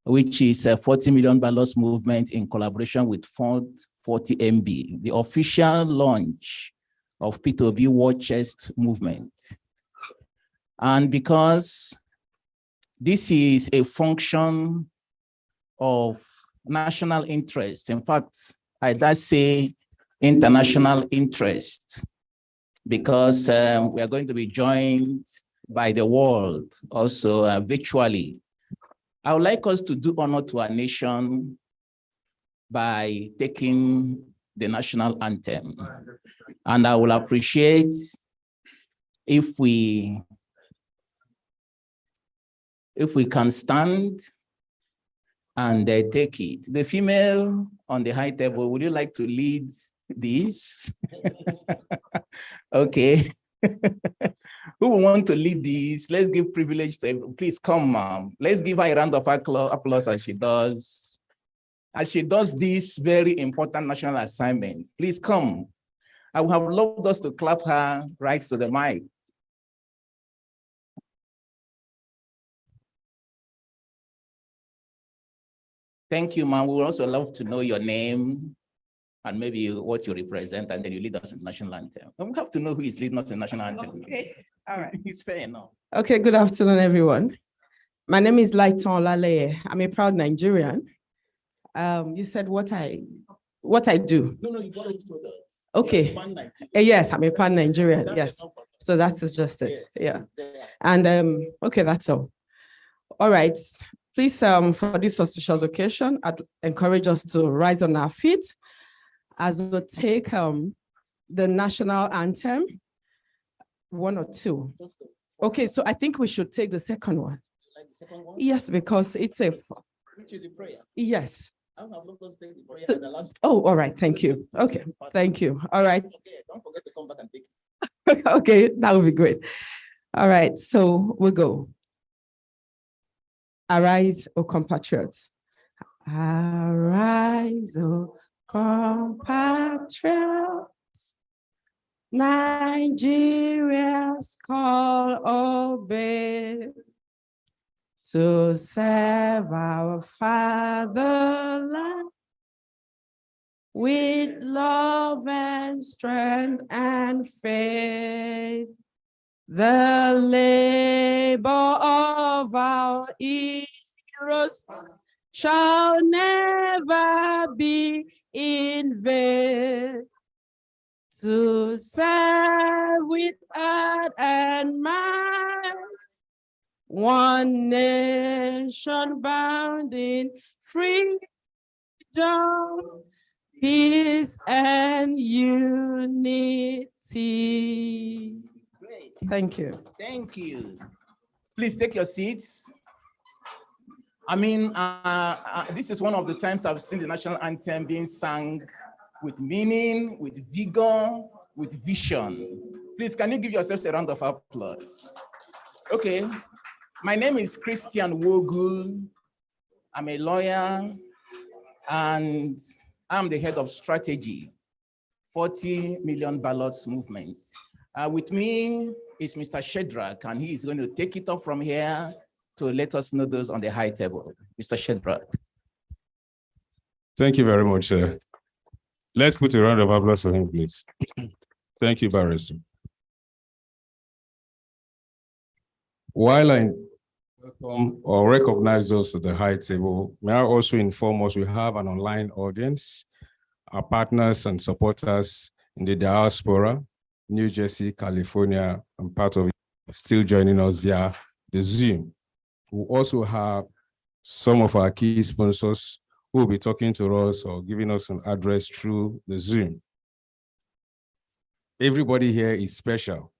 which is a 40 million ballots movement in collaboration with Fund 40MB, the official launch of P2B War Chest movement. And because this is a function of national interest, in fact, I dare say international interest, because we are going to be joined by the world also virtually. I would like us to do honor to our nation by taking the national anthem. And I will appreciate if we can stand and take it. The female on the high table, would you like to lead this? Okay. Who will want to lead this? Let's give privilege to, please come, ma'am. Let's give her a round of applause as she does. As she does this very important national assignment. Please come. I would have loved us to clap her right to the mic. Thank you, ma'am. We would also love to know your name and maybe what you represent, and then you lead us in national anthem. And we have to know who is leading us in national anthem. Okay, all right. It's fair enough. Okay, good afternoon, everyone. My name is Laiton Laleye. I'm a proud Nigerian. You said what I do. No, you got it to us. Okay. Yes, I'm a pan-Nigerian. Yes. So that is just it. Yeah. And okay, that's all. All right. Please, for this auspicious occasion, I'd encourage us to rise on our feet as we take the national anthem, 1 or 2. Okay, so I think we should take the second one. Like the second one? Yes, because it's a... Which is the prayer? Yes. Oh, all right, thank you. Okay, thank you. All right. Okay, don't forget to come back and take it. Okay, that would be great. All right, so we'll go. Arise, O compatriots. Arise, O compatriots. Nigeria's call obey to serve our fatherland with love and strength and faith. The labor of our heroes shall never be in vain. To serve with heart and mind, one nation bound in freedom, peace and unity. Great. Thank you. Thank you. Please take your seats. I mean, this is one of the times I've seen the national anthem being sung with meaning, with vigor, with vision. Please, can you give yourselves a round of applause? Okay, my name is Christian Wogu. I'm a lawyer, and I'm the head of strategy, 40 million ballots movement. With me is Mr. Shedrack, and he is going to take it up from here to let us know those on the high table. Mr. Shedrack. Thank you very much, sir. Let's put a round of applause for him, please. Thank you, Barrister. While I welcome or recognize those at the high table, may I also inform us we have an online audience, our partners and supporters in the diaspora, New Jersey, California, and part of it still joining us via the Zoom. We also have some of our key sponsors who will be talking to us or giving us an address through the Zoom. Everybody here is special.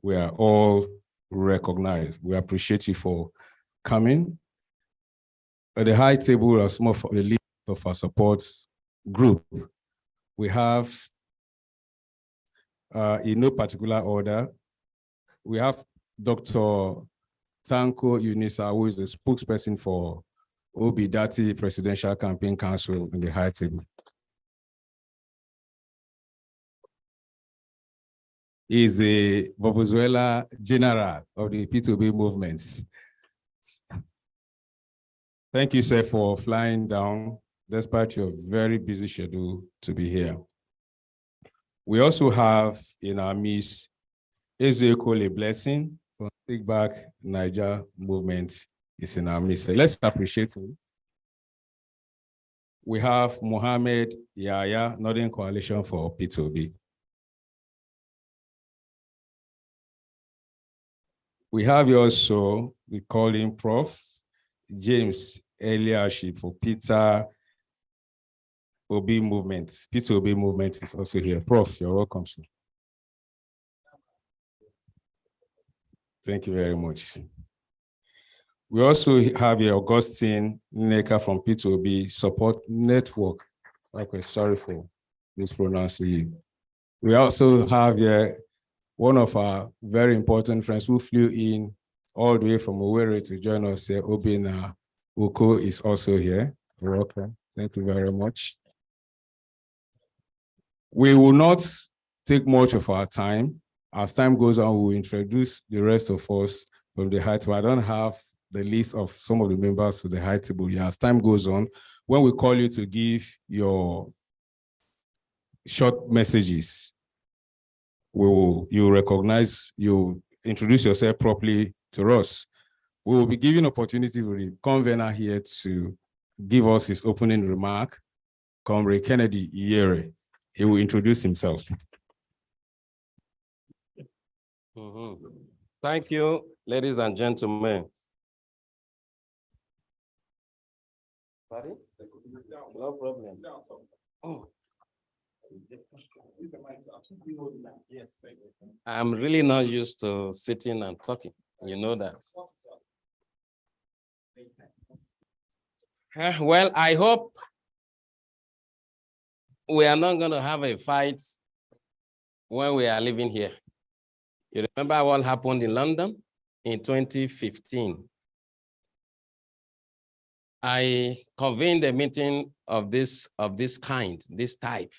We are all recognized. We appreciate you for coming. At the high table, as some of the leaders of our support group, we have, in no particular order, we have Dr. Tanko Unisa, who is the spokesperson for Obidati Presidential Campaign Council in the high table. He is the Venezuela general of the P2B movements. Thank you, sir, for flying down despite your very busy schedule to be here. We also have in our midst Ezekiel Blessing from Take Back Niger Movement is in our midst. Let's appreciate him. We have Mohammed Yahya, Northern Coalition for P2B. We have also, we call him Prof. James Eliaship for Peter Obi Movement. P2B Movement is also here. Prof, you're welcome, sir. Thank you very much. We also have here Augustine Neka from P2B Support Network. Okay, sorry for mispronouncing. We also have here one of our very important friends who flew in all the way from Owerri to join us here. Obina Uko is also here. You're welcome. Thank you very much. We will not take much of our time. As time goes on, we will introduce the rest of us from the high table. I don't have the list of some of the members of the high table here. As time goes on, when we call you to give your short messages, you recognize, you introduce yourself properly to us. We will be giving opportunity for the convener here to give us his opening remark. Comrade Kennedy Iyere, he will introduce himself. Thank you, ladies and gentlemen. Sorry? No problem. Oh. I'm really not used to sitting and talking. You know that. Well, I hope we are not going to have a fight when we are living here. You remember what happened in London in 2015? I convened a meeting of this kind, this type,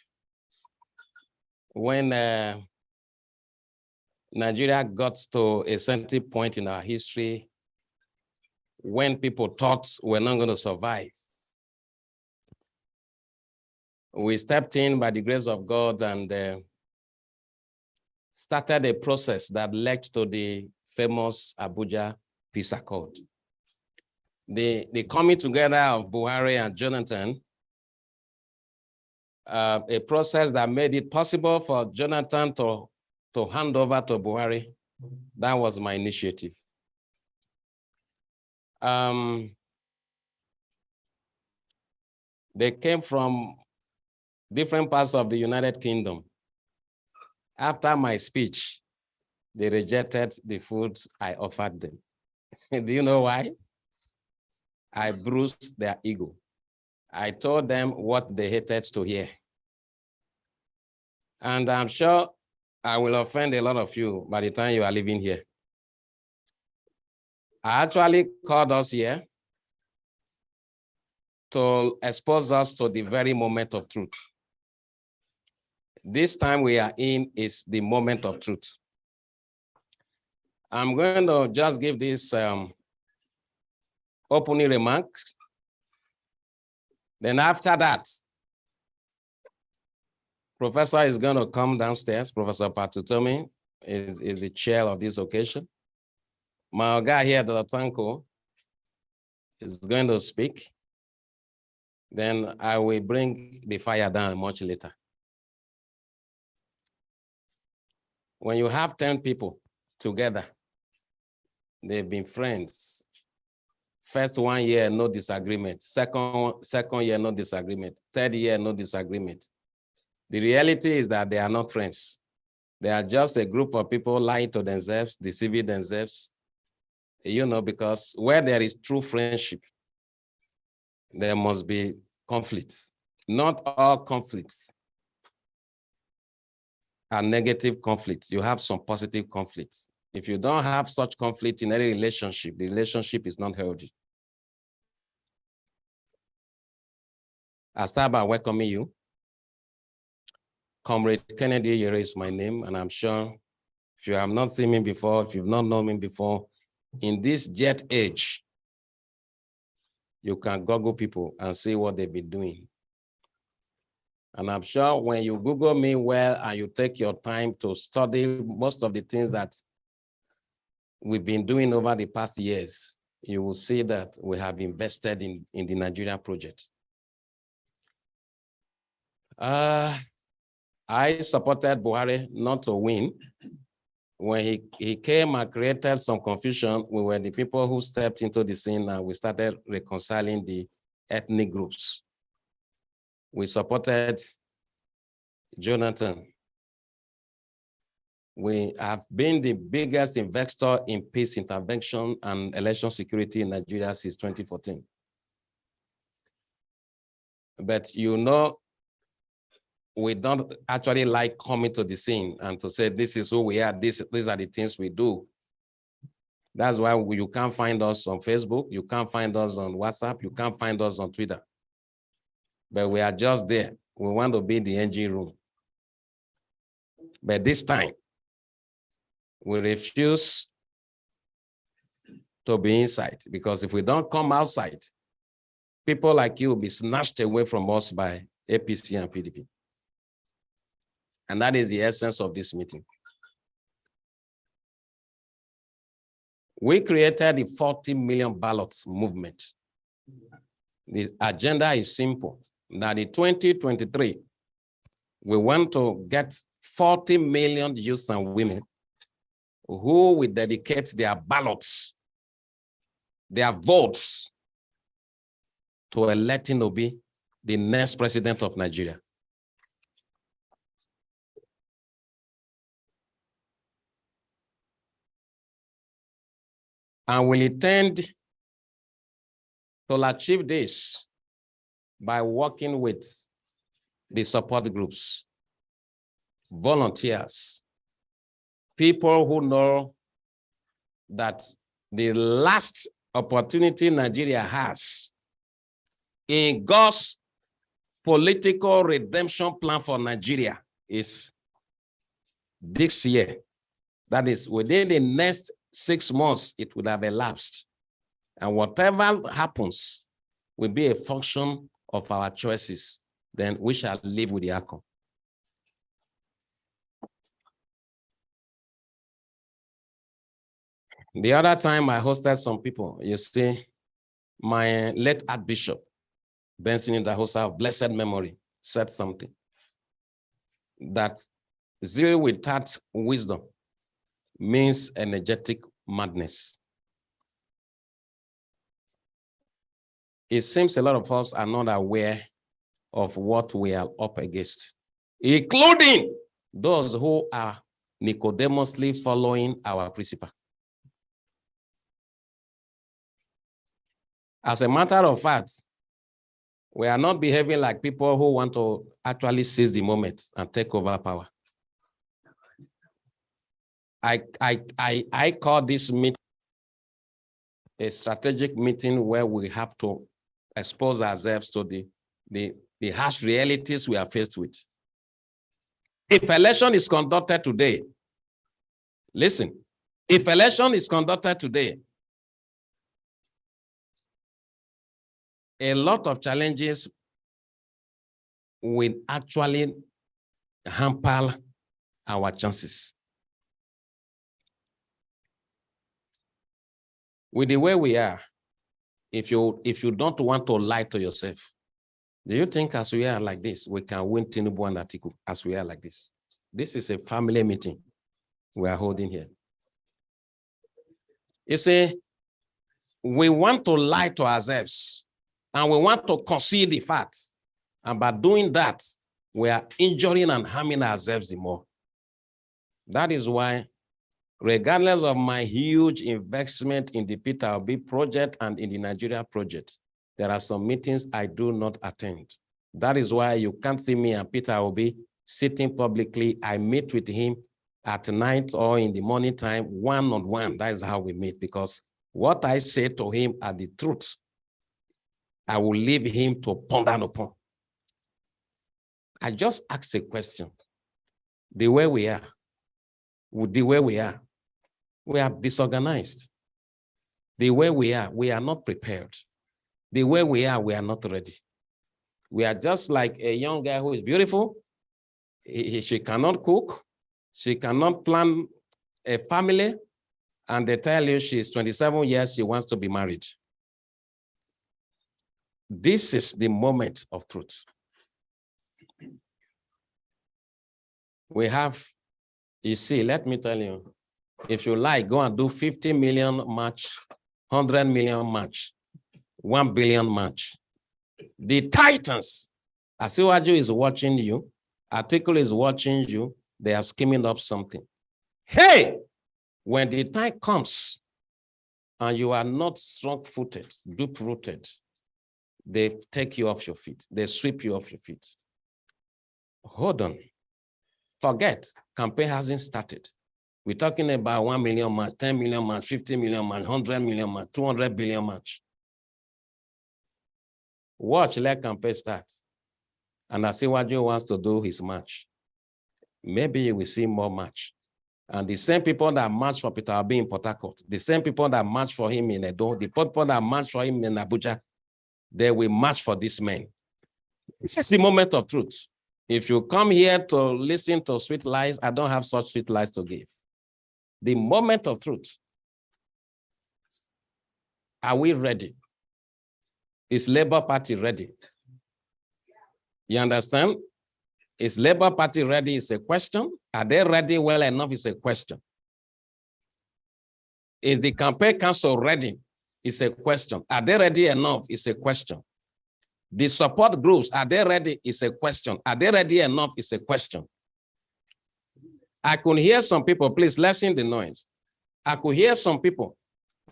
when Nigeria got to a certain point in our history when people thought we're not going to survive. We stepped in by the grace of God and started a process that led to the famous Abuja Peace Accord. The coming together of Buhari and Jonathan, a process that made it possible for Jonathan to hand over to Buhari. That was my initiative. They came from different parts of the United Kingdom. After my speech, they rejected the food I offered them. Do you know why? I bruised their ego. I told them what they hated to hear. And I'm sure I will offend a lot of you by the time you are leaving here. I actually called us here to expose us to the very moment of truth. This time we are in is the moment of truth. I'm going to just give this opening remarks. Then after that, Professor is going to come downstairs. Professor Patutomi is the chair of this occasion. My guy here, Dr. Tanko, is going to speak. Then I will bring the fire down much later. When you have 10 people together, they've been friends. First 1 year, no disagreement. Second year, no disagreement. Third year, no disagreement. The reality is that they are not friends. They are just a group of people lying to themselves, deceiving themselves. You know, because where there is true friendship, there must be conflicts. Not all conflicts are negative conflicts. You have some positive conflicts. If you don't have such conflict in any relationship, the relationship is not healthy. I start by welcoming you. Comrade Kennedy Iyere is my name, and I'm sure if you have not seen me before, if you've not known me before, in this jet age, You can Google people and see what they've been doing. And I'm sure when you Google me well and you take your time to study most of the things that we've been doing over the past years, you will see that we have invested in the Nigeria project. I supported Buhari not to win. When he came and created some confusion, we were the people who stepped into the scene and we started reconciling the ethnic groups. We supported Jonathan. We have been the biggest investor in peace intervention and election security in Nigeria since 2014. But you know, we don't actually like coming to the scene and to say, this is who we are, these are the things we do. That's why you can't find us on Facebook, you can't find us on WhatsApp, you can't find us on Twitter. But we are just there. We want to be in the engine room. But this time, we refuse to be inside, because if we don't come outside, people like you will be snatched away from us by APC and PDP. And that is the essence of this meeting. We created the 40 million ballots movement. The agenda is simple. That in 2023, we want to get 40 million youths and women who will dedicate their ballots, their votes, to electing Obi the next president of Nigeria. And we intend to achieve this by working with the support groups, volunteers, people who know that the last opportunity Nigeria has in God's political redemption plan for Nigeria is this year. That is, within the next 6 months, it would have elapsed. And whatever happens will be a function of our choices. Then we shall live with the outcome. The other time I hosted some people, you see, my late Archbishop, Benson in the host of blessed memory, said something that zeal without wisdom means energetic madness. It seems a lot of us are not aware of what we are up against, including those who are Nicodemously following our principle. As a matter of fact, we are not behaving like people who want to actually seize the moment and take over power. I call this meeting a strategic meeting where we have to expose ourselves to the harsh realities we are faced with. If election is conducted today, listen, if election is conducted today, a lot of challenges will actually hamper our chances. With the way we are, if you don't want to lie to yourself, do you think as we are like this, we can win Tinubu and Atiku as we are like this? This is a family meeting we are holding here. You see, we want to lie to ourselves and we want to conceal the facts. And by doing that, we are injuring and harming ourselves the more. That is why, regardless of my huge investment in the Peter Obi project and in the Nigeria project, there are some meetings I do not attend. That is why you can't see me and Peter Obi sitting publicly. I meet with him at night or in the morning time, one-on-one. That is how we meet, because what I say to him are the truth. I will leave him to ponder upon. I just asked a question. The way we are, we are disorganized. The way we are not prepared. The way we are not ready. We are just like a young girl who is beautiful. She cannot cook. She cannot plan a family. And they tell you she's 27 years, she wants to be married. This is the moment of truth. We have, you see, let me tell you, if you like, go and do 50 million match, 100 million match, 1 billion match. The Titans, Asiwaju is watching you, Article is watching you, they are skimming up something. Hey, when the time comes and you are not strong-footed, deep-rooted, they take you off your feet. They sweep you off your feet. Hold on. Forget, campaign hasn't started. We're talking about 1 million match, 10 million match, 50 million match, 100 million match, 200 billion match. Watch, let campaign start. And I see what Joe wants to do his match. Maybe you will see more match. And the same people that march for Peter Obi in Port Harcourt, the same people that march for him in Edo, the people that march for him in Abuja, they will march for this man. This is the moment of truth. If you come here to listen to sweet lies, I don't have such sweet lies to give. The moment of truth. Are we ready? Is Labour Party ready? You understand? Is Labour Party ready is a question. Are they ready well enough is a question. Is the campaign council ready? Is a question. Are they ready enough is a question. The support groups, are they ready is a question. Are they ready enough is a question. I could hear some people, please lessen the noise. I could hear some people.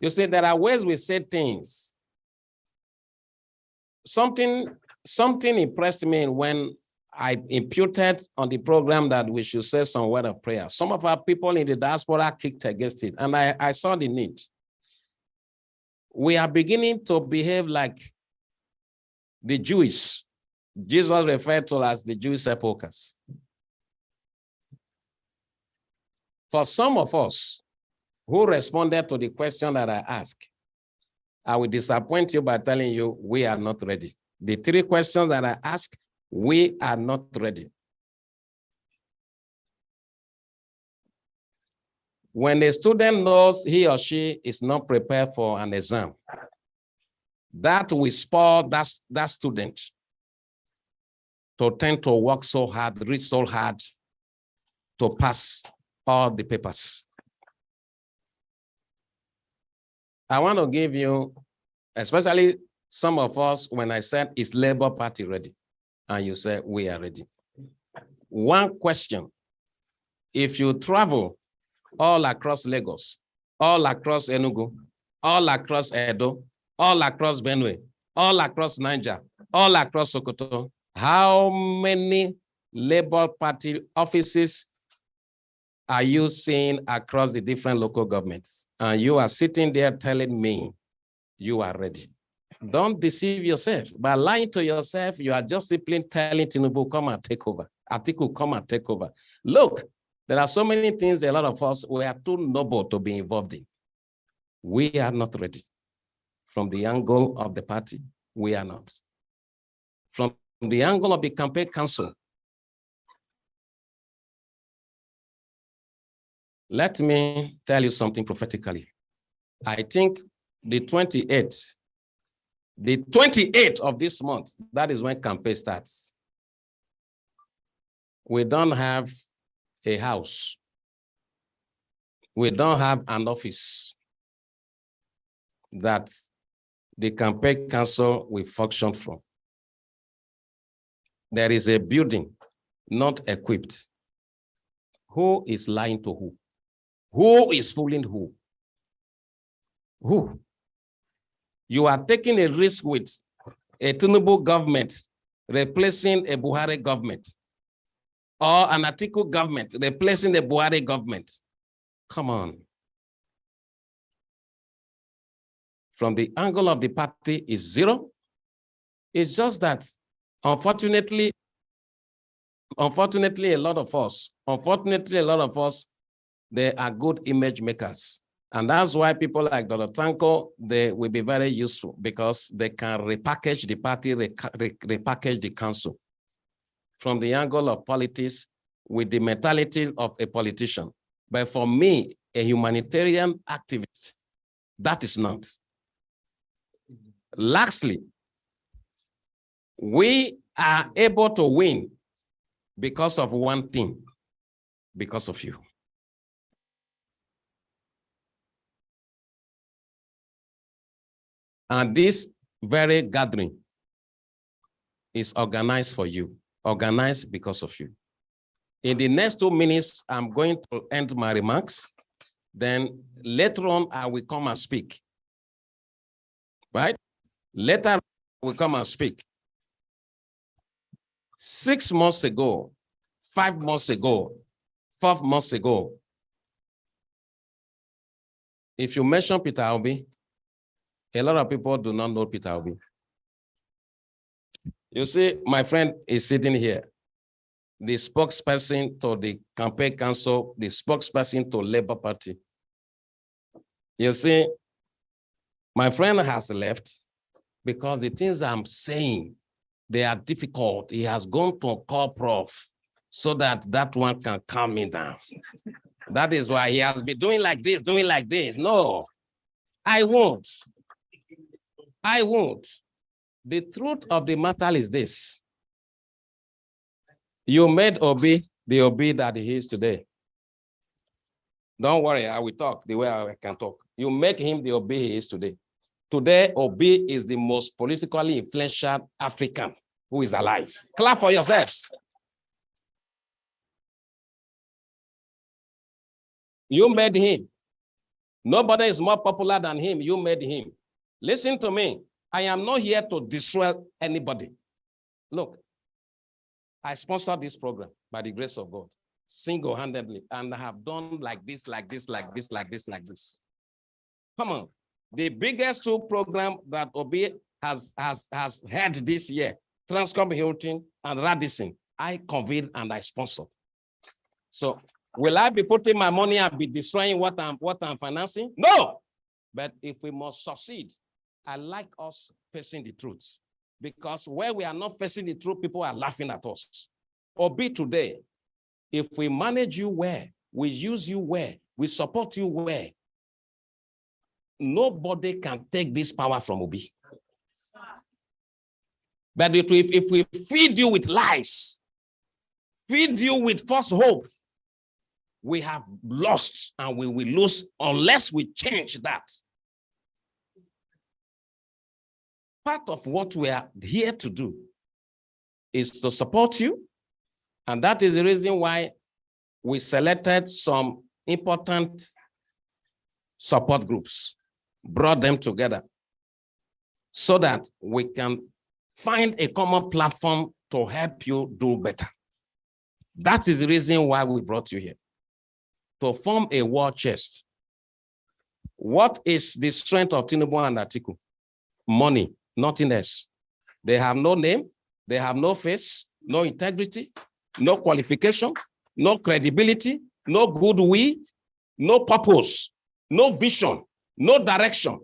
You see, there are ways we say things. Something impressed me when I imputed on the program that we should say some word of prayer. Some of our people in the diaspora kicked against it, and I saw the need. We are beginning to behave like the Jews. Jesus referred to as the Jewish sepulchres. For some of us who responded to the question that I asked, I will disappoint you by telling you we are not ready. The 3 questions that I asked, we are not ready. When a student knows he or she is not prepared for an exam, that will spoil that student to tend to work so hard, read so hard to pass all the papers. I want to give you, especially some of us, when I said, is Labour Party ready? And you say, we are ready. One question, if you travel all across Lagos, all across Enugu, all across Edo, all across Benue, all across Niger, all across Sokoto, how many Labour Party offices are you seeing across the different local governments? And you are sitting there telling me you are ready. Don't deceive yourself. By lying to yourself, you are just simply telling Tinubu, come and take over. Atiku, come and take over. Look, there are so many things a lot of us, we are too noble to be involved in. We are not ready. From the angle of the party, we are not. From the angle of the campaign council, let me tell you something prophetically. I think the 28th of this month, that is when campaign starts. We don't have a house. We don't have an office that the campaign council will function from. There is a building not equipped. Who is lying to who? Who is fooling who? Who? You are taking a risk with a Tinubu government replacing a Buhari government, or an Atiku government replacing the Buhari government. Come on. From the angle of the party is 0. It's just that, unfortunately, a lot of us, they are good image makers. And that's why people like Dr. Tanko, they will be very useful because they can repackage the party, repackage the council from the angle of politics with the mentality of a politician. But for me, a humanitarian activist, that is not. Lastly, we are able to win because of one thing, because of you. And this very gathering is organized for you, organized because of you. In the next 2 minutes, I'm going to end my remarks. Then later on, I will come and speak. Right? Later, I will come and speak. 6 months ago, 5 months ago, 4 months ago, if you mention Peter Obi, a lot of people do not know Peter Obi. You see, my friend is sitting here, the spokesperson to the campaign council, the spokesperson to Labour Party. You see, my friend has left because the things I'm saying, they are difficult. He has gone to call prof so that one can calm me down. That is why he has been doing like this, doing like this. No, I won't. I won't. The truth of the matter is this. You made Obi the Obi that he is today. Don't worry, I will talk the way I can talk. You make him the Obi he is today. Today, Obi is the most politically influential African who is alive. Clap for yourselves. You made him. Nobody is more popular than him. You made him. Listen to me. I am not here to destroy anybody. Look, I sponsored this program by the grace of God, single-handedly, and I have done like this, like this, like this, like this, like this. Come on. The biggest 2 programs that Obi has had this year, Transcom Hilton and Radisson, I convened and I sponsored. So will I be putting my money and be destroying what I'm financing? No. But if we must succeed, I like us facing the truth. Because where we are not facing the truth, people are laughing at us. Obi today, if we manage you well, we use you well, we support you well, nobody can take this power from Obi. But if we feed you with lies, feed you with false hope, we have lost and we will lose unless we change that. Part of what we are here to do is to support you. And that is the reason why we selected some important support groups, brought them together so that we can find a common platform to help you do better. That is the reason why we brought you here, to form a war chest. What is the strength of Tinubu and Atiku? Money, nothing else. They have no name, they have no face, no integrity, no qualification, no credibility, no goodwill, no purpose, no vision, no direction.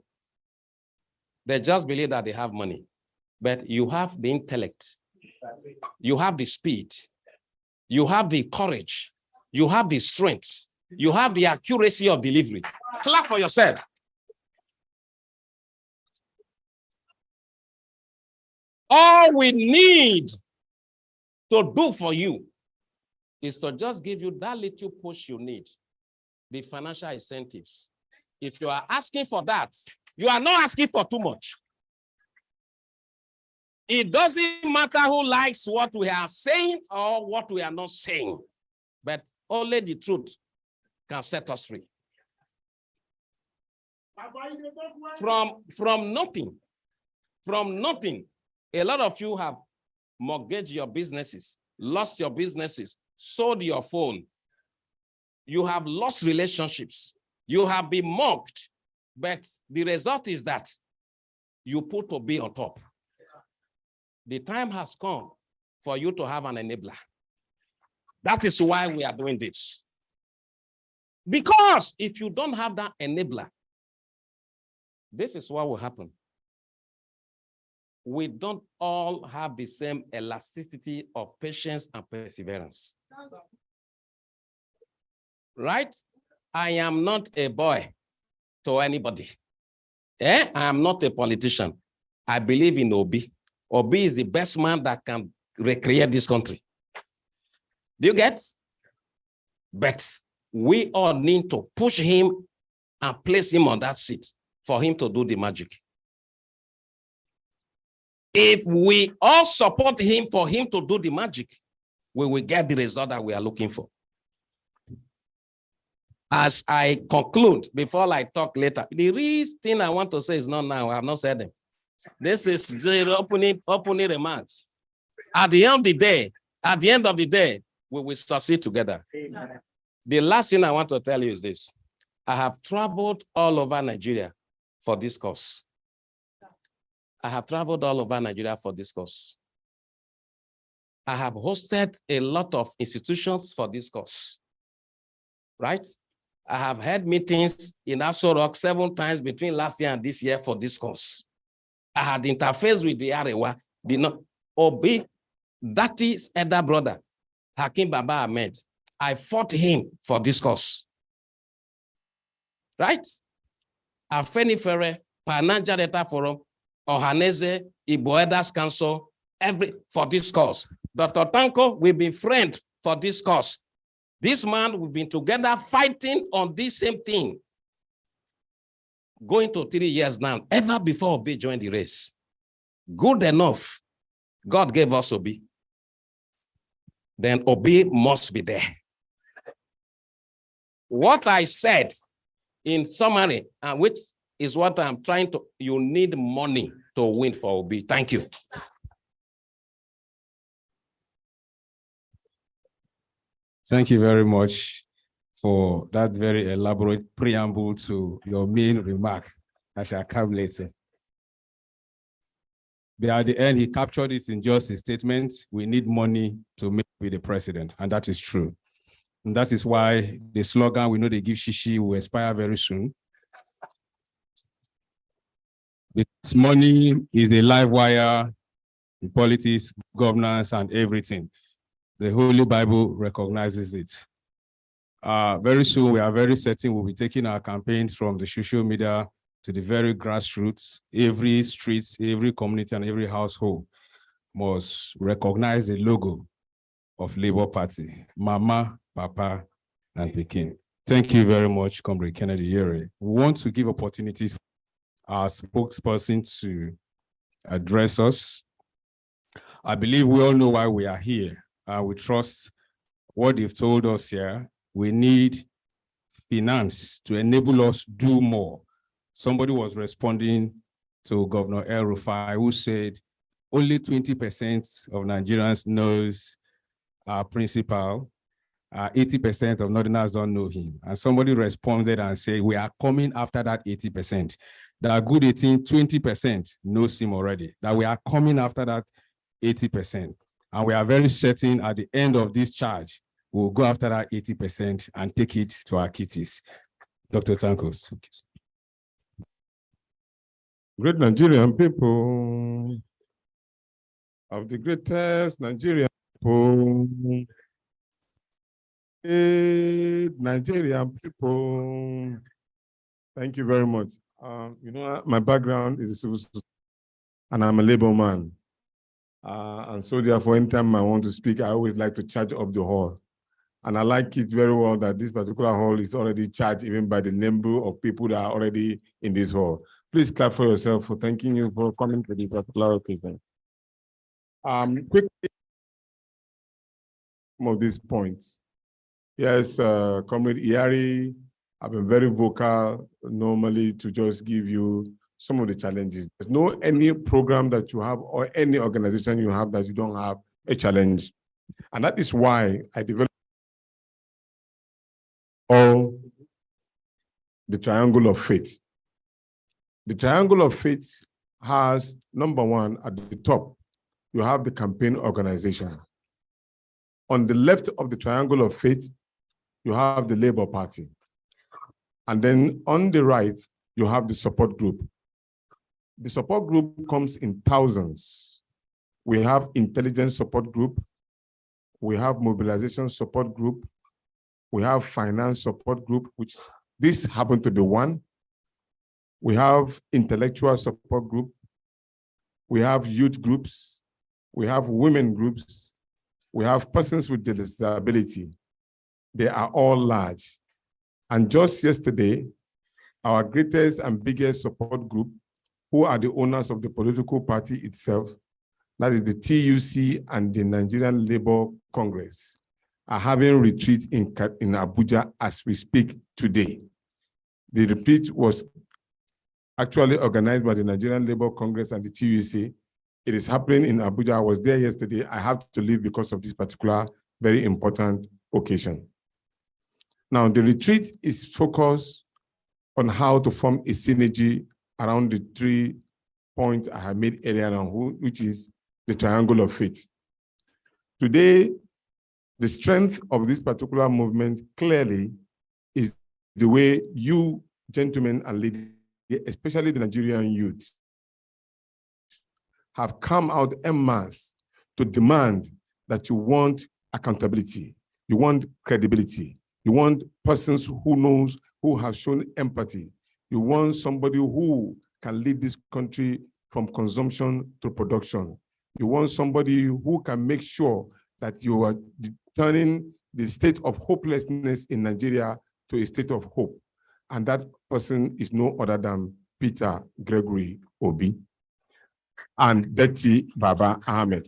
They just believe that they have money. But you have the intellect, you have the speed, you have the courage, you have the strength, you have the accuracy of delivery. Clap for yourself. All we need to do for you is to just give you that little push you need, the financial incentives. If you are asking for that, you are not asking for too much. It doesn't matter who likes what we are saying or what we are not saying, but only the truth can set us free. From nothing, a lot of you have mortgaged your businesses, lost your businesses, sold your phone. You have lost relationships. You have been mocked, but the result is that you put Obi on top. The time has come for you to have an enabler. That is why we are doing this. Because if you don't have that enabler, this is what will happen. We don't all have the same elasticity of patience and perseverance. Right? I am not a boy to anybody. I am not a politician. I believe in Obi. Obi is the best man that can recreate this country. Do you get? But we all need to push him and place him on that seat for him to do the magic. If we all support him for him to do the magic, we will get the result that we are looking for. As I conclude, before I talk later, the real thing I want to say is not now. I have not said them. This is the opening remarks. At the end of the day, we will succeed together. Amen. The last thing I want to tell you is this. I have traveled all over Nigeria for this course. I have traveled all over Nigeria for this course. I have hosted a lot of institutions for this course. Right? I have had meetings in Aso Rock 7 times between last year and this year for this course. I had interfaced with the Arewa, Obi, that is elder brother, Hakim Baba Ahmed. I fought him for this cause. Right? Afenifere, Pananja Data Forum, Ohaneze, Igbo Elders Council, for this cause. Dr. Tanko, we've been friends for this cause. This man, we've been together fighting on this same thing. Going to 3 years now, ever before Obi joined the race. Good enough. God gave us Obi. Then Obi must be there. What I said in summary, which is what I'm trying to, you need money to win for Obi. Thank you. Thank you very much for that very elaborate preamble to your main remark. I shall come later. But at the end, he captured it in just a statement. We need money to make with the president, and that is true. And that is why the slogan, we know they give shishi, will expire very soon. This money is a live wire in politics, governance, and everything. The Holy Bible recognizes it. Very soon, we are very certain we'll be taking our campaigns from the social media to the very grassroots. Every street, every community, and every household must recognize the logo of Labour Party, Mama, Papa, and Pekin. Thank you very much, Comrade Kennedy Yere. We want to give opportunities for our spokesperson to address us. I believe we all know why we are here. We trust what they've told us here. We need finance to enable us to do more. Somebody was responding to Governor El Rufai, who said only 20% of Nigerians knows our principal. 80% of Northerners don't know him. And somebody responded and said, we are coming after that 80%. That good 20% knows him already. That we are coming after that 80%. And we are very certain at the end of this charge, we'll go after that 80% and take it to our kitties. Dr. Tankos. Great Nigerian people, of the greatest Nigerian people, Nigerian people. Thank you very much. You know, my background is a civil society, and I'm a labor man. And so therefore, anytime I want to speak, I always like to charge up the hall. And I like it very well that this particular hall is already charged even by the number of people that are already in this hall. Please clap for yourself for thanking you for coming to this particular occasion. Quickly, some of these points. Yes, Comrade Iyari, I've been very vocal normally to just give you some of the challenges. There's no any program that you have or any organization you have that you don't have a challenge. And that is why I developed all the triangle of faith. The triangle of faith has, number one, at the top, you have the campaign organization. On the left of the triangle of faith, you have the Labour Party. And then on the right, you have the support group. The support group comes in thousands. We have intelligence support group. We have mobilization support group. We have finance support group, which this happened to be one. We have intellectual support group. We have youth groups. We have women groups. We have persons with disability. They are all large. And just yesterday, our greatest and biggest support group, who are the owners of the political party itself, that is the TUC and the Nigerian Labour Congress, are having retreat in Abuja as we speak today. The retreat was actually organized by the Nigerian Labour Congress and the TUC. It is happening in Abuja. I was there yesterday. I have to leave because of this particular very important occasion. Now, the retreat is focused on how to form a synergy around the 3 points I have made earlier on, which is the triangle of faith. Today, the strength of this particular movement clearly is the way you, gentlemen and ladies, especially the Nigerian youth, have come out en masse to demand that you want accountability, you want credibility, you want persons who knows, who have shown empathy, you want somebody who can lead this country from consumption to production. You want somebody who can make sure that you are turning the state of hopelessness in Nigeria to a state of hope. And that person is no other than Peter Gregory Obi and Betty Baba Ahmed.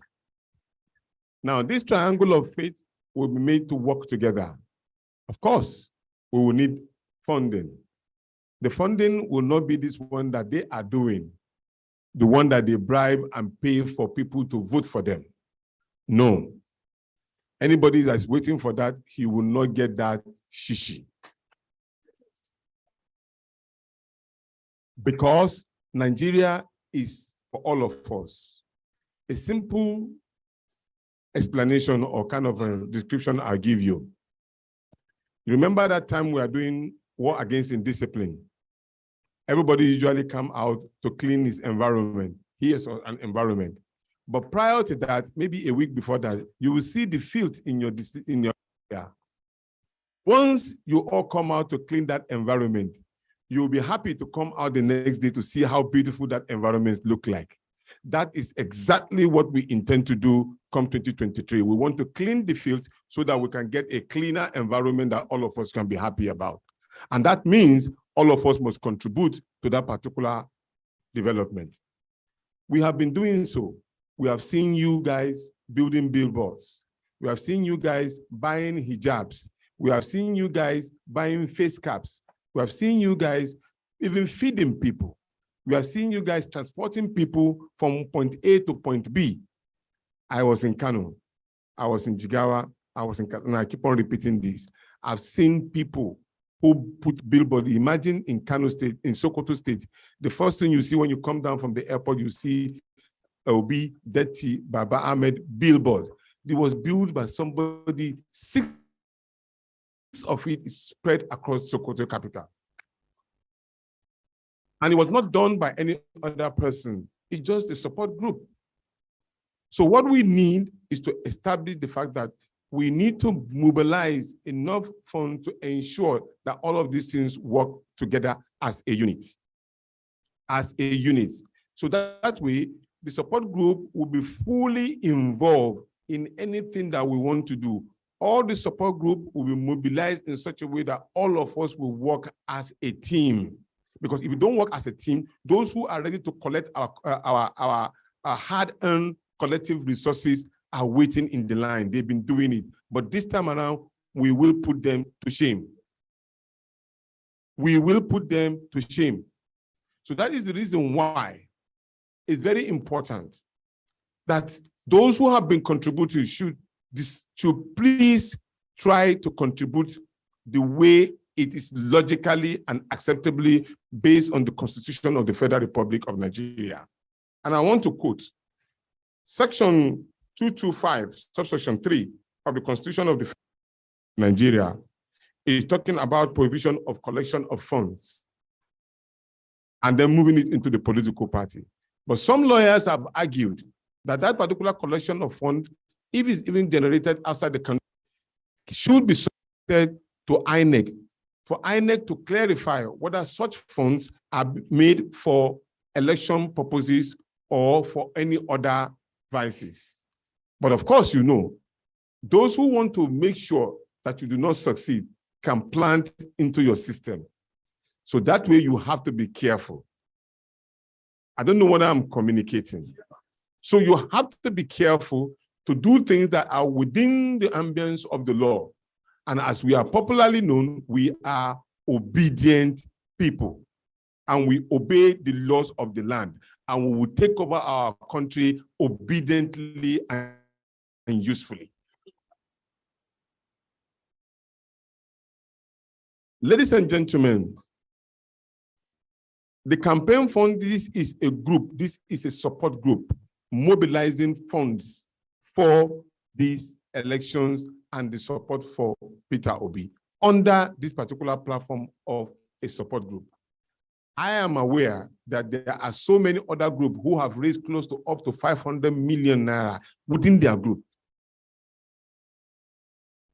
Now, this triangle of faith will be made to work together. Of course, we will need funding. The funding will not be this one that they are doing, the one that they bribe and pay for people to vote for them. No. Anybody that's waiting for that, he will not get that shishi. Because Nigeria is for all of us. A simple explanation or kind of a description I'll give you. You remember that time we are doing war against indiscipline? Everybody usually come out to clean his environment. Here's an environment. But prior to that, maybe a week before that, you will see the filth in your area. Once you all come out to clean that environment, you'll be happy to come out the next day to see how beautiful that environment look like. That is exactly what we intend to do come 2023. We want to clean the field so that we can get a cleaner environment that all of us can be happy about. And that means all of us must contribute to that particular development. We have been doing so. We have seen you guys building billboards. We have seen you guys buying hijabs. We have seen you guys buying face caps. We have seen you guys even feeding people. We have seen you guys transporting people from point A to point B. I was in Kano. I was in Jigawa. I was in Kano. And I keep on repeating this. I've seen people who put billboard. Imagine in Kano State, in Sokoto State, the first thing you see when you come down from the airport, you see Obi, Betty, Baba Ahmed billboard. It was built by somebody, 6 of it is spread across Sokoto capital. And it was not done by any other person. It's just a support group. So what we need is to establish the fact that we need to mobilize enough funds to ensure that all of these things work together as a unit. As a unit. So that way, the support group will be fully involved in anything that we want to do. All the support group will be mobilized in such a way that all of us will work as a team. Because if we don't work as a team, those who are ready to collect our hard-earned collective resources are waiting in the line. They've been doing it. But this time around, we will put them to shame. We will put them to shame. So that is the reason why it's very important that those who have been contributing should please try to contribute the way it is logically and acceptably based on the Constitution of the Federal Republic of Nigeria. And I want to quote Section 225, subsection 3 of the Constitution of the Nigeria. is talking about provision of collection of funds and then moving it into the political party. But some lawyers have argued that that particular collection of funds, if it's even generated outside the country, should be submitted to INEC for INEC to clarify whether such funds are made for election purposes or for any other vices. But of course, you know, those who want to make sure that you do not succeed can plant into your system. So that way you have to be careful. I don't know whether I'm communicating. So you have to be careful to do things that are within the ambience of the law. And as we are popularly known, we are obedient people. And we obey the laws of the land. And we will take over our country obediently and usefully. Ladies and gentlemen, the campaign fund, this is a group, this is a support group mobilizing funds for these elections and the support for Peter Obi under this particular platform of a support group. I am aware that there are so many other groups who have raised close to up to 500 million naira within their group.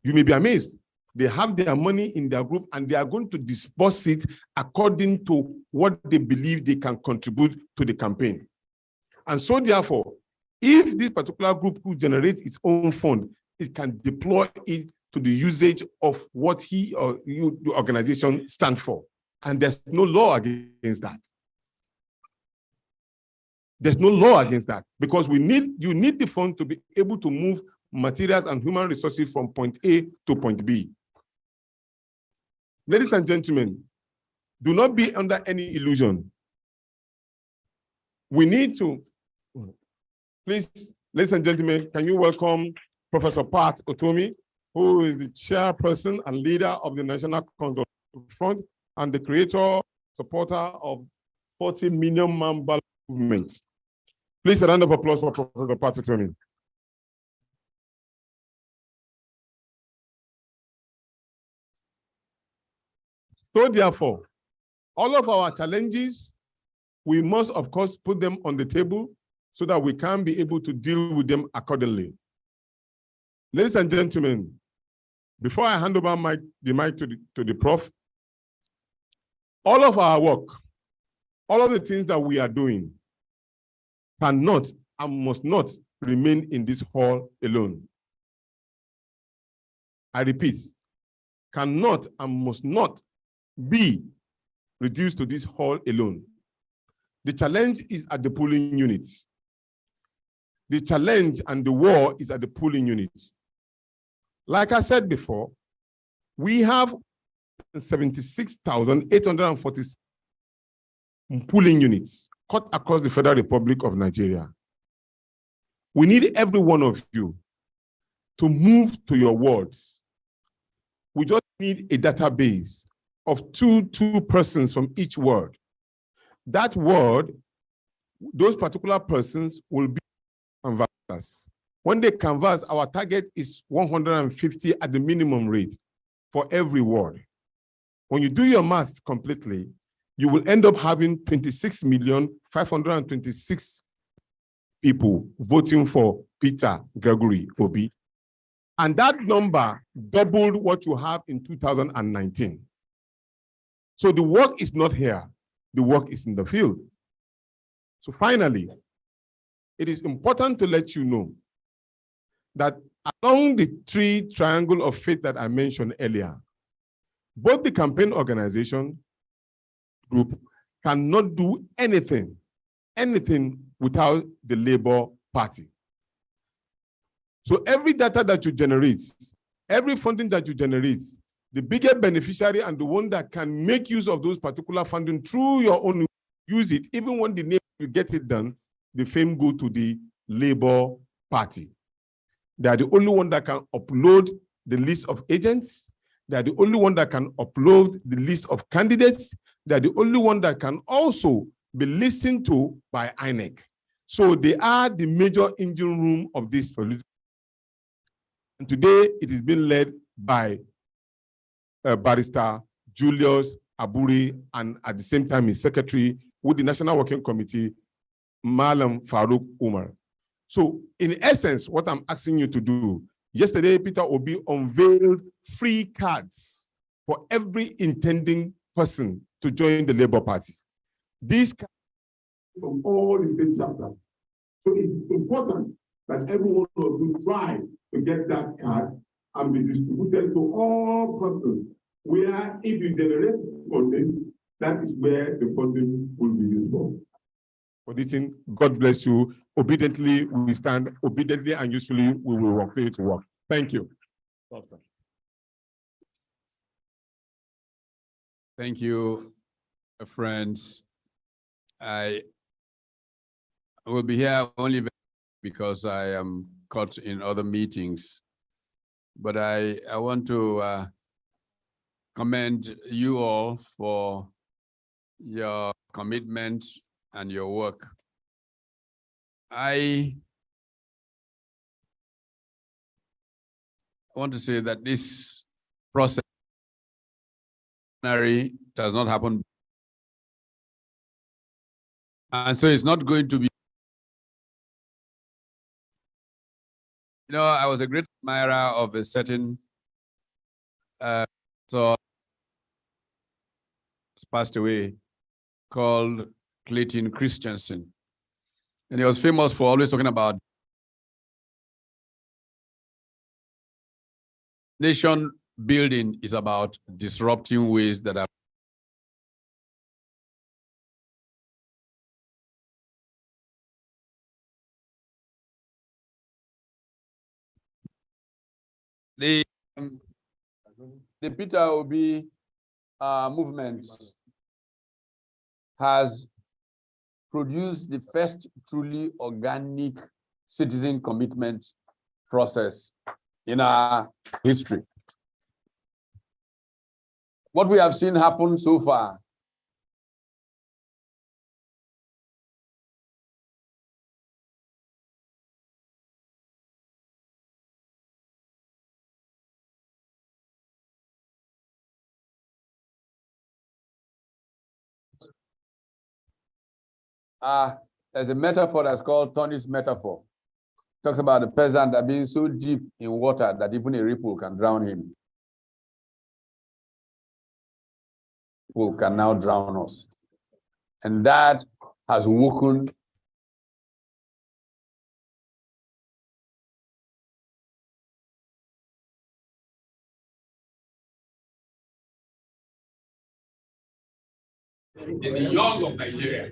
You may be amazed. They have their money in their group and they are going to disperse it according to what they believe they can contribute to the campaign. And so therefore, if this particular group could generate its own fund, it can deploy it to the usage of what he or you, the organization stand for. And there's no law against that. There's no law against that because you need the fund to be able to move materials and human resources from point A to point B. Ladies and gentlemen, do not be under any illusion. We need to, please, ladies and gentlemen, can you welcome Professor Pat Otomi, who is the chairperson and leader of the National Congress Front and the creator, supporter of 40 million man ballot movement. Please a round of applause for Professor Pat Otomi. So therefore, all of our challenges, we must, of course, put them on the table so that we can be able to deal with them accordingly. Ladies and gentlemen, before I hand over the mic to the prof, all of our work, all of the things that we are doing cannot and must not remain in this hall alone. I repeat, cannot and must not be reduced to this hall alone. The challenge is at the polling units. The challenge and the war is at the polling units. Like I said before, we have 76,846 polling units cut across the Federal Republic of Nigeria. We need every one of you to move to your wards. We just need a database of two persons from each ward. That ward, those particular persons will be canvassers. When they canvass, our target is 150 at the minimum rate for every ward. When you do your maths completely, you will end up having 26,526,000 people voting for Peter Gregory Obi. And that number doubled what you have in 2019. So the work is not here, the work is in the field. So finally, it is important to let you know that along the three triangle of faith that I mentioned earlier, both the campaign organization group cannot do anything without the Labour Party. So every data that you generate, every funding that you generate, the bigger beneficiary and the one that can make use of those particular funding through your own, use it, even when the name you get it done, the fame go to the Labour Party. They are the only one that can upload the list of agents. They are the only one that can upload the list of candidates. They are the only one that can also be listened to by INEC. So they are the major engine room of this political. And today it is being led by Barrister Julius Aburi, and at the same time his secretary with the National Working Committee, Malam Farouk Umar. So in essence, what I'm asking you to do, yesterday Peter Obi unveiled free cards for every intending person to join the Labour Party. These cards from all the state chapters. So it's important that everyone will try to get that card and be distributed to all persons where if you generate funding, that is where the funding will be used for. For this thing, God bless you. Obediently, we stand. Obediently and usefully, we will work to work. Thank you. Thank you, friends. I will be here only because I am caught in other meetings, but I want to commend you all for your commitment and your work. I want to say that this process does not happen. And so it's not going to be, you know, I was a great admirer of a certain so passed away called Clayton Christensen. And he was famous for always talking about nation building is about disrupting ways that are the Peter Obi movement has produced the first truly organic citizen commitment process in our history. What we have seen happen so far there's a metaphor that's called Tony's metaphor. It talks about the peasant that being so deep in water that even a ripple can drown him. Ripple can now drown us. And that has woken in the young of Nigeria,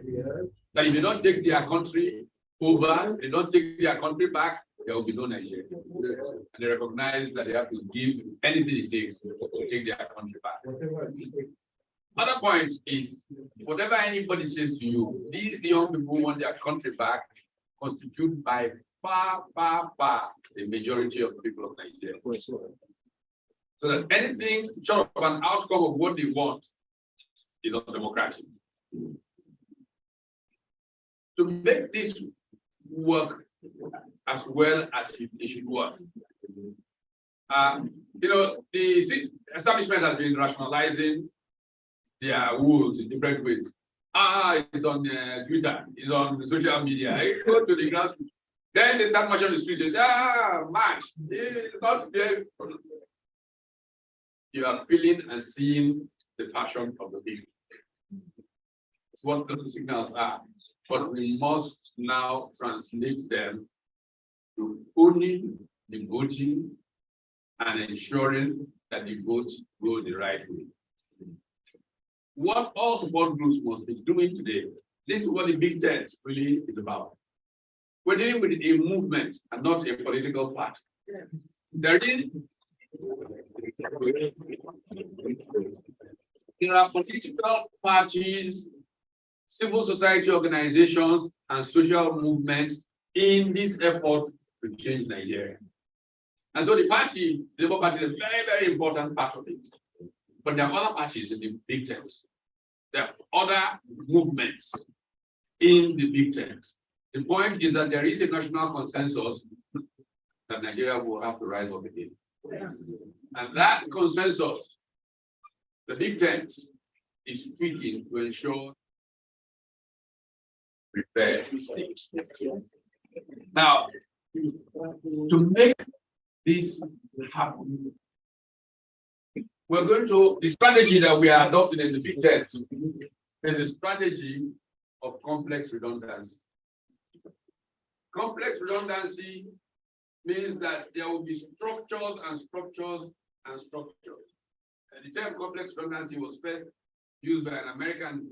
that if they don't take their country over, they don't take their country back, there will be no Nigeria. And they recognize that they have to give anything it takes to take their country back. Other point is, whatever anybody says to you, these young people who want their country back constitute by far, far, far the majority of the people of Nigeria. So that anything short of an outcome of what they want is undemocratic. To make this work as well as it should work, you know, the establishment has been rationalizing their rules in different ways. It's on Twitter, it's on social media. I go to the grassroots. Then they start marching on the street. They say, march. It's not there. You are feeling and seeing the passion of the people. It's what those signals are. But we must now translate them to owning the voting and ensuring that the votes go the right way. What all support groups must be doing today, this is what the big tent really is about. We're dealing with a movement and not a political party. There are political parties, civil society organizations, and social movements in this effort to change Nigeria. And so the party, the Labour Party, is a very, very important part of it. But there are other parties in the big tent. There are other movements in the big tent. The point is that there is a national consensus that Nigeria will have to rise up again. Yes. And that consensus the big tent is tweaking to ensure repair. Now, to make this happen, we're going to, the strategy that we are adopting in the big tent is a strategy of complex redundancy. Complex redundancy means that there will be structures and structures and structures. And the term complex redundancy was first used by an American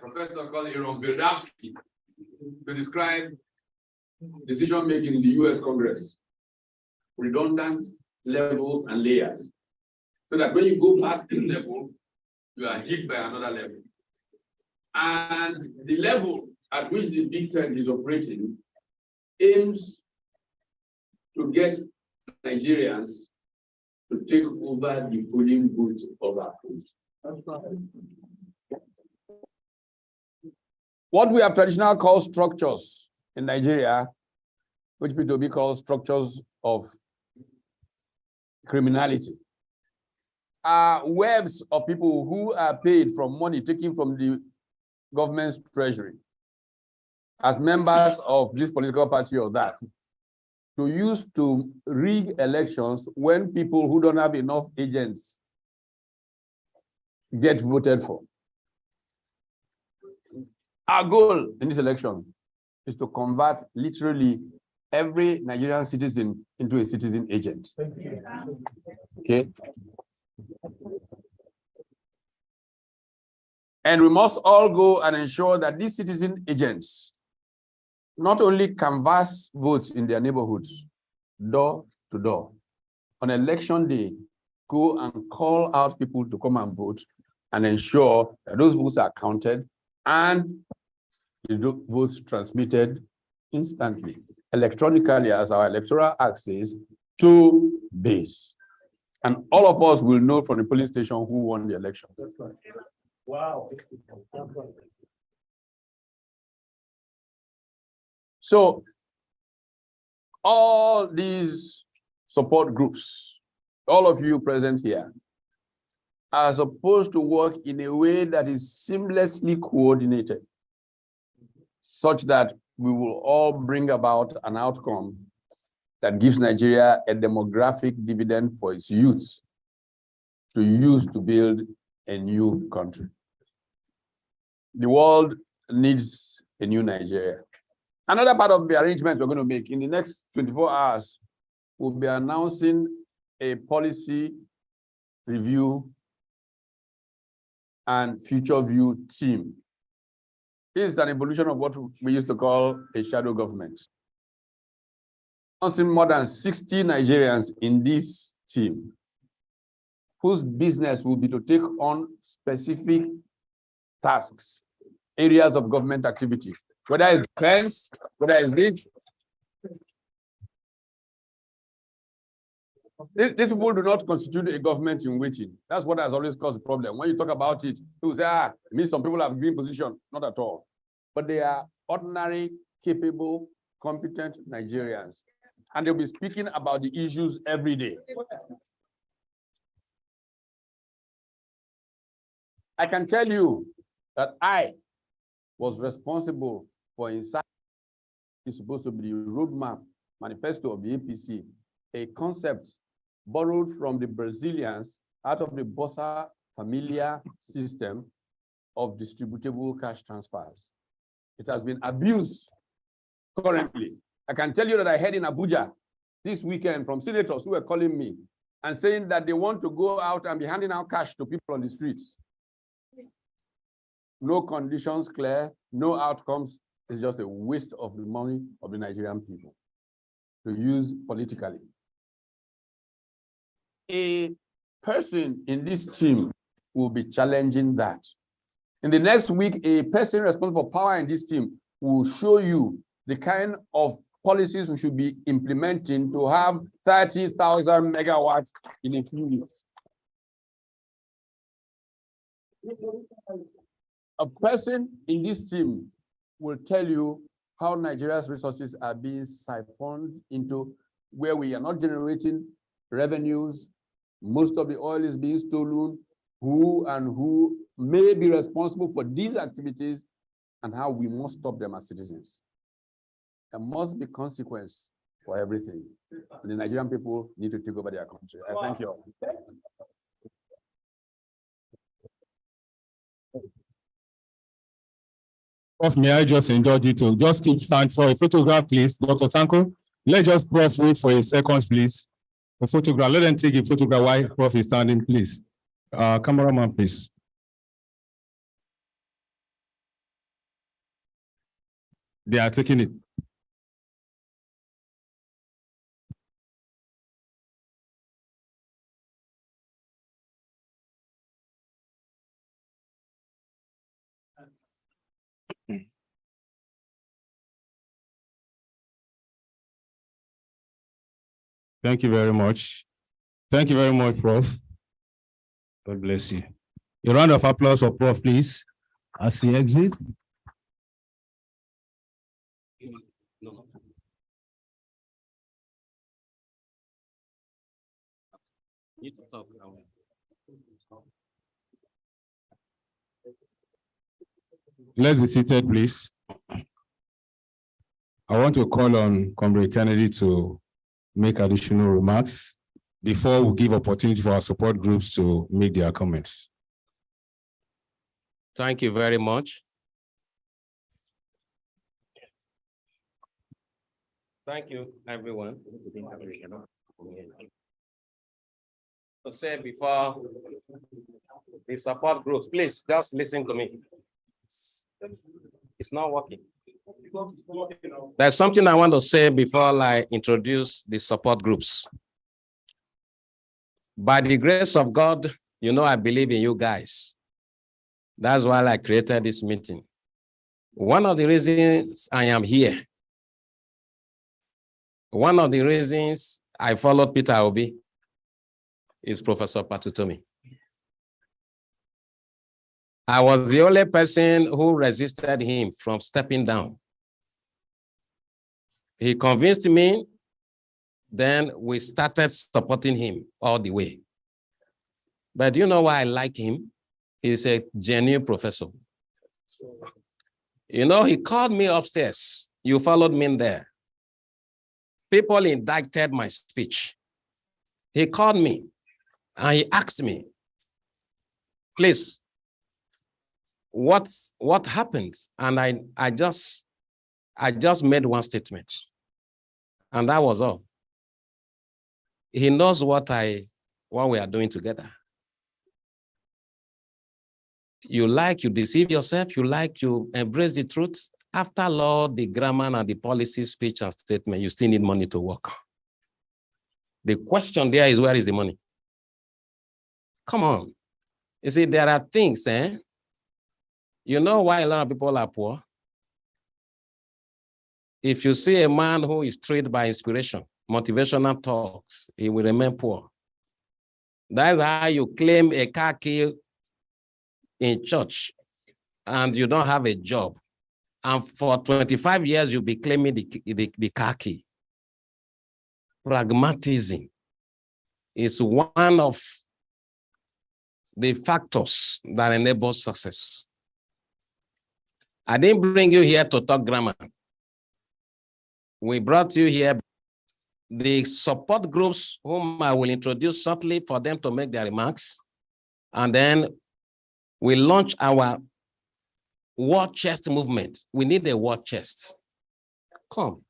professor called Aaron Bildavsky to describe decision-making in the US Congress, redundant levels and layers. So that when you go past this level, you are hit by another level. And the level at which the big tent is operating aims to get Nigerians to take over the polling booth of our country. What we have traditionally called structures in Nigeria, which P2B calls structures of criminality, are webs of people who are paid from money taken from the government's treasury as members of this political party or that, to use to rig elections when people who don't have enough agents get voted for. Our goal in this election is to convert literally every Nigerian citizen into a citizen agent. Okay. And we must all go and ensure that these citizen agents not only canvass votes in their neighborhoods, door to door. On election day, go and call out people to come and vote and ensure that those votes are counted and the votes transmitted instantly, electronically, as our electoral act says, to base. And all of us will know from the polling station who won the election. That's right. Wow. So all these support groups, all of you present here, are supposed to work in a way that is seamlessly coordinated, such that we will all bring about an outcome that gives Nigeria a demographic dividend for its youth to use to build a new country. The world needs a new Nigeria. Another part of the arrangement we're going to make in the next 24 hours, we'll be announcing a policy review and future view team. This is an evolution of what we used to call a shadow government. Announcing more than 60 Nigerians in this team, whose business will be to take on specific tasks, areas of government activity, whether it's defense, whether it's this. These people do not constitute a government in waiting. That's what has always caused the problem. When you talk about it, people say, it means some people have been position. Not at all. But they are ordinary, capable, competent Nigerians. And they'll be speaking about the issues every day. I can tell you that I was responsible for inside it's supposed to be the roadmap manifesto of the APC, a concept borrowed from the Brazilians out of the Bossa Familia system of distributable cash transfers. It has been abused currently. I can tell you that I heard in Abuja this weekend from senators who were calling me and saying that they want to go out and be handing out cash to people on the streets. No conditions clear, no outcomes. It's just a waste of the money of the Nigerian people to use politically. A person in this team will be challenging that. In the next week, a person responsible for power in this team will show you the kind of policies we should be implementing to have 30,000 megawatts in a few weeks. A person in this team will tell you how Nigeria's resources are being siphoned into where we are not generating revenues. Most of the oil is being stolen. who may be responsible for these activities and how we must stop them as citizens. There must be consequence for everything. And the Nigerian people need to take over their country. I thank you all. May I just indulge you to just keep stand for a photograph, please, Dr. Tanko. Let's just Prof wait for a second, please. A photograph. Let them take a photograph while Prof is standing, please. Cameraman, please. They are taking it. Thank you very much. Thank you very much, Prof. God bless you. A round of applause for Prof, please, as he exits. Let's be seated, please. I want to call on Comrade Kennedy to make additional remarks before we give opportunity for our support groups to make their comments. Thank you very much. Thank you, everyone. To say before the support groups, please just listen to me. It's not working. There's something I want to say before I introduce the support groups. By the grace of God, you know I believe in you guys. That's why I created this meeting. One of the reasons I am here, one of the reasons I followed Peter Obi is Professor Patutomi. I was the only person who resisted him from stepping down. He convinced me, then we started supporting him all the way. But do you know why I like him? He's a genuine professor. You know, he called me upstairs. You followed me in there. People indicted my speech. He called me and he asked me, please, what happened? And I just made one statement. And that was all. He knows what we are doing together. You deceive yourself, you embrace the truth. After all the grammar and the policy speech and statement, you still need money to work. The question there is, where is the money? Come on. You see, there are things, You know why a lot of people are poor? If you see a man who is treated by inspiration, motivational talks, he will remain poor. That's how you claim a car key in church and you don't have a job. And for 25 years, you'll be claiming the car key. Pragmatism is one of the factors that enable success. I didn't bring you here to talk grammar. We brought you here. The support groups, whom I will introduce shortly for them to make their remarks. And then we launch our war chest movement. We need a war chest. Come.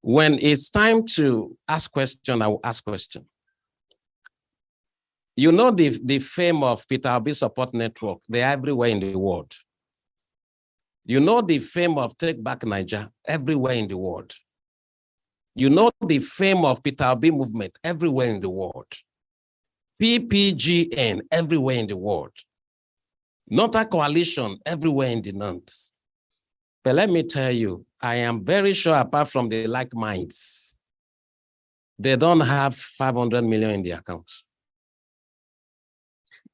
When it's time to ask question, I will ask question. You know the fame of Peter Obi Support Network, they're everywhere in the world. You know the fame of Take Back Niger, everywhere in the world. You know the fame of Peter Obi movement, everywhere in the world. PPGN, everywhere in the world. Not a coalition, everywhere in the north. But let me tell you, I am very sure apart from the like minds, they don't have 500 million in their accounts.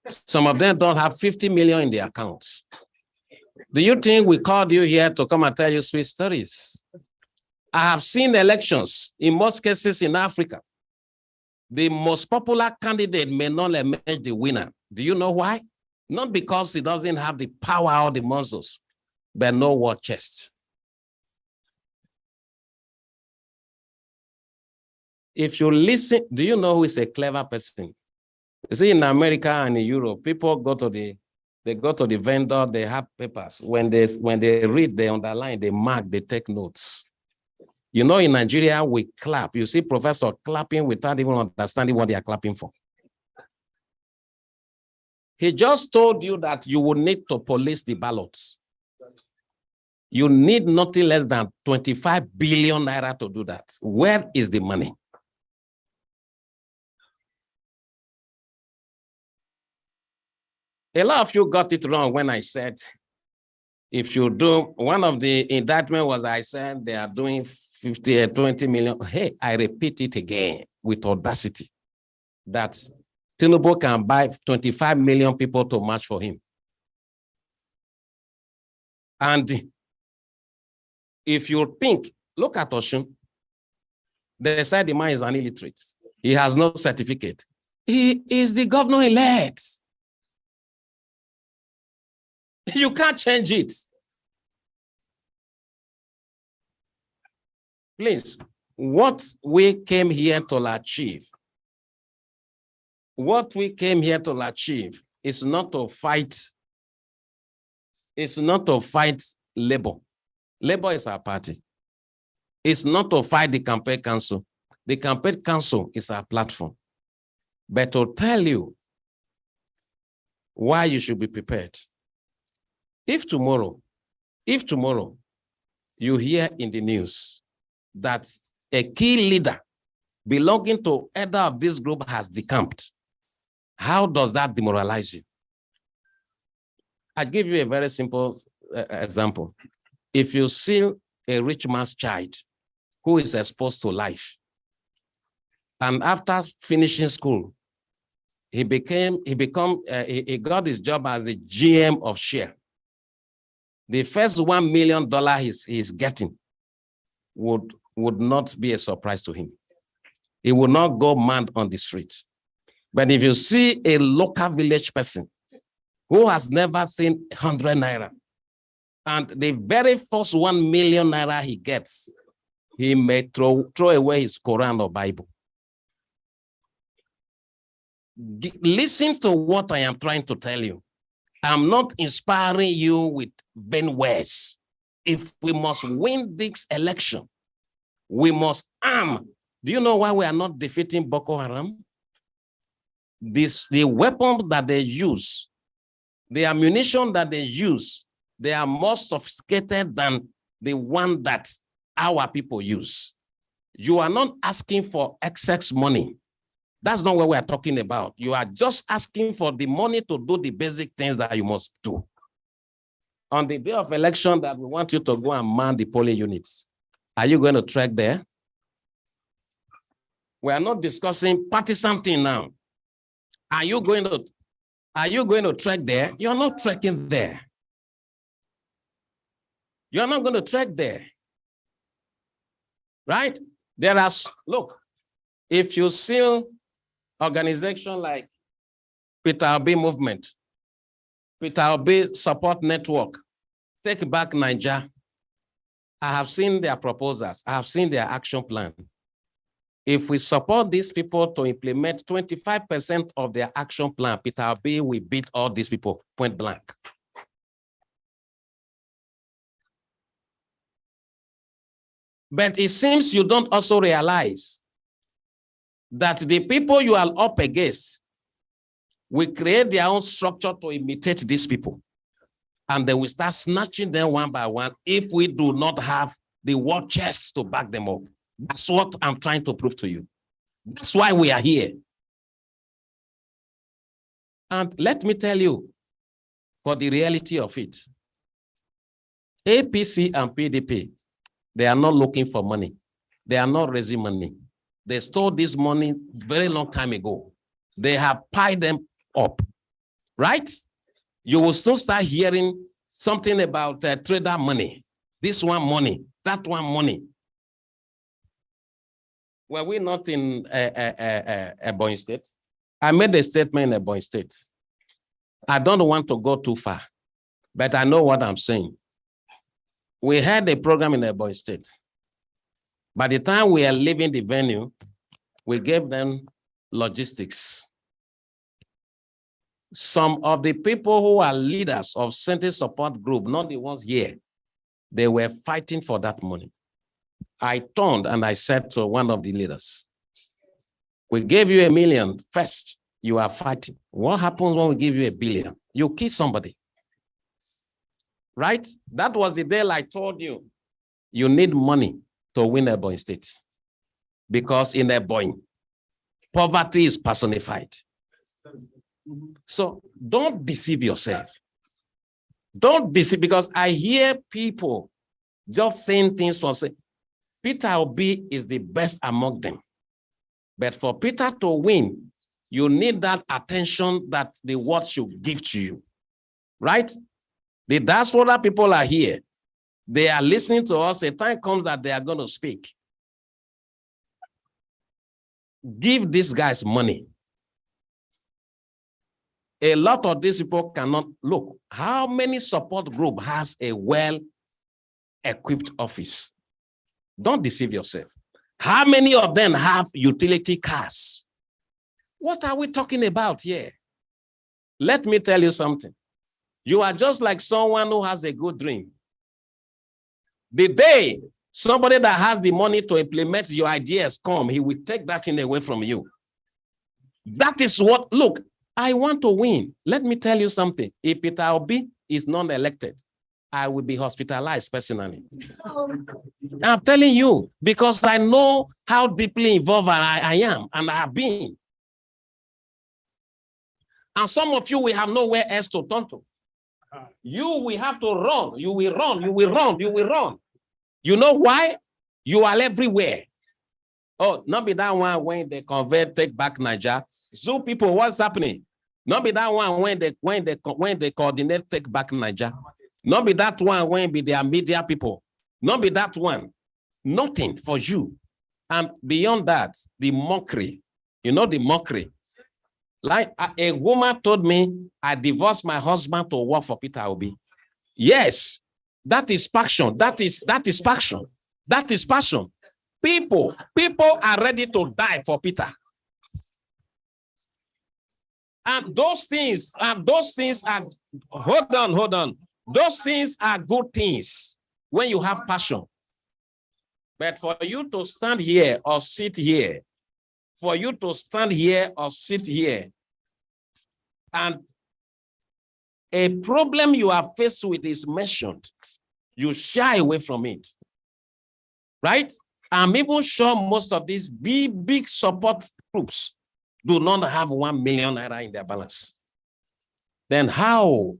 Some of them don't have 50 million in their accounts. Do you think we called you here to come and tell you sweet stories? I have seen elections, in most cases in Africa. The most popular candidate may not emerge the winner Do you know why? Not because he doesn't have the power or the muscles, but no war chest. If you listen, do you know who is a clever person? You see, in America and in Europe, people go to the vendor, they have papers. When they read, they underline, they mark, they take notes. You know, in Nigeria, we clap. You see professor clapping without even understanding what they are clapping for. He just told you that you will need to police the ballots. You need nothing less than 25 billion naira to do that. Where is the money? A lot of you got it wrong when I said, if you do, one of the indictment was I said they are doing 50 or 20 million. Hey, I repeat it again with audacity that Tinubu can buy 25 million people to march for him. And if you think, look at Oshun, they said the man is an illiterate. He has no certificate. He is the governor-elect. You can't change it. Please, what we came here to achieve, is not to fight. It's not to fight labor. Labor is our party. It's not to fight the campaign council. The campaign council is our platform. But to tell you why you should be prepared. If tomorrow you hear in the news that a key leader belonging to either of this group has decamped, how does that demoralize you? I'll give you a very simple example. If you see a rich man's child who is exposed to life, and after finishing school, he got his job as a GM of share. The first $1 million he's getting would not be a surprise to him. He will not go mad on the street. But if you see a local village person who has never seen 100 naira, and the very first 1 million naira he gets, he may throw away his Quran or Bible. Listen to what I am trying to tell you. I'm not inspiring you with vain words. If we must win this election, we must arm. Do you know why we are not defeating Boko Haram? The weapons that they use, the ammunition that they use, they are more sophisticated than the one that our people use. You are not asking for excess money. That's not what we are talking about. You are just asking for the money to do the basic things that you must do. On the day of election that we want you to go and man the polling units, are you going to trek there? We are not discussing partisan thing now. Are you going to trek there? You're not trekking there. You're not going to trek there. Right? Look, if you see organization like Peter Obi Movement, Peter Obi Support Network, Take Back Nigeria, I have seen their proposals. I have seen their action plan. If we support these people to implement 25% of their action plan, Peter Obi will beat all these people point blank. But it seems you don't also realize that the people you are up against will create their own structure to imitate these people. And they will start snatching them one by one if we do not have the war chest to back them up. That's what I'm trying to prove to you. That's why we are here. And let me tell you, for the reality of it, APC and PDP, they are not looking for money. They are not raising money. They stole this money very long time ago. They have piled them up, right? You will soon start hearing something about trader money. This one money, that one money. Were we not in Ebonyi State? I made a statement in Ebonyi State. I don't want to go too far, but I know what I'm saying. We had a program in Ebonyi State. By the time we are leaving the venue, we gave them logistics. Some of the people who are leaders of Center Support Group, not the ones here, they were fighting for that money. I turned and I said to one of the leaders, we gave you $1 million first, you are fighting. What happens when we give you $1 billion? You kill somebody. Right? That was the day I told you, you need money to win Ebonyi State. Because in Ebonyi, poverty is personified. So don't deceive yourself. Don't deceive, because I hear people just saying things for say, Peter Obi is the best among them. But for Peter to win, you need that attention that the world should give to you. Right? The diaspora people are here. They are listening to us. A time comes that they are going to speak. Give these guys money. A lot of these people cannot look. How many support group has a well-equipped office? Don't deceive yourself. How many of them have utility cars? What are we talking about here? Let me tell you something. You are just like someone who has a good dream. The day somebody that has the money to implement your ideas come, he will take that thing away from you. That is what, look, I want to win. Let me tell you something. If Peter Obi is not elected, I will be hospitalized personally. I'm telling you, because I know how deeply involved I am, and I have been. And some of you will have nowhere else to turn to. You will have to run. You will run. You will run. You will run. You know why? You are everywhere. Oh, not be that one when they convert, take back Niger. Zoo people, what's happening? Not be that one when they coordinate, take back Niger. Not be that one when be their media people. Not be that one. Nothing for you. And beyond that, the mockery. You know the mockery. Like a woman told me, I divorced my husband to work for Peter Obi. Yes, that is passion. That is passion. That is passion. People are ready to die for Peter. And those things are, hold on. Those things are good things when you have passion. But for you to stand here or sit here, and a problem you are faced with is mentioned, you shy away from it, right? I'm even sure most of these big support groups do not have 1 million naira in their balance. Then how?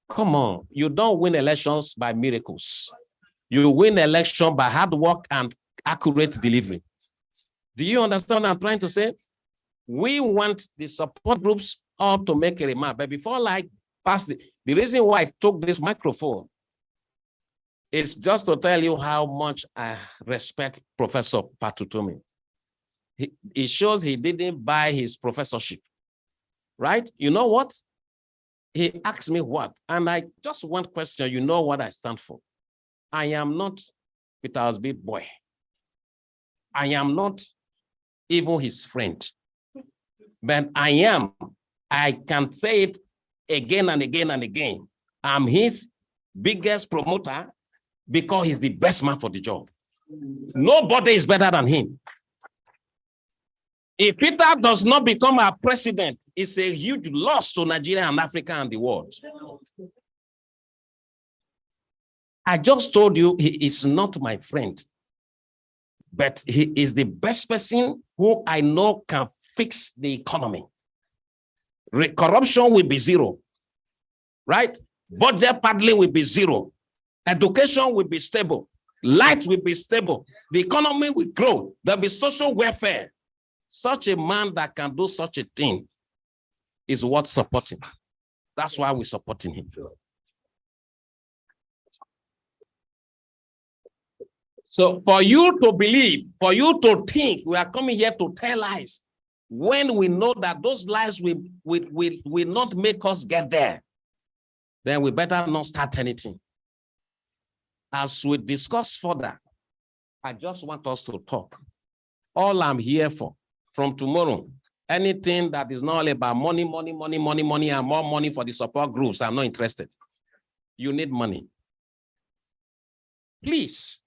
Come on, you don't win elections by miracles. You win election by hard work and accurate delivery. Do you understand what I'm trying to say? We want the support groups all to make a remark. But before I pass the reason why I took this microphone is just to tell you how much I respect Professor Patutomi. It shows he didn't buy his professorship, right? You know what? He asked me what, and I just one question, you know what I stand for. I am not Peter Osby boy. I am not even his friend, but I can say it again and again and again. I'm his biggest promoter because he's the best man for the job. Nobody is better than him. If Peter does not become our president, it's a huge loss to Nigeria and Africa and the world. I just told you he is not my friend, but he is the best person who I know can fix the economy. Corruption will be zero, right? Budget paddling will be zero. Education will be stable. Light will be stable. The economy will grow. There'll be social welfare. Such a man that can do such a thing is worth supporting. That's why we're supporting him. So for you to believe, for you to think we are coming here to tell lies, When we know that those lies will not make us get there, then we better not start anything. As we discuss further, I just want us to talk. All I'm here for from tomorrow, anything that is not all about money, and more money for the support groups, I'm not interested. You need money. Please,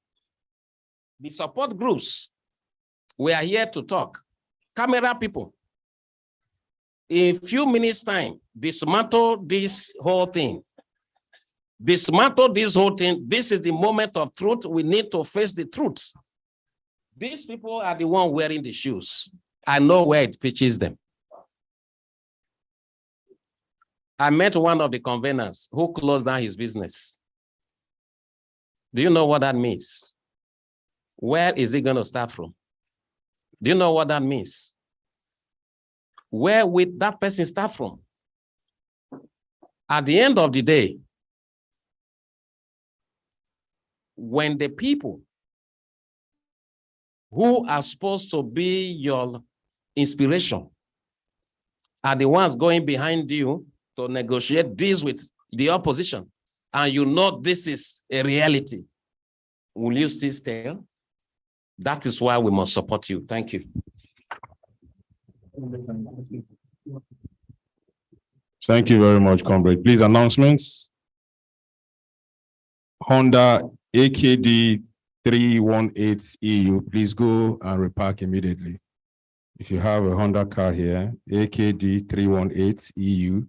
the support groups, we are here to talk. Camera people, in a few minutes' time, dismantle this whole thing. Dismantle this whole thing. This is the moment of truth. We need to face the truth. These people are the ones wearing the shoes. I know where it pitches them. I met one of the conveners who closed down his business. Do you know what that means? Where is he going to start from? Do you know what that means? Where will that person start from? At the end of the day, when the people who are supposed to be your inspiration are the ones going behind you to negotiate deals with the opposition, and you know this is a reality, will you still stay? That is why we must support you. Thank you. Thank you very much, comrade. Please, announcements. Honda AKD 318 EU, please go and repark immediately. If you have a Honda car here, AKD 318 EU,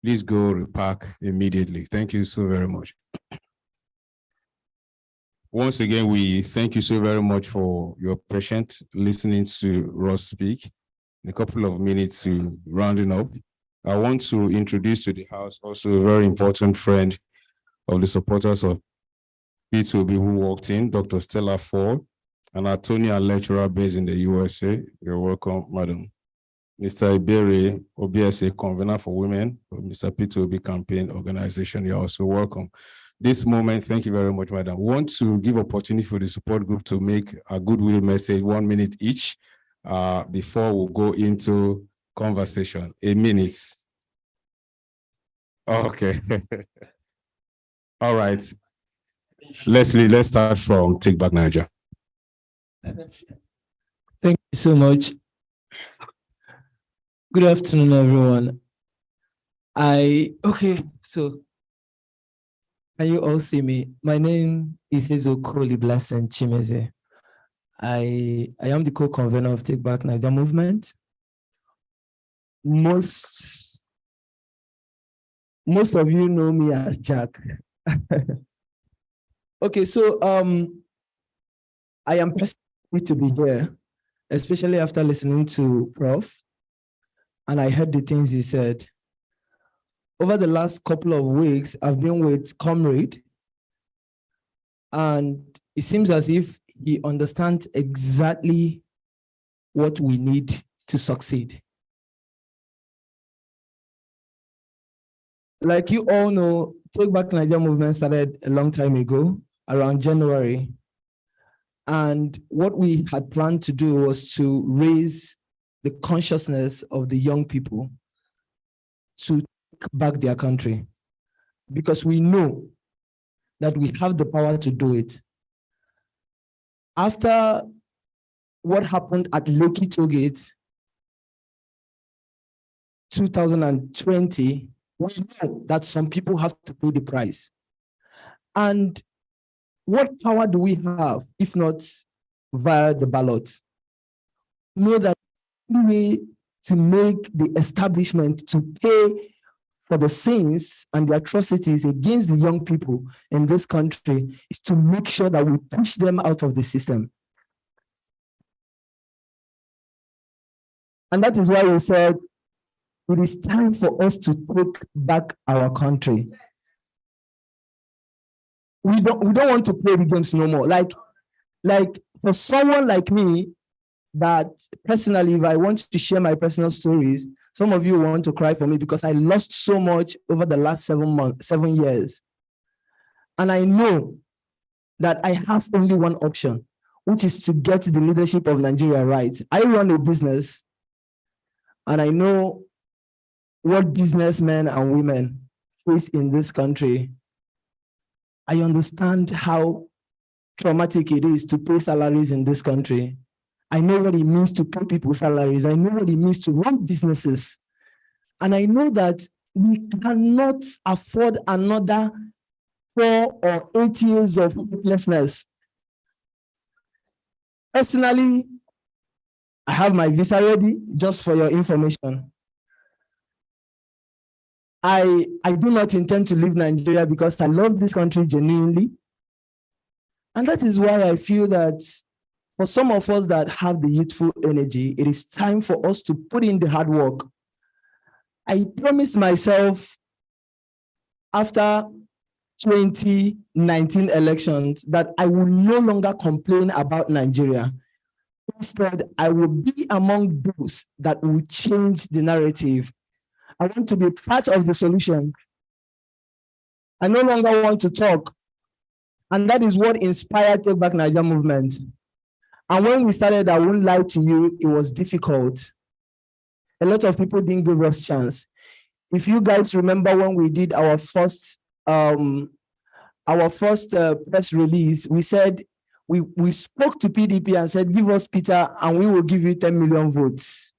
please go repark immediately. Thank you so very much. Once again, we thank you so very much for your patience listening to Ross speak. In a couple of minutes to rounding up, I want to introduce to the House also a very important friend of the supporters of P2B who walked in, Dr. Stella Ford, an attorney and lecturer based in the USA. You're welcome, madam. Mr. Iberi, OBSA convener for women, Mr. P2B campaign organization, you're also welcome. This moment, thank you very much, madam. We want to give opportunity for the support group to make a goodwill message, 1 minute each, before we go into conversation. A minute. Okay. All right. Leslie, let's start from Take Back Niger. Thank you so much. Good afternoon, everyone. So can you all see me? My name is Ezokoli Blessing Chimeze. I am the co-convener of Take Back Niger movement. Most of you know me as Jack. Okay, so I am happy to be here, especially after listening to Prof. And I heard the things he said. Over the last couple of weeks, I've been with Comrade, and it seems as if he understands exactly what we need to succeed. Like you all know, Take Back Niger movement started a long time ago, around January. And what we had planned to do was to raise the consciousness of the young people to take back their country, because we know that we have the power to do it. After what happened at Lekki Tollgate 2020, we know that some people have to pay the price. And what power do we have if not via the ballot? Know that the only way to make the establishment to pay for the sins and the atrocities against the young people in this country is to make sure that we push them out of the system. And that is why we said it is time for us to take back our country. We don't want to play the games no more. Like for someone like me, that personally, if I want to share my personal stories, some of you want to cry for me because I lost so much over the last 7 years. And I know that I have only one option, which is to get the leadership of Nigeria right. I run a business and I know what businessmen and women face in this country. I understand how traumatic it is to pay salaries in this country. I know what it means to pay people salaries. I know what it means to run businesses. And I know that we cannot afford another 4 or 8 years of hopelessness. Personally, I have my visa ready, just for your information. I do not intend to leave Nigeria because I love this country genuinely. And that is why I feel that for some of us that have the youthful energy, it is time for us to put in the hard work. I promised myself after 2019 elections that I will no longer complain about Nigeria. Instead, I will be among those that will change the narrative. I want to be part of the solution. I no longer want to talk. And that is what inspired Take Back Nigeria movement. And when we started, I won't lie to you, it was difficult. A lot of people didn't give us a chance. If you guys remember when we did our first press release, we said, we spoke to PDP and said, give us Peter and we will give you 10 million votes.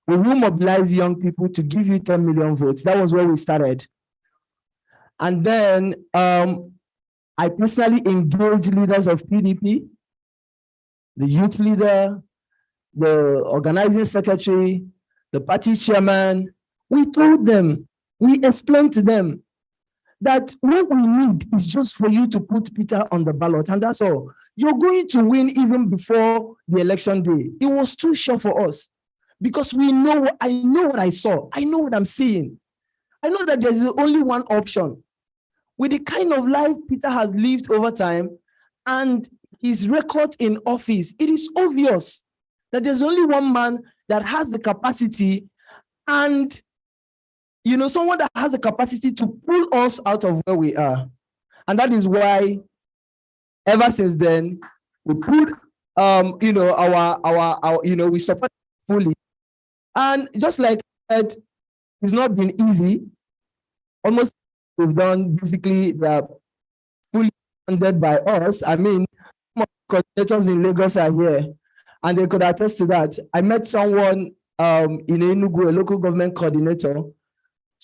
We will mobilize young people to give you 10 million votes. That was where we started. And then I personally engaged leaders of PDP, the youth leader, the organizing secretary, the party chairman. We told them, we explained to them that what we need is just for you to put Peter on the ballot, and that's all. You're going to win even before the election day. It was too short for us because I know what I saw. I know what I'm seeing. I know that there's only one option. With the kind of life Peter has lived over time and his record in office, it is obvious that there's only one man that has the capacity and someone that has the capacity to pull us out of where we are. And that is why ever since then, we put we support fully. And just like I said, it's not been easy. Almost we've done basically the fully funded by us. I mean, coordinators in Lagos are here, and they could attest to that. I met someone in Enugu, a local government coordinator,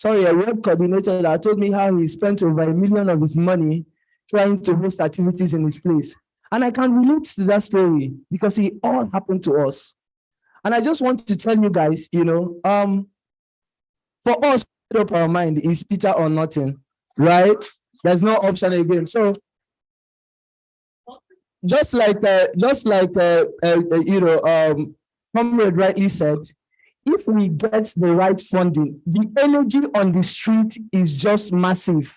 a web coordinator that told me how he spent over $1 million of his money trying to host activities in his place. And I can relate to that story because it all happened to us. And I just want to tell you guys, for us, made up our mind is Peter or nothing, right? There's no option again. So just like Comrade rightly said, if we get the right funding, the energy on the street is just massive.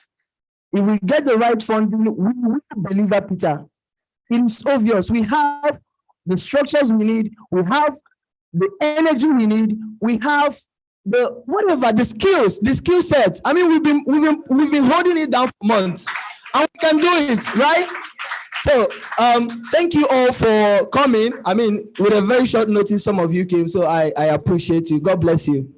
If we get the right funding, we will deliver Peter. It's obvious. We have the structures we need. We have the energy we need. We have the skill set. I mean, we've been holding it down for months, and we can do it, right? So thank you all for coming. I mean, with a very short notice, some of you came, so I appreciate you. God bless you.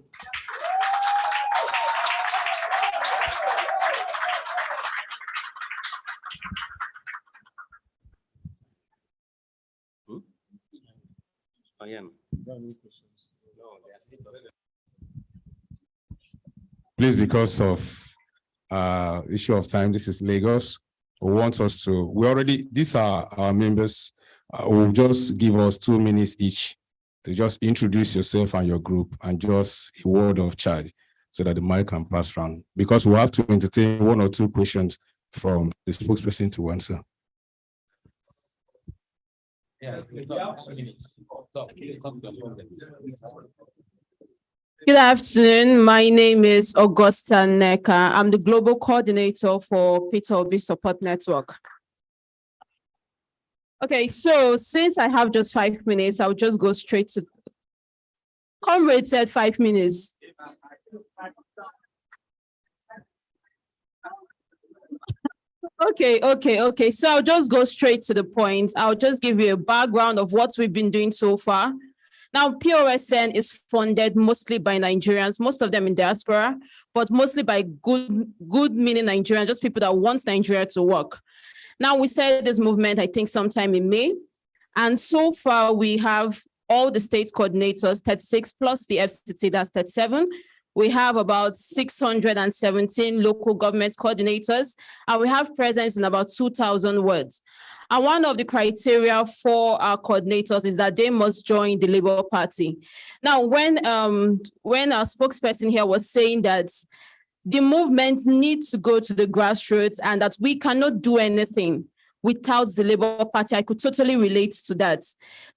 Please, because of issue of time, this is Lagos. These are our members, will just give us 2 minutes each to just introduce yourself and your group and just a word of charge so that the mic can pass around, because we have to entertain 1 or 2 questions from the spokesperson to answer. Good afternoon. My name is Augusta Neka. I'm the global coordinator for Peter Obi Support Network. Okay, so since I have just 5 minutes, I'll just go straight to. Comrade said 5 minutes. Okay. So I'll just go straight to the point. I'll just give you a background of what we've been doing so far. Now, POSN is funded mostly by Nigerians, most of them in diaspora, but mostly by good meaning Nigerians, just people that want Nigeria to work. Now, we started this movement, I think, sometime in May. And so far, we have all the state coordinators, 36 plus the FCT, that's 37. We have about 617 local government coordinators, and we have presence in about 2,000 wards. And one of the criteria for our coordinators is that they must join the Labour Party. Now, when our spokesperson here was saying that the movement needs to go to the grassroots and that we cannot do anything without the Labour Party, I could totally relate to that.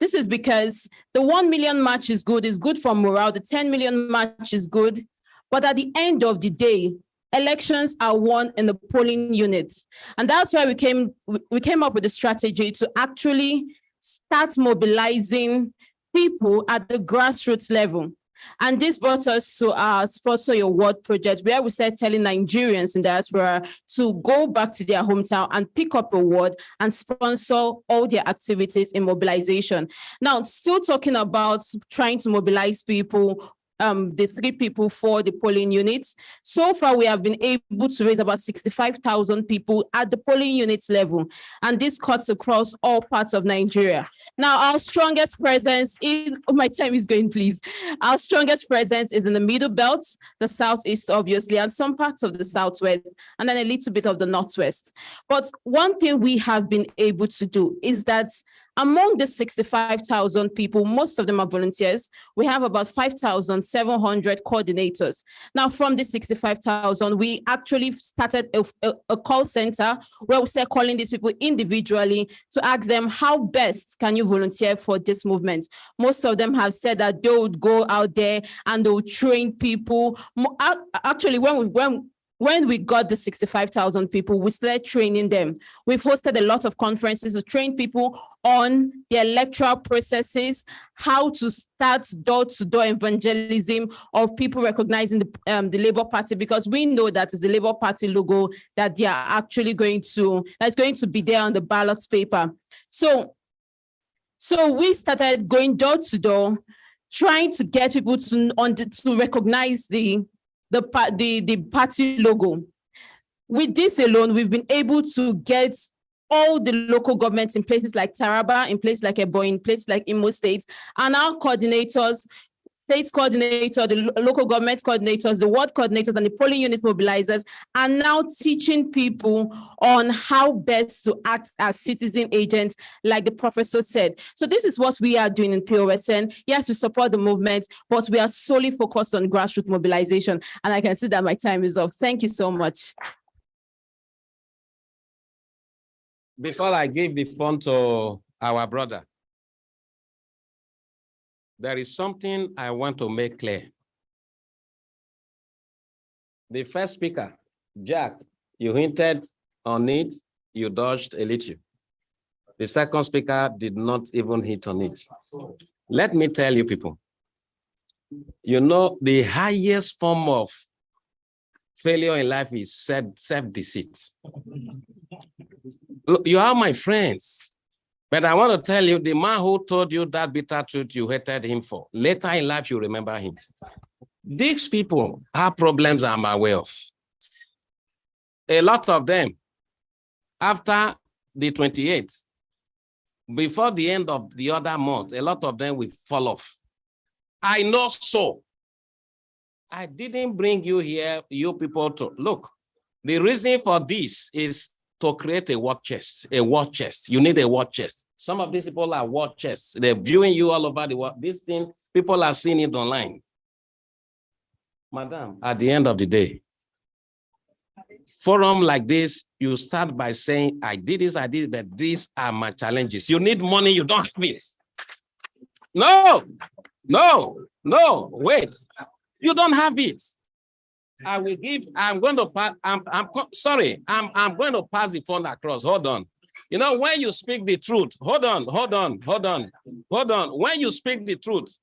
This is because the 1 million march is good for morale, the 10 million march is good, but at the end of the day, elections are won in the polling units. And that's why we came up with a strategy to actually start mobilizing people at the grassroots level. And this brought us to our Sponsor Your Ward project, where we started telling Nigerians in diaspora to go back to their hometown and pick up a ward and sponsor all their activities in mobilization. Now, still talking about trying to mobilize people, the 3 people for the polling units. So far, we have been able to raise about 65,000 people at the polling units level, and this cuts across all parts of Nigeria. Now, our strongest presence is, my time is going, please. Our strongest presence is in the middle belt, the southeast, obviously, and some parts of the southwest, and then a little bit of the northwest. But one thing we have been able to do is that among the 65,000 people, most of them are volunteers. We have about 5,700 coordinators. Now, from the 65,000, we actually started a call center where we start calling these people individually to ask them, how best can you volunteer for this movement? Most of them have said that they would go out there and they would train people. Actually, when we got the 65,000 people, we started training them. We've hosted a lot of conferences to train people on the electoral processes, how to start door-to-door evangelism of people recognizing the Labour Party, because we know that it's the Labour Party logo that they are actually that's going to be there on the ballot paper. So we started going door-to-door, trying to get people to recognize the party logo. With this alone, we've been able to get all the local governments in places like Taraba, in places like Ebonyi, in places like Imo State, and our coordinators, state coordinator, the local government coordinators, the ward coordinators, and the polling unit mobilizers are now teaching people on how best to act as citizen agents, like the professor said. So this is what we are doing in POSN. Yes, we support the movement, but we are solely focused on grassroots mobilization. And I can see that my time is up. Thank you so much. Before I give the phone to our brother, there is something I want to make clear. The first speaker, Jack, you hinted on it, you dodged a little. The second speaker did not even hit on it. Let me tell you people, you know, the highest form of failure in life is self-deceit. You are my friends. But I want to tell you, the man who told you that bitter truth, you hated him for. Later in life, you remember him. These people have problems I'm aware of. A lot of them, after the 28th, before the end of the other month, a lot of them will fall off. I know so. I didn't bring you here, you people, to look. The reason for this is to create a war chest, You need a war chest. Some of these people are war chests. They're viewing you all over the world. This thing, people are seeing it online. Madam, at the end of the day, forum like this, you start by saying, I did this, but these are my challenges. You need money, you don't have it. No, wait. You don't have it. I'm going to pass the phone across. Hold on. You know, when you speak the truth, hold on. When you speak the truth,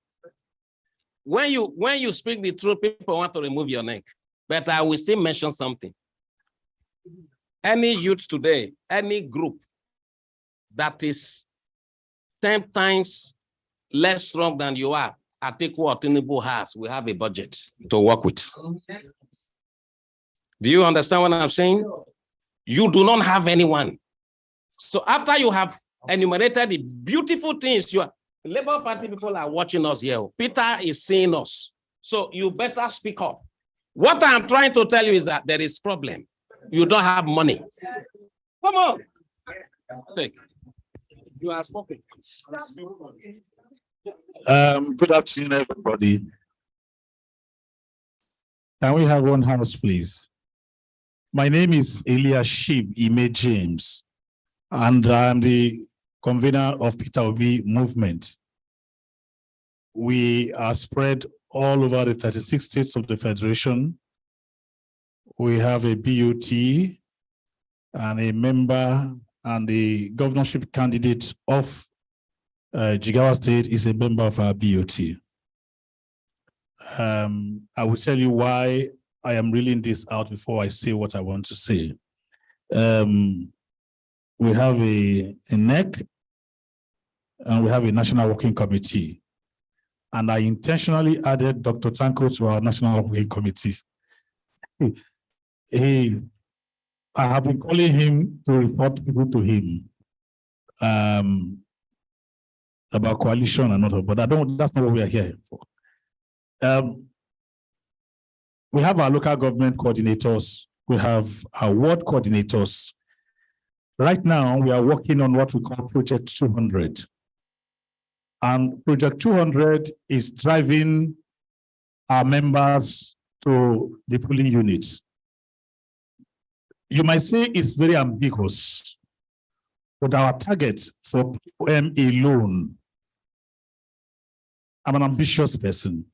when you speak the truth, people want to remove your neck. But I will still mention something. Any youth today, any group that is 10 times less strong than you are, I think what Tinubu has, we have a budget to work with. Do you understand what I'm saying? You do not have anyone. So after you have enumerated the beautiful things, Labour Party people are watching us here. Peter is seeing us. So you better speak up. What I'm trying to tell you is that there is problem. You don't have money. Come on. Take. You are spoken. Good afternoon, everybody. Can we have one house, please? My name is Eliashib Ime James, and I'm the convener of Peter Obi movement. We are spread all over the 36 states of the Federation. We have a BUT and a member, and the governorship candidate of Jigawa State is a member of our BUT. I will tell you why I am reeling this out before I say what I want to say. We have a NEC, and we have a National Working Committee. And I intentionally added Dr. Tanko to our National Working Committee. I have been calling him to report people to him about coalition and all, but that's not what we are here for. We have our local government coordinators, we have our ward coordinators. Right now, we are working on what we call Project 200. And Project 200 is driving our members to the polling units. You might say it's very ambiguous, but our target for POM alone, I'm an ambitious person.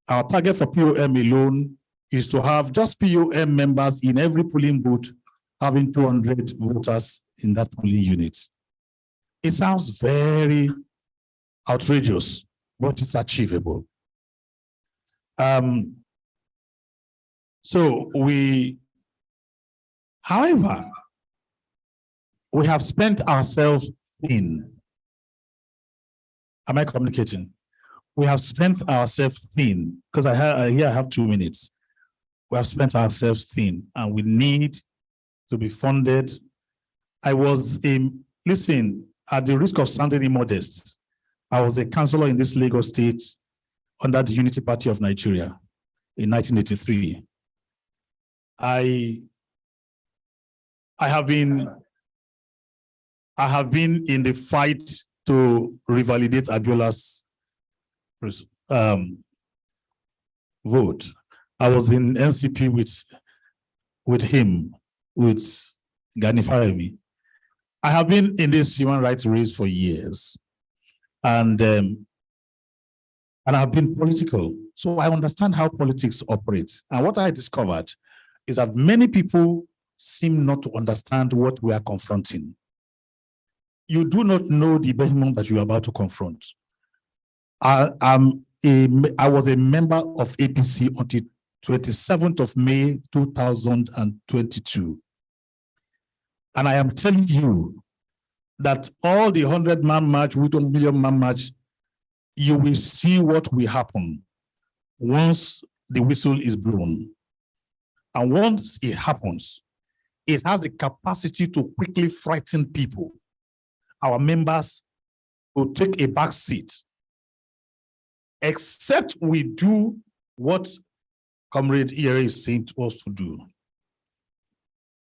Our target for POM alone is to have just POM members in every polling booth having 200 voters in that polling unit. It sounds very outrageous, but it's achievable. However, we have spent ourselves thin. Am I communicating? We have spent ourselves thin, because here I have 2 minutes. We have spent ourselves thin, and we need to be funded. Listen, at the risk of sounding immodest, I was a councillor in this Lagos state under the Unity Party of Nigeria in 1983. I have been in the fight to revalidate Abiola's vote. I was in NCP with him, with Gani Faremi. I have been in this human rights race for years, and I've been political, so I understand how politics operates. And what I discovered is that many people seem not to understand what we are confronting. You do not know the behemoth that you are about to confront. I was a member of APC until 27th of May 2022. And I am telling you that all the 100-man march, 1 million-man march, you will see what will happen once the whistle is blown. And once it happens, it has the capacity to quickly frighten people. Our members will take a back seat, except we do what Comrade Ere is saying to us to do.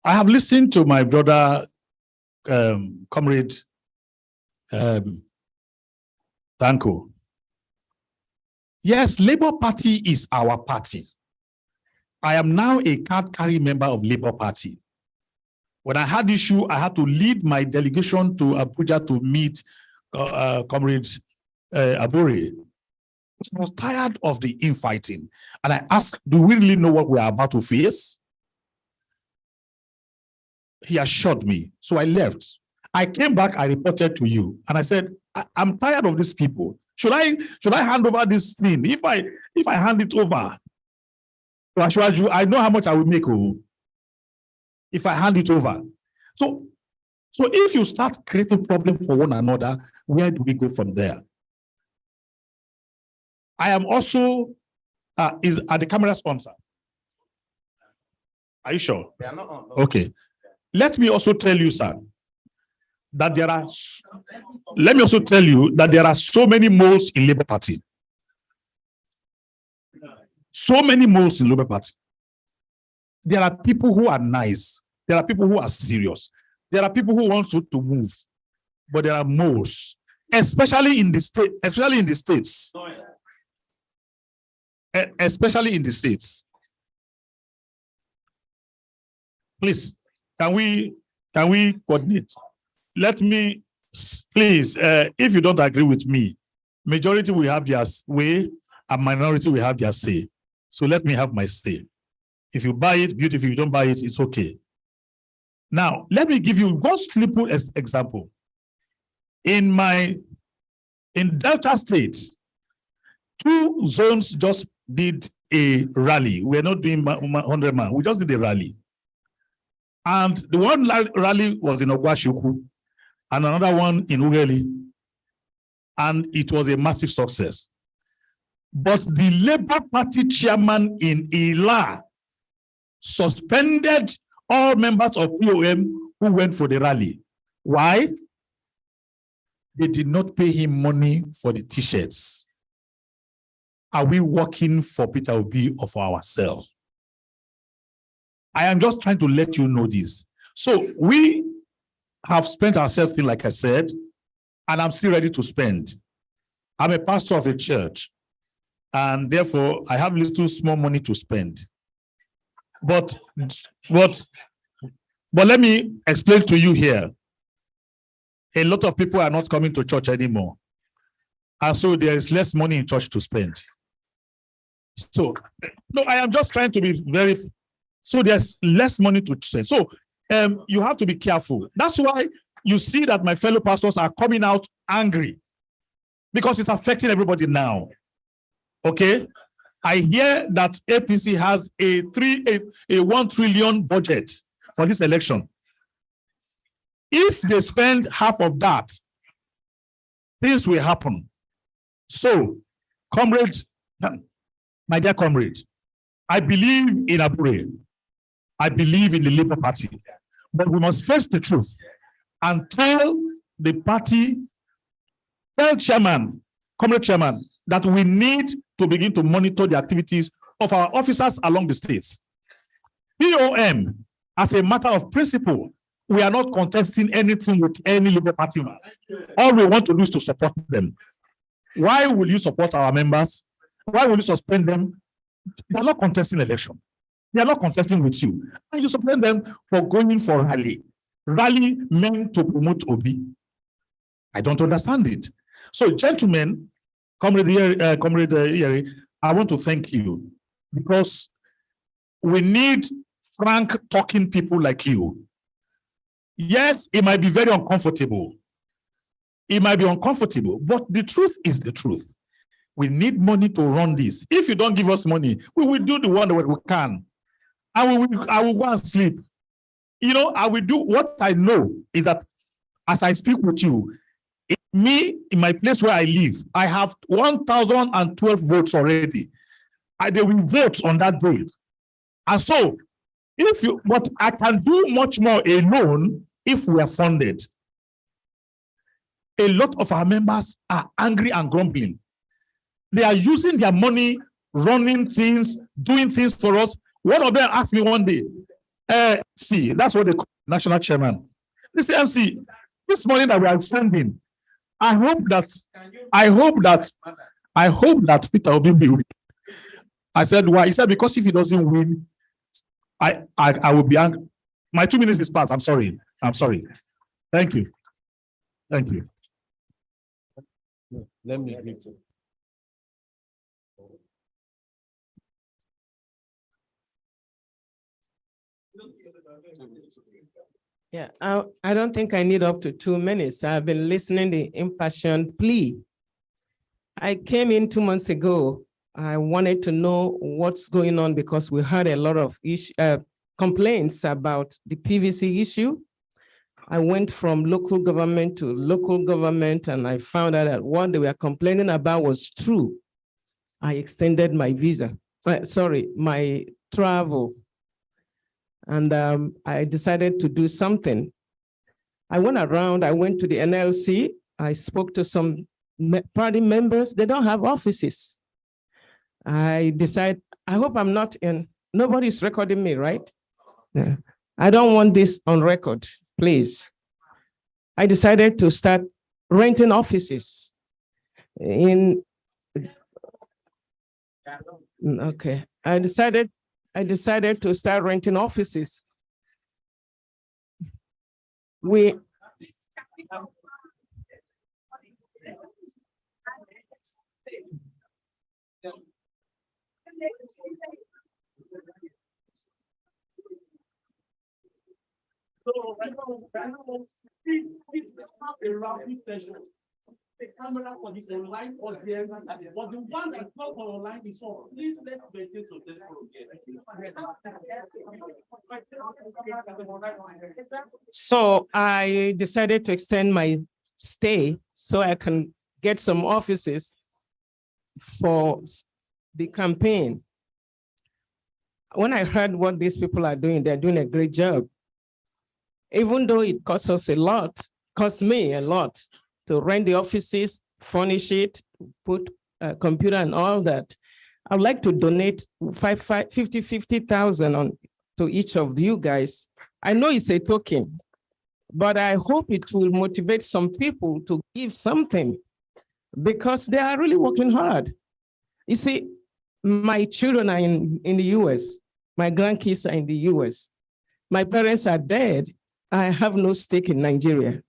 I have listened to my brother, Comrade Tanko. Yes, Labour Party is our party. I am now a card-carrying member of Labour Party. When I had issue, I had to lead my delegation to Abuja to meet Comrade Aburi. I was tired of the infighting. And I asked, do we really know what we are about to face? He assured me. So I left. I came back, I reported to you. And I said, I'm tired of these people. Should I hand over this thing? If I hand it over, I know how much I will make if I hand it over. So if you start creating problems for one another, where do we go from there? I am also, are the cameras on, sir? Are you sure? They are not on. Okay. Let me also tell you, sir, that there are, let me also tell you that there are so many moles in Labour Party. So many moles in Labour Party. There are people who are nice. There are people who are serious. There are people who want to move, but there are moles, especially in the state, especially in the states. Especially in the states. Please, can we coordinate? Let me, please, if you don't agree with me, majority will have their way and minority will have their say. So let me have my say. If you buy it, beautiful. If you don't buy it, it's okay. Now, let me give you one simple example. In Delta State, 2 zones just did a rally. We're not doing 100 man. We just did a rally. And the one rally was in Ogwashuku and another one in Ugeli. And it was a massive success. But the Labour Party chairman in Ila suspended all members of POM who went for the rally. Why? They did not pay him money for the t-shirts. Are we working for Peter Obi or for ourselves? I am just trying to let you know this. So we have spent ourselves thin, like I said, and I'm still ready to spend. I'm a pastor of a church, and therefore I have little small money to spend. But let me explain to you here. A lot of people are not coming to church anymore. And so there is less money in church to spend. So, no, I am just trying to be very, so there's less money to spend. So you have to be careful. That's why you see that my fellow pastors are coming out angry, because it's affecting everybody now. Okay? I hear that APC has a 1 trillion budget for this election. If they spend half of that, things will happen. So, comrade, my dear comrade, I believe in Abure. I believe in the Labour Party. But we must face the truth and tell the party, tell chairman, comrade chairman, that we need to begin to monitor the activities of our officers along the states. POM, as a matter of principle, we are not contesting anything with any Labour Party man. All we want to do is to support them. Why will you support our members? Why will you suspend them? They are not contesting election. They are not contesting with you. And you suspend them for going for rally. Rally meant to promote Obi. I don't understand it. So, gentlemen, Comrade Yeri, I want to thank you, because we need frank talking people like you. Yes, it might be very uncomfortable. It might be uncomfortable, but the truth is the truth. We need money to run this. If you don't give us money, we will do the one that we can. I will go and sleep. You know, I will do what I know is that as I speak with you, me, in my place where I live, I have 1,012 votes already. They will vote on that day. And so, but I can do much more alone if we are funded. A lot of our members are angry and grumbling. They are using their money, running things, doing things for us. One of them asked me one day, see, that's what they call national chairman. They say, MC, this money that we are spending, I hope that Peter Obi will win. I said, why? He said, because if he doesn't win, I will be angry. My 2 minutes is past. I'm sorry. Thank you. Thank you. Let me greet you. Yeah, I don't think I need up to 2 minutes. I've been listening to the impassioned plea. I came in 2 months ago. I wanted to know what's going on because we heard a lot of complaints about the PVC issue. I went from local government to local government, and I found out that what they were complaining about was true. I extended my visa, my travel. And I decided to do something. I went around, I went to the NLC, I spoke to some party members, they don't have offices. I decided, I hope I'm not in, nobody's recording me, right? Yeah. I don't want this on record, please. I decided to start renting offices okay. I decided to start renting offices. The camera for this online audience, but the one that's not for online is on. Please let's maintain successful again. So I decided to extend my stay so I can get some offices for the campaign. When I heard what these people are doing, they're doing a great job. Even though it costs us a lot, cost me a lot to rent the offices, furnish it, put a computer and all that. I'd like to donate 50,000 on to each of you guys. I know it's a token, but I hope it will motivate some people to give something because they are really working hard. You see, my children are in the US, my grandkids are in the US. My parents are dead. I have no stake in Nigeria.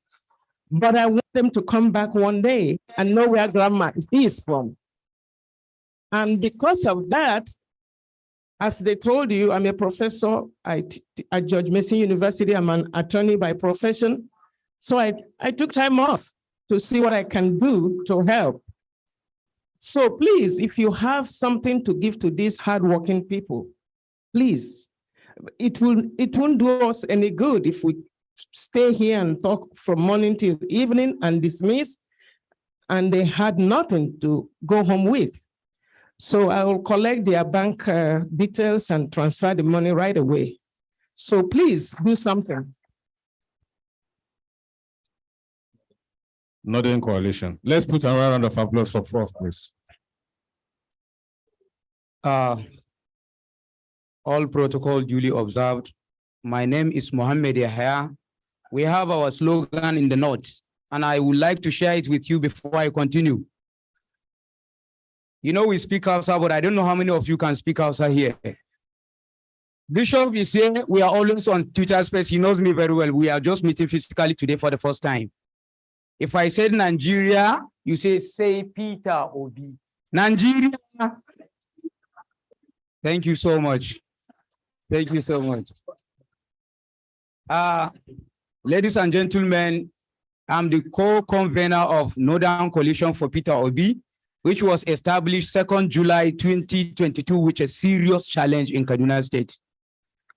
But I want them to come back one day and know where grandma is from. And because of that, as they told you, I'm a professor at George Mason University. I'm an attorney by profession. So I took time off to see what I can do to help. So please, if you have something to give to these hardworking people, please, it won't do us any good if we stay here and talk from morning till evening and dismiss, and they had nothing to go home with. So I will collect their bank details and transfer the money right away. So please do something. Northern Coalition. Let's put a round of applause for Prof, please. All protocol duly observed. My name is Mohammed Yahya. We have our slogan in the notes, and I would like to share it with you before I continue. You know, we speak Hausa, but I don't know how many of you can speak Hausa here. Bishop is here. We are always on Twitter space. He knows me very well. We are just meeting physically today for the first time. If I said Nigeria, you say Peter Obi. Nigeria. Thank you so much. Thank you so much. Ladies and gentlemen, I'm the co-convener of Northern Coalition for Peter Obi, which was established 2nd July 2022, which is a serious challenge in Kaduna State.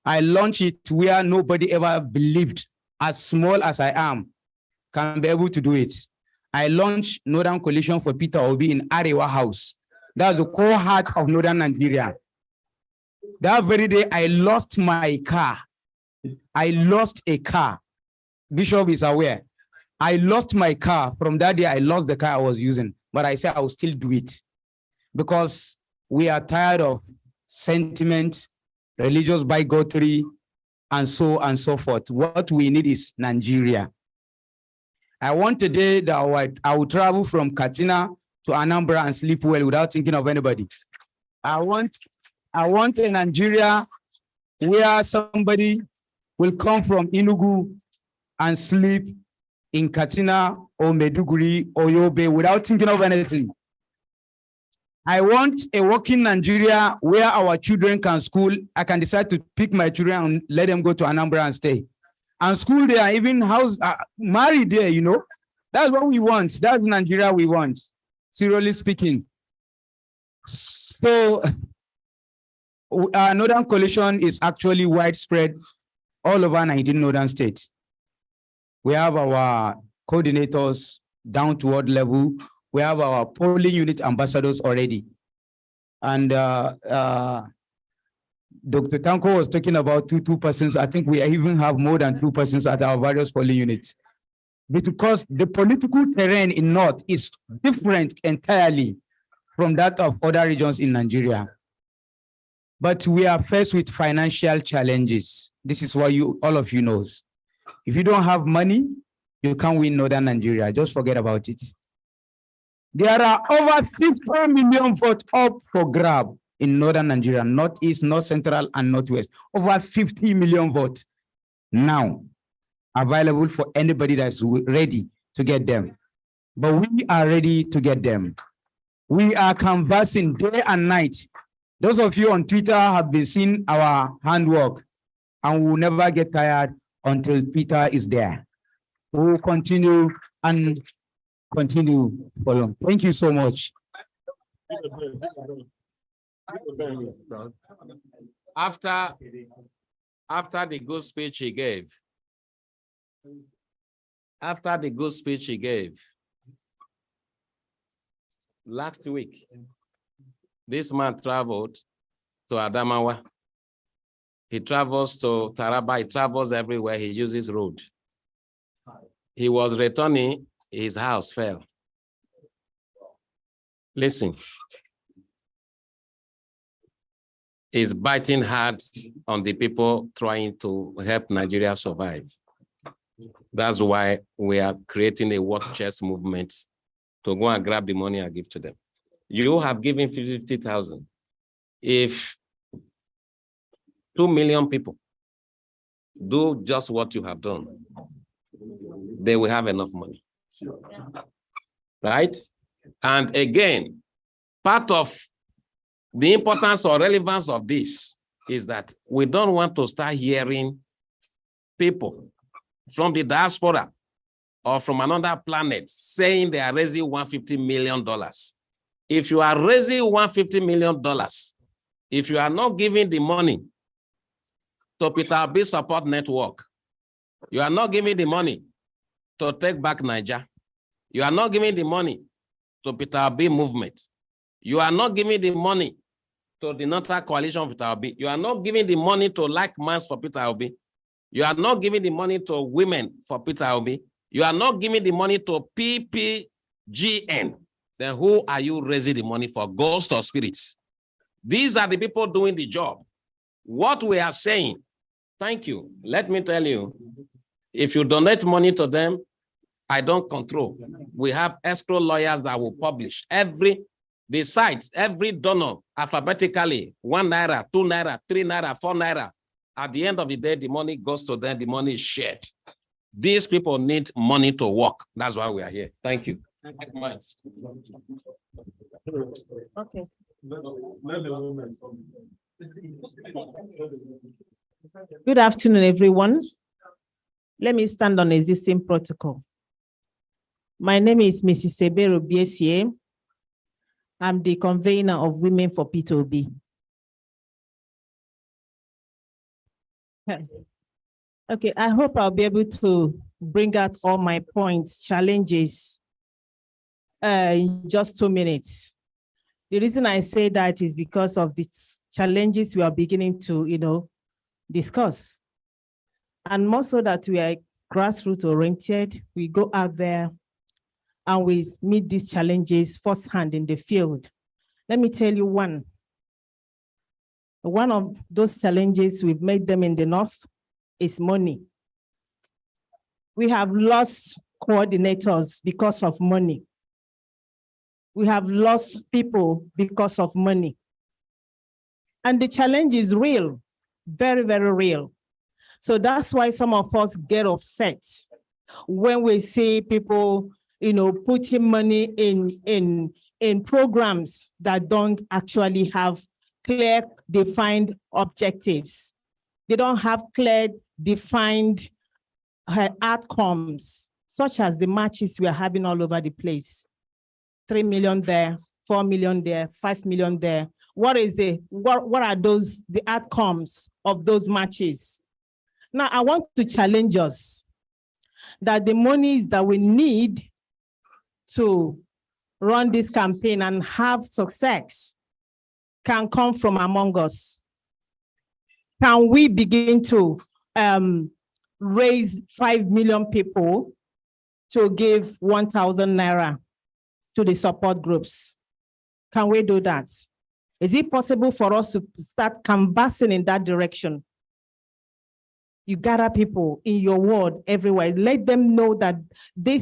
I launched it where nobody ever believed, as small as I am, can be able to do it. I launched Northern Coalition for Peter Obi in Arewa House. That's the core heart of Northern Nigeria. That very day, I lost my car. I lost a car. Bishop is aware. I lost my car. From that day, I lost the car I was using. But I said I will still do it because we are tired of sentiment, religious bigotry, and so forth. What we need is Nigeria. I want today that I will travel from Katsina to Anambra and sleep well without thinking of anybody. I want a Nigeria where somebody will come from Enugu and sleep in Katsina or Meduguri or Yobe without thinking of anything. I want a working Nigeria where our children can school. I can decide to pick my children and let them go to Anambra and stay. And school there, even house, marry there, you know. That's what we want. That's Nigeria we want, seriously speaking. So, Northern Coalition is actually widespread all over 19 northern states. We have our coordinators down to ward level. We have our polling unit ambassadors already. And Dr. Tanko was talking about two persons. I think we even have more than 2 persons at our various polling units. Because the political terrain in North is different entirely from that of other regions in Nigeria. But we are faced with financial challenges. This is what all of you knows. If you don't have money, you can't win Northern Nigeria. Just forget about it. There are over 50 million votes up for grab in Northern Nigeria, Northeast, North Central, and Northwest. Over 50 million votes now available for anybody that's ready to get them. But we are ready to get them. We are canvassing day and night. Those of you on Twitter have been seeing our handwork, and we will never get tired until Peter is there. We will continue and continue for long. Thank you so much. After the good speech he gave, last week, this man traveled to Adamawa. He travels to Taraba, he travels everywhere, he uses road. He was returning, his house fell. Listen, he's biting hard on the people trying to help Nigeria survive. That's why we are creating a war chest movement to go and grab the money and give to them. You have given 50,000. If 2 million people do just what you have done, they will have enough money. Right? And again, part of the importance or relevance of this is that we don't want to start hearing people from the diaspora or from another planet saying they are raising $150 million. If you are raising $150 million, if you are not giving the money to Peter Obi Support Network, you are not giving the money to Take Back Niger, you are not giving the money to Peter Obi Movement, you are not giving the money to the Northern Coalition of Peter Obi, you are not giving the money to Like Minds for Peter Obi, you are not giving the money to Women for Peter Obi, you are not giving the money to PPGN, then who are you raising the money for? Ghosts or spirits? These are the people doing the job. What we are saying, thank you. Let me tell you, if you donate money to them, I don't control. We have escrow lawyers that will publish the sites, every donor alphabetically, 1 naira, 2 naira, 3 naira, 4 naira. At the end of the day, the money goes to them, the money is shared. These people need money to work. That's why we are here. Thank you. Okay. Good afternoon, everyone. Let me stand on existing protocol. My name is Mrs. Sebero Biesie. I'm the convener of Women for Peter Obi. Okay, I hope I'll be able to bring out all my points, challenges, in just 2 minutes. The reason I say that is because of the challenges we are beginning to, discuss. And more so that we are grassroots oriented, we go out there and we meet these challenges firsthand in the field. Let me tell you one. One of those challenges we've made them in the North is money. We have lost coordinators because of money. We have lost people because of money. And the challenge is real, very, very real. So that's why some of us get upset when we see people, putting money in programs that don't actually have clear, defined objectives. They don't have clear, defined outcomes, such as the matches we are having all over the place. 3 million there, 4 million there, 5 million there. What are the outcomes of those matches? Now, I want to challenge us that the monies that we need to run this campaign and have success can come from among us? Can we begin to raise 5 million people to give 1,000 naira to the support groups? Can we do that? Is it possible for us to start canvassing in that direction? You gather people in your ward everywhere. Let them know that the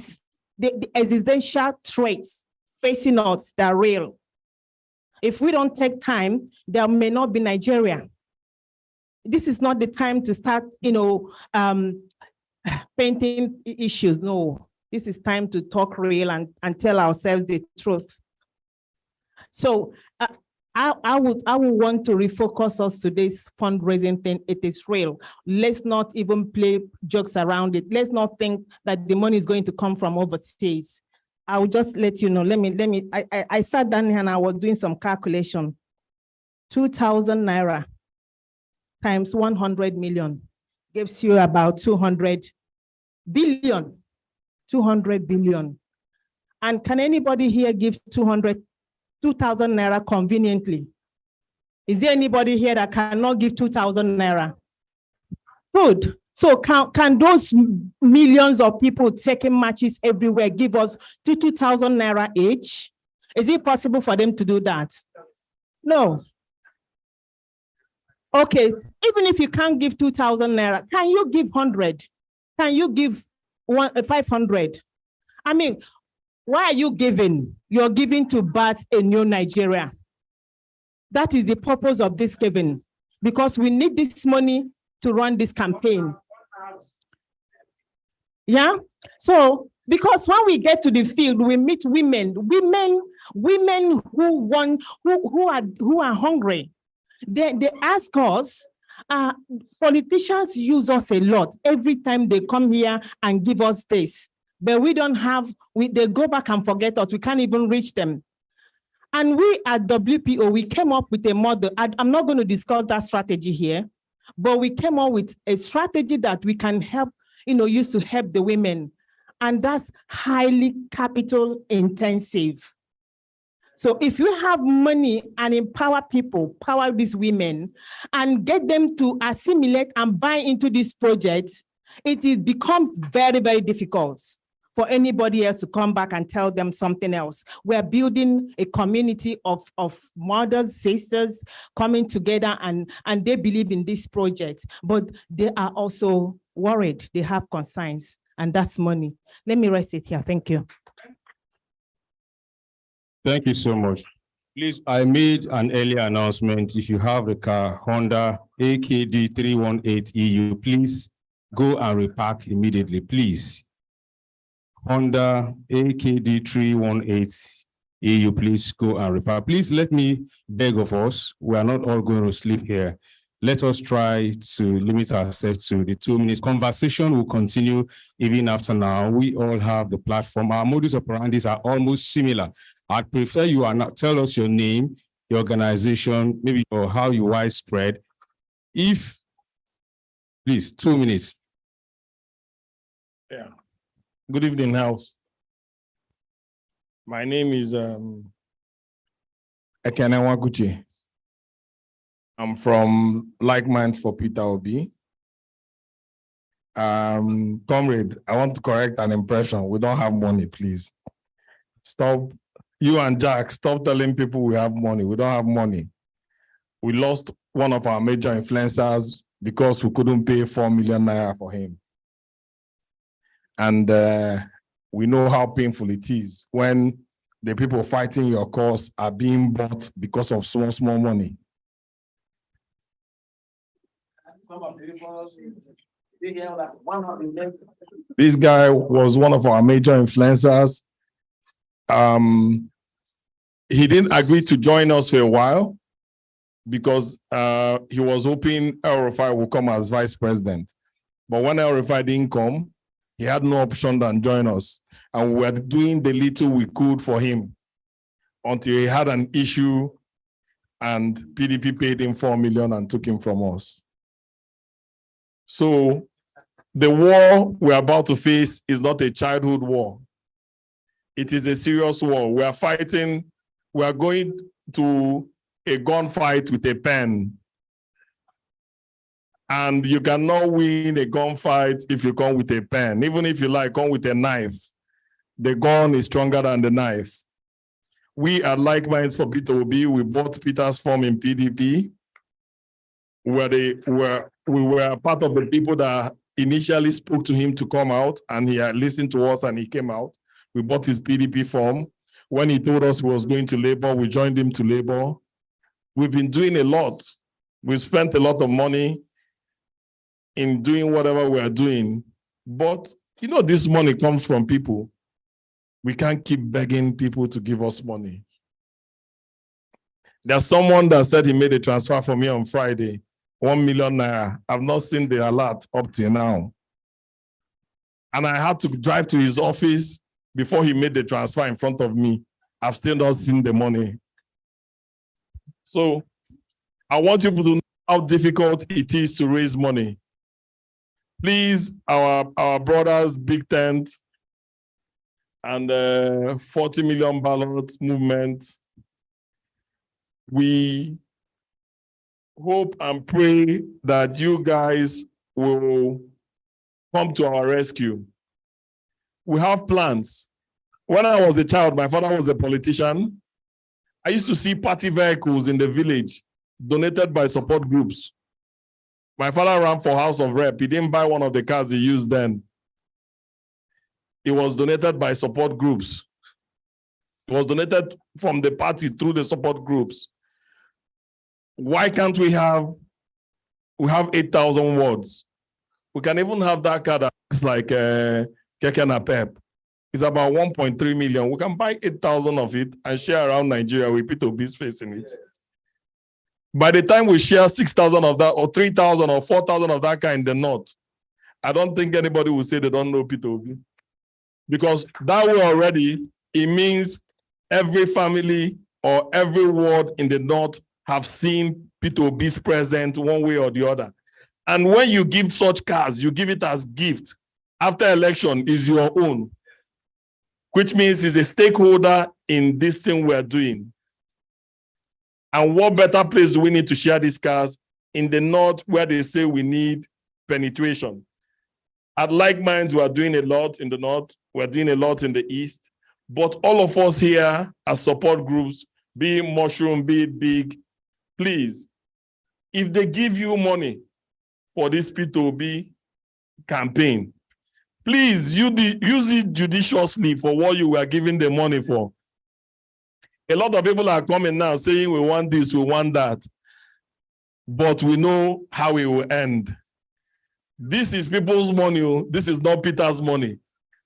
existential threats facing us, they're real. If we don't take time, there may not be Nigeria. This is not the time to start, painting issues. No, this is time to talk real and tell ourselves the truth. So I would want to refocus us to this fundraising thing. It is real. Let's not even play jokes around it. Let's not think that the money is going to come from overseas. I will just let you know. I sat down here and I was doing some calculation. 2,000 naira times 100 million gives you about 200 billion. 200 billion. And can anybody here give 2,000 naira conveniently? Is there anybody here that cannot give 2,000 naira? Good. So can those millions of people taking matches everywhere give us 2,000 naira each? Is it possible for them to do that? No. Okay, even if you can't give 2,000 naira, can you give 100? Can you give 500? I mean, why are you giving? You're giving to birth a new Nigeria. That is the purpose of this giving, because we need this money to run this campaign. Yeah. So, because when we get to the field, we meet women who are hungry. They ask us, politicians use us a lot every time they come here and give us this, but we don't have, they go back and forget us. We can't even reach them. And we at WPO, we came up with a model. I'm not going to discuss that strategy here, but we came up with a strategy that we can help, use to help the women. And that's highly capital intensive. So if you have money and empower people, power these women, and get them to assimilate and buy into this project, it becomes very, very difficult for anybody else to come back and tell them something else. We're building a community of mothers, sisters coming together, and they believe in this project, but they are also worried. They have concerns, and that's money. Let me rest it here. Thank you. Thank you so much. Please, I made an earlier announcement. If you have a car, Honda AKD 318 EU, please go and repark immediately, please. Honda AKD 318 EU, please go and repark. Please let me beg of us, we are not all going to sleep here. Let us try to limit ourselves to the 2 minutes. Conversation will continue even after now. We all have the platform. Our modus operandi are almost similar. I'd prefer you are not tell us your name, your organization, maybe or how you widespread. If, please, 2 minutes. Yeah. Good evening, House. My name is Ekene Waguchi. I'm from Like Minds for Peter Obi. Comrade, I want to correct an impression. We don't have money, please. Stop. You and Jack, stop telling people we have money. We don't have money. We lost one of our major influencers because we couldn't pay 4 million naira for him. And we know how painful it is when the people fighting your cause are being bought because of small money. This guy was one of our major influencers. He didn't agree to join us for a while because he was hoping El Rufai would come as vice president. But when El Rufai didn't come, he had no option than join us. And we were doing the little we could for him until he had an issue and PDP paid him 4 million and took him from us. So the war we're about to face is not a childhood war. It is a serious war. We are fighting. We are going to a gunfight with a pen. And you cannot win a gunfight if you come with a pen. Even if you like, come with a knife. The gun is stronger than the knife. We at Like Minds for Peter Obi, we bought Peter's form in PDP, where we were part of the people that initially spoke to him to come out, and he had listened to us and he came out. We bought his PDP form. When he told us he was going to labor, we joined him to labor. We've been doing a lot. We spent a lot of money in doing whatever we are doing. But you know, this money comes from people. We can't keep begging people to give us money. There's someone that said he made a transfer for me on Friday, 1 million naira. I've not seen the alert up till now. And I had to drive to his office before he made the transfer in front of me. I've still not seen the money. So I want you to know how difficult it is to raise money. Please, our brothers, Big Tent, and 40 million ballot movement, we hope and pray that you guys will come to our rescue. We have plans. When I was a child, my father was a politician. I used to see party vehicles in the village donated by support groups. My father ran for House of Rep. He didn't buy one of the cars he used then. It was donated by support groups. It was donated from the party through the support groups. Why can't we have 8,000 words? We can even have that car that looks like Keke Napep. It's about 1.3 million. We can buy 8,000 of it and share around Nigeria with Peter Obi's face in it. By the time we share 6,000 of that, or 3,000 or 4,000 of that car in the north, I don't think anybody will say they don't know Peter Obi. Because that way already, it means every family or every ward in the north have seen Peter Obi's presence one way or the other. And when you give such cars, you give it as gift. After election is your own, which means it's a stakeholder in this thing we're doing. And what better place do we need to share these cars? In the north, where they say we need penetration. At Like Minds, we are doing a lot in the north, we're doing a lot in the east, but all of us here as support groups, be it Mushroom, be it Big, please, if they give you money for this P2B campaign, please use it judiciously for what you were giving the money for. A lot of people are coming now saying we want this, we want that, but we know how it will end. This is people's money. This is not Peter's money.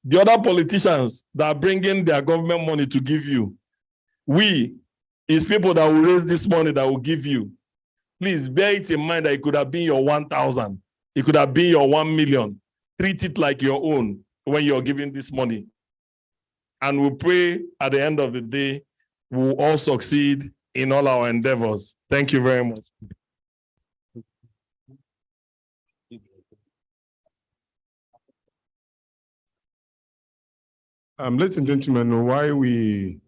The other politicians that are bringing their government money to give you, is people that will raise this money that will give you. Please bear it in mind that it could have been your 1,000. It could have been your 1 million. Treat it like your own when you're giving this money. And we pray at the end of the day, we'll all succeed in all our endeavors. Thank you very much. Ladies and gentlemen, while we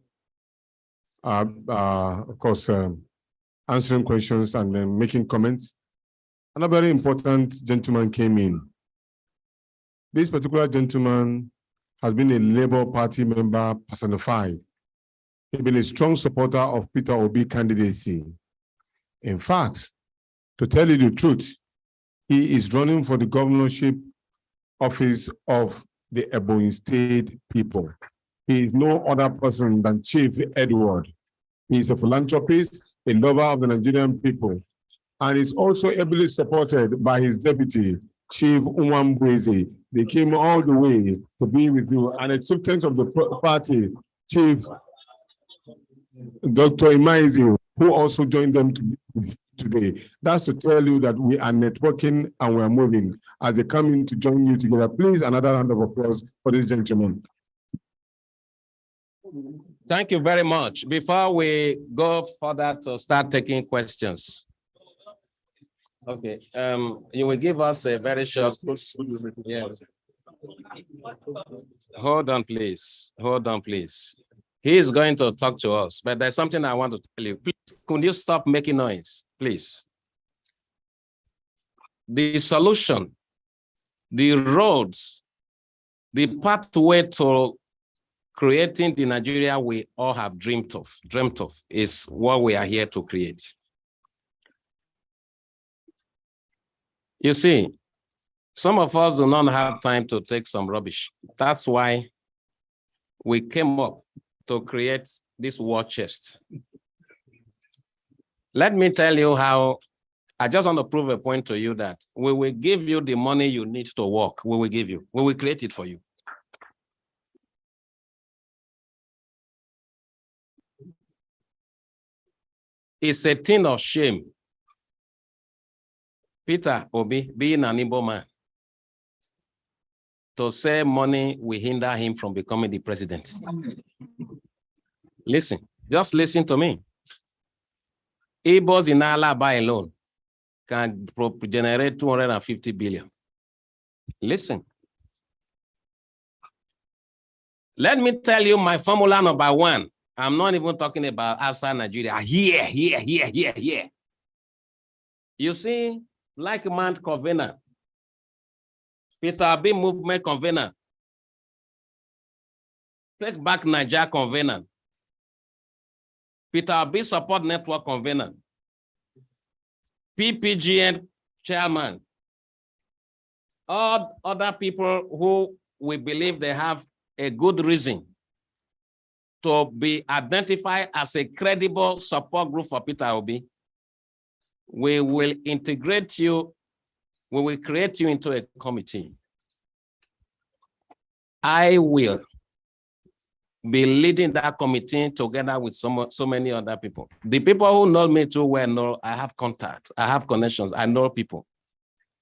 are, of course, answering questions and then making comments, another very important gentleman came in. This particular gentleman has been a Labour Party member personified. He's been a strong supporter of Peter Obi candidacy. In fact, to tell you the truth, he is running for the governorship office of the Ebonyi State people. He is no other person than Chief Edward. He is a philanthropist, a lover of the Nigerian people, and is also ably supported by his deputy, Chief Umwambweze. They came all the way to be with you, and a chieftain of the party, Chief Dr. Imaizi, who also joined them today. That's to tell you that we are networking and we are moving as they come in to join you together. Please, another round of applause for this gentleman. Thank you very much. Before we go further to start taking questions. Okay, you will give us a very short. Yes. Hold on, please. Hold on, please. He is going to talk to us, but there's something I want to tell you. Please could you stop making noise, please? The solution, the roads, the pathway to creating the Nigeria we all have dreamt of is what we are here to create. You see, some of us do not have time to take some rubbish. That's why we came up to create this war chest. Let me tell you how, I just want to prove a point to you that we will give you the money you need to work. We will give you, we will create it for you. It's a thing of shame. Peter Obi, being an Igbo man, to say money will hinder him from becoming the president. Listen, just listen to me. Igbos in Alaba alone can generate 250 billion. Listen. Let me tell you my formula number one. I'm not even talking about outside Nigeria. Here. You see, like man convener, Peter Obi movement convener, Take Back Nigeria convener, Peter Obi support network convener, PPGN chairman, all other people who we believe they have a good reason to be identified as a credible support group for Peter Obi. We will integrate you, we will create you into a committee. I will be leading that committee together with so many other people. The people who know me too well know I have contacts, I have connections, I know people.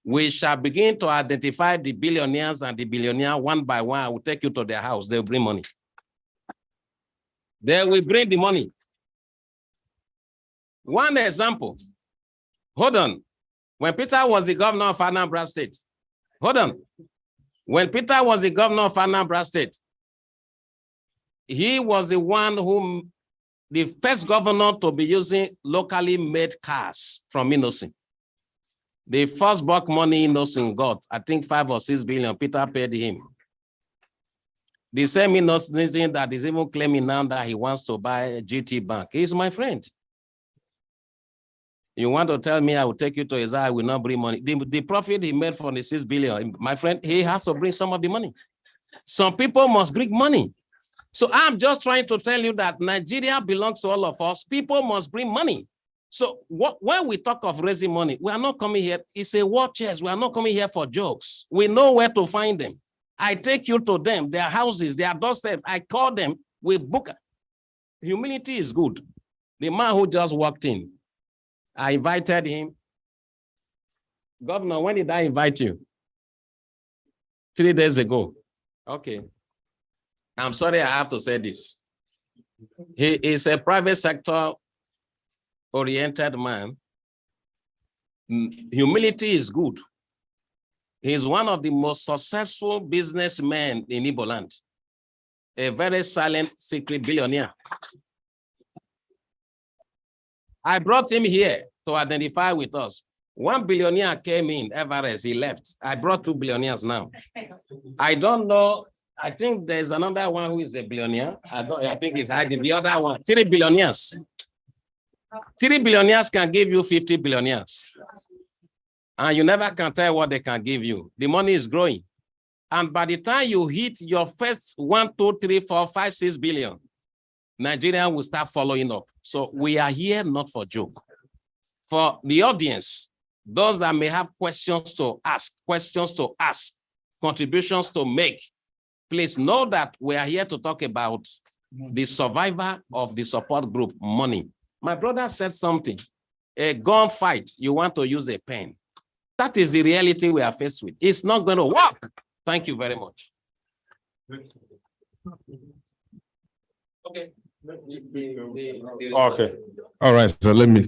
We shall begin to identify the billionaires and the billionaires one by one. I will take you to their house, they'll bring money. They will bring the money. One example, hold on. When Peter was the governor of Anambra State, hold on. When Peter was the governor of Anambra State, he was the one who, the first governor to be using locally made cars from Innocent. The first bulk money Innocent got, I think 5 or 6 billion, Peter paid him. The same Innocent that is even claiming now that he wants to buy GT Bank. He's my friend. You want to tell me I will take you to his eye, I will not bring money. The profit he made from the 6 billion, my friend, he has to bring some of the money. Some people must bring money. So I'm just trying to tell you that Nigeria belongs to all of us. People must bring money. So when we talk of raising money, we are not coming here. It's a war chest. We are not coming here for jokes. We know where to find them. I take you to them, their houses, their doorsteps. I call them, we book. Humility is good. The man who just walked in, I invited him. Governor, when did I invite you? 3 days ago. Okay. I'm sorry I have to say this. He is a private sector oriented man. Humility is good. He's one of the most successful businessmen in Igbo land. A very silent, secret billionaire. I brought him here to identify with us. 1 billionaire came in, Everest, he left. I brought 2 billionaires now. I don't know. I think there's another one who is a billionaire. I think it's the other one. 3 billionaires. 3 billionaires can give you 50 billionaires. And you never can tell what they can give you. The money is growing. And by the time you hit your first 1, 2, 3, 4, 5, 6 billion, Nigeria will start following up. So we are here not for joke. For the audience, those that may have questions to ask, contributions to make, please know that we are here to talk about the survivor of the support group money. My brother said something, a gunfight, you want to use a pen. That is the reality we are faced with. It's not going to work. Thank you very much. Okay. Okay. All right. So let me.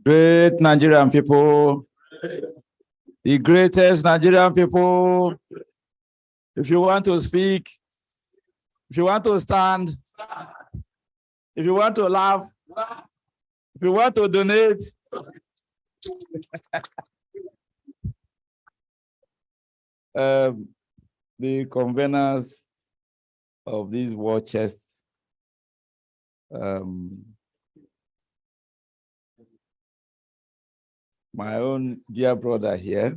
Great Nigerian people, the greatest Nigerian people. If you want to speak, if you want to stand, if you want to laugh, if you want to donate, the conveners of these war chests, my own dear brother here,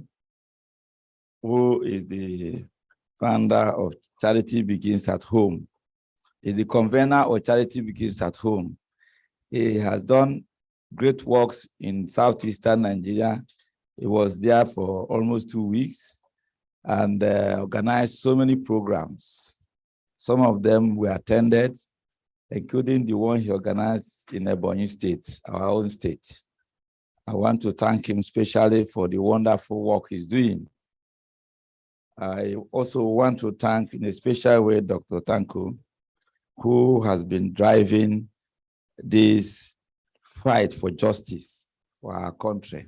who is the founder of Charity Begins at Home, is the convener of Charity Begins at Home. He has done great works in southeastern Nigeria. He was there for almost 2 weeks and organized so many programs. Some of them were attended, including the one he organized in Ebonyi State, our own state. I want to thank him especially for the wonderful work he's doing. I also want to thank in a special way Dr. Tanko, who has been driving this fight for justice for our country.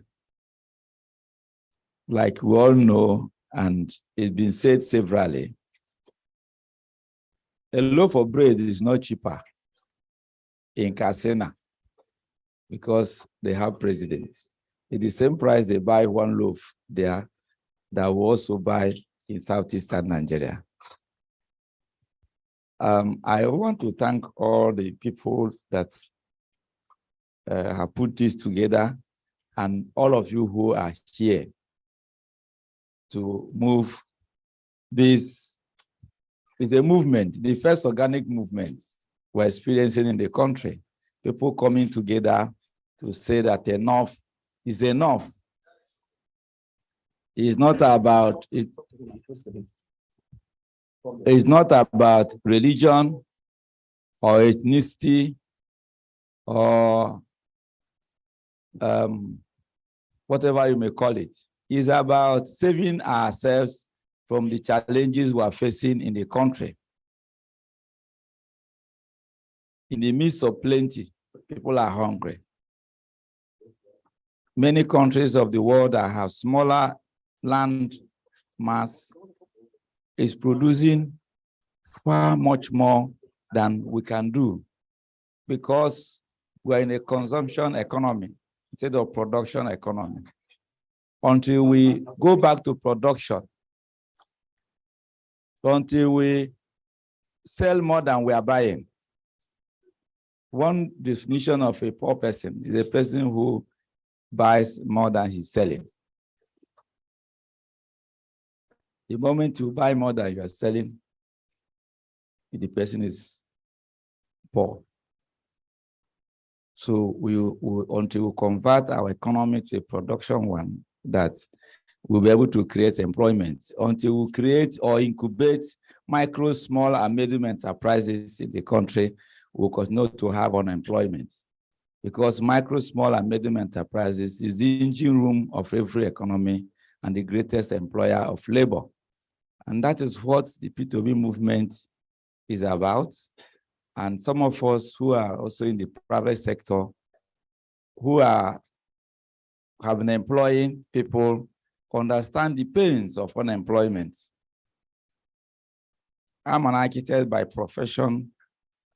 Like we all know, and it's been said severally, a loaf of bread is not cheaper in Katsina because they have president. It's the same price they buy one loaf there that will also buy in southeastern Nigeria. I want to thank all the people that have put this together and all of you who are here to move this. It's a movement, the first organic movement we're experiencing in the country. People coming together to say that enough is enough. It's not about it. It's not about religion or ethnicity or whatever you may call it. It's about saving ourselves from the challenges we are facing in the country. In the midst of plenty, people are hungry. Many countries of the world that have smaller land mass is producing far much more than we can do because we're in a consumption economy instead of production economy. Until we go back to production, until we sell more than we are buying. One definition of a poor person is a person who buys more than he's selling. The moment you buy more than you are selling, the person is poor. So until we convert our economy to a production one, that we'll be able to create employment. Until we create or incubate micro, small, and medium enterprises in the country, we'll continue to have unemployment. Because micro, small, and medium enterprises is the engine room of every economy and the greatest employer of labor. And that is what the P2B movement is about. And some of us who are also in the private sector, who have been employing people, understand the pains of unemployment. I'm an architect by profession,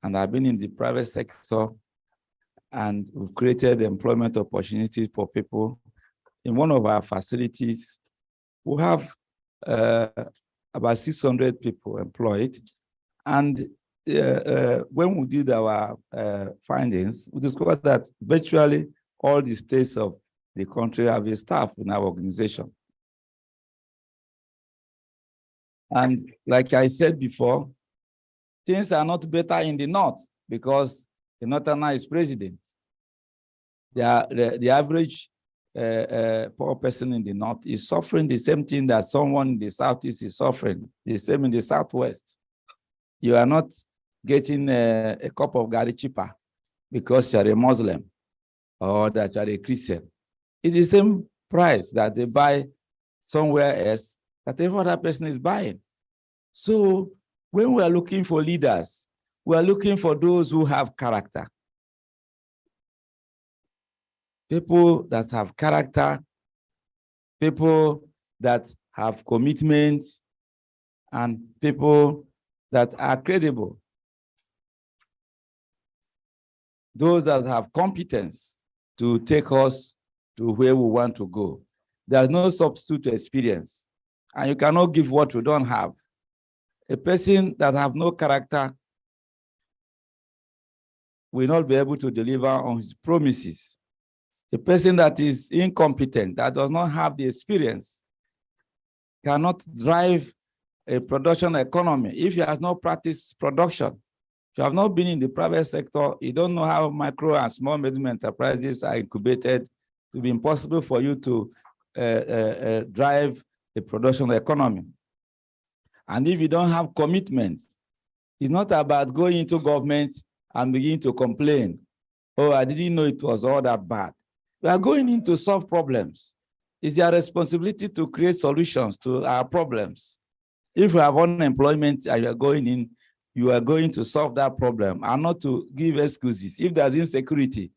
and I've been in the private sector, and we've created employment opportunities for people. In one of our facilities, we have about 600 people employed. And when we did our findings, we discovered that virtually all the states of the country have a staff in our organization. And like I said before, things are not better in the north because the northerner is president. The average poor person in the north is suffering the same thing that someone in the southeast is suffering, the same in the southwest. You are not getting a cup of garri cheaper because you're a Muslim or that you're a Christian. It's the same price that they buy somewhere else that every other person is buying. So when we are looking for leaders, we are looking for those who have character, people that have character, people that have commitment, and people that are credible. Those that have competence to take us to where we want to go. There's no substitute to experience, and you cannot give what you don't have. A person that have no character will not be able to deliver on his promises. A person that is incompetent, that does not have the experience, cannot drive a production economy. If you have not practiced production, if you have not been in the private sector, you don't know how micro and small medium enterprises are incubated. It will be impossible for you to drive a production economy. And if you don't have commitment, it's not about going into government and begin to complain, oh, I didn't know it was all that bad. We are going in to solve problems. It's your responsibility to create solutions to our problems. If you have unemployment and you are going in, you are going to solve that problem and not to give excuses. If there's insecurity,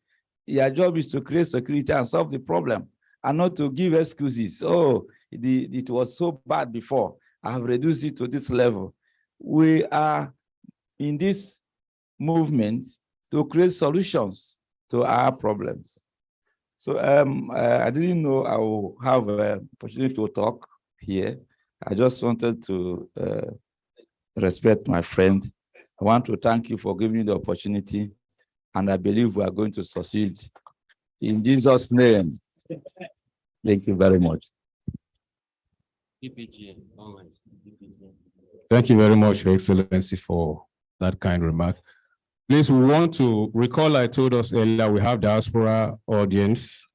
your job is to create security and solve the problem and not to give excuses. Oh, it was so bad before. I have reduced it to this level. We are in this movement to create solutions to our problems. So I didn't know I will have an opportunity to talk here. I just wanted to respect my friend. I want to thank you for giving me the opportunity, and I believe we are going to succeed. In Jesus' name, thank you very much. Thank you very much, Your Excellency, for that kind remark. Please, we want to recall, I told us earlier, we have diaspora audience,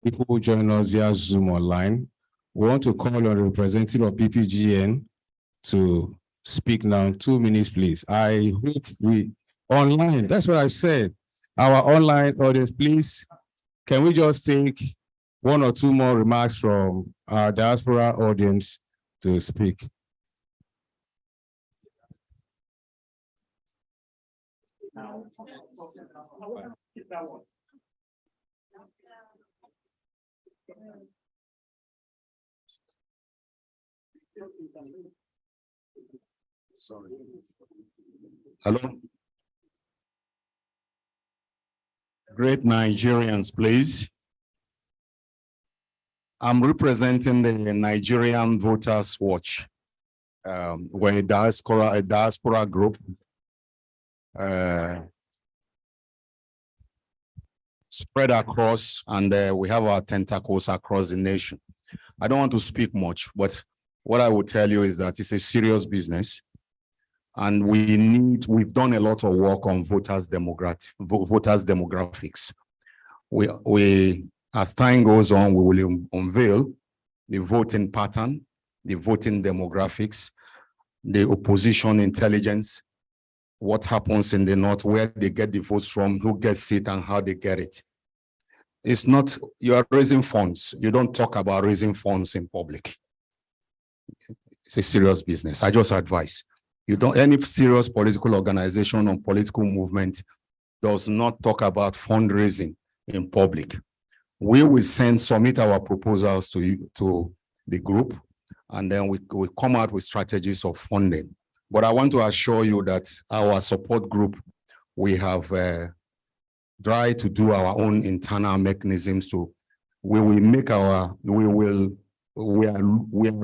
people who join us via Zoom online. We want to call on the representative of PPGN to speak now. 2 minutes, please. I hope we online, that's what I said. Our online audience, please, can we just take 1 or 2 more remarks from our diaspora audience to speak? Sorry. Hello. Great Nigerians, please. I'm representing the Nigerian Voters Watch. We're a diaspora group. Spread across, and we have our tentacles across the nation. I don't want to speak much, but what I will tell you is that it's a serious business, and we've done a lot of work on voters demographics. We as time goes on, we will unveil the voting pattern, the voting demographics, the opposition intelligence, what happens in the north, where they get the votes from, who gets it, and how they get it. It's not, you are raising funds. You don't talk about raising funds in public. It's a serious business. I just advise. You don't, any serious political organization or political movement does not talk about fundraising in public. We will submit our proposals to the group, and then we come out with strategies of funding. But I want to assure you that our support group, we have tried to do our own internal mechanisms to, we are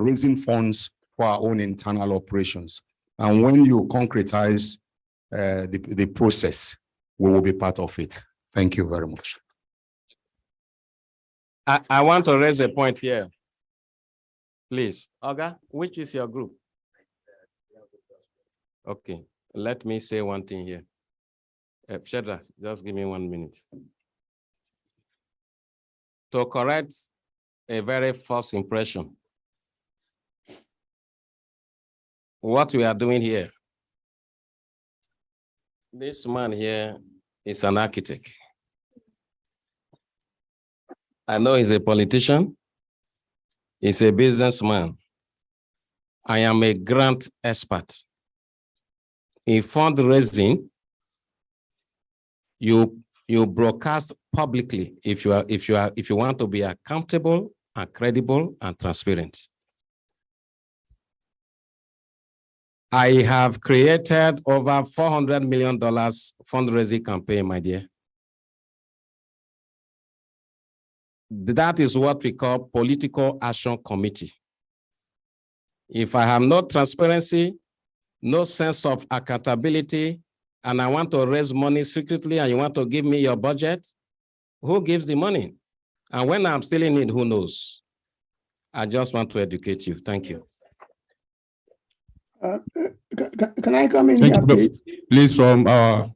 raising funds for our own internal operations. And when you concretize the process, we will be part of it. Thank you very much. I want to raise a point here. Please, Oga, which is your group? Okay, let me say one thing here. Shedra, just give me 1 minute. To correct a very false impression, what we are doing here, this man here is an architect. I know he's a politician. He's a businessman. I am a grant expert. In fundraising, you broadcast publicly if you want to be accountable and credible and transparent. I have created over $400 million fundraising campaign, my dear. That is what we call political action committee. If I have no transparency, no sense of accountability, and I want to raise money secretly and you want to give me your budget, who gives the money? And when I'm stealing it, who knows? I just want to educate you. Thank you. Can I come in Thank here, you. please? Please, from our,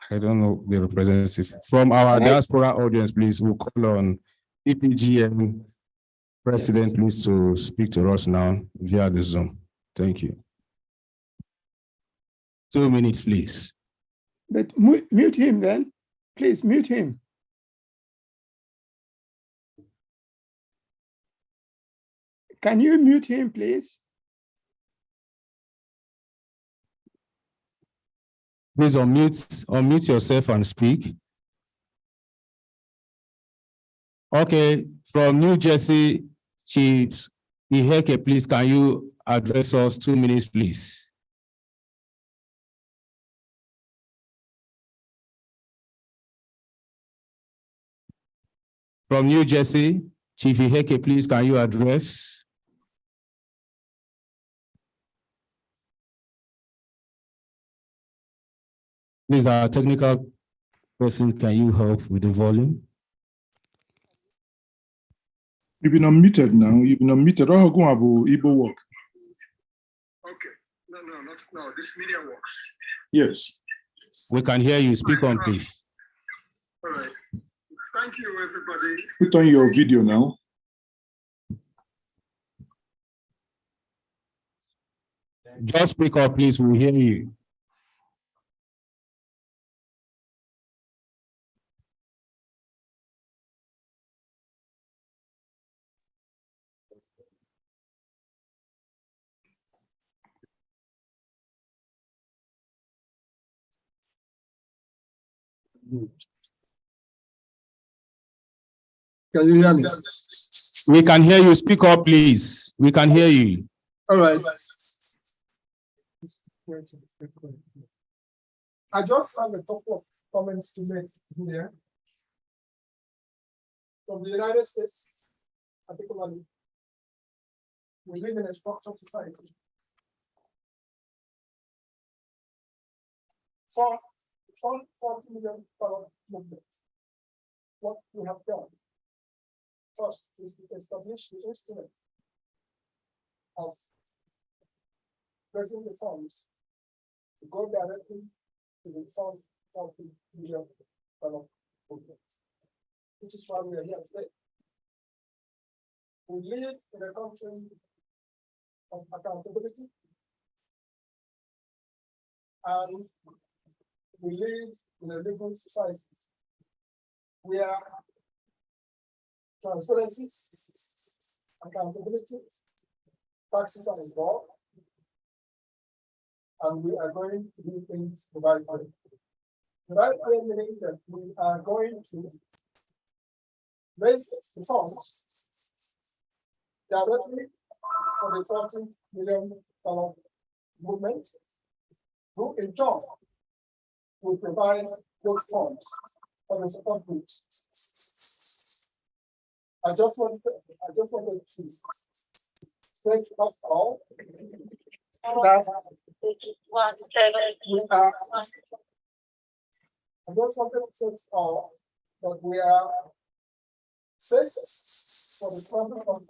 I don't know the representative, from our diaspora audience, please, we'll call on EPGM president, please, to speak to us now via the Zoom. Thank you. 2 minutes, please. But mute him then. Please mute him. Can you mute him, please? Please unmute yourself and speak. Okay, from New Jersey, Chief Iheke, please, can you address us 2 minutes, please? From New Jersey, Chief Iheke, please, can you address? Please, our technical person, can you help with the volume? You've been unmuted now. You've been unmuted. Oh, go on, Igbo work. Okay. No. This media works. Yes. We can hear you. Speak on, please. All right. Thank you, everybody. Put on your video now. Just speak up, please. We'll hear you. Can you hear me? We can hear you. Speak up, please. We can hear you. All right. I just have a couple of comments to make here. From the United States, particularly, we live in a structured society. For $40 million movement, what we have done first is to establish the instrument of raising the funds to go directly to the $40 million movement, which is why we are here today. We live in a country of accountability, and we live in a legal society where transparency, accountability, taxes are involved, and we are going to do things the right way. The right way meaning that we are going to raise the funds directly for the $40 million movement, who in turn will provide those funds for the support groups. I just wanted to say first of all that we are set for the process of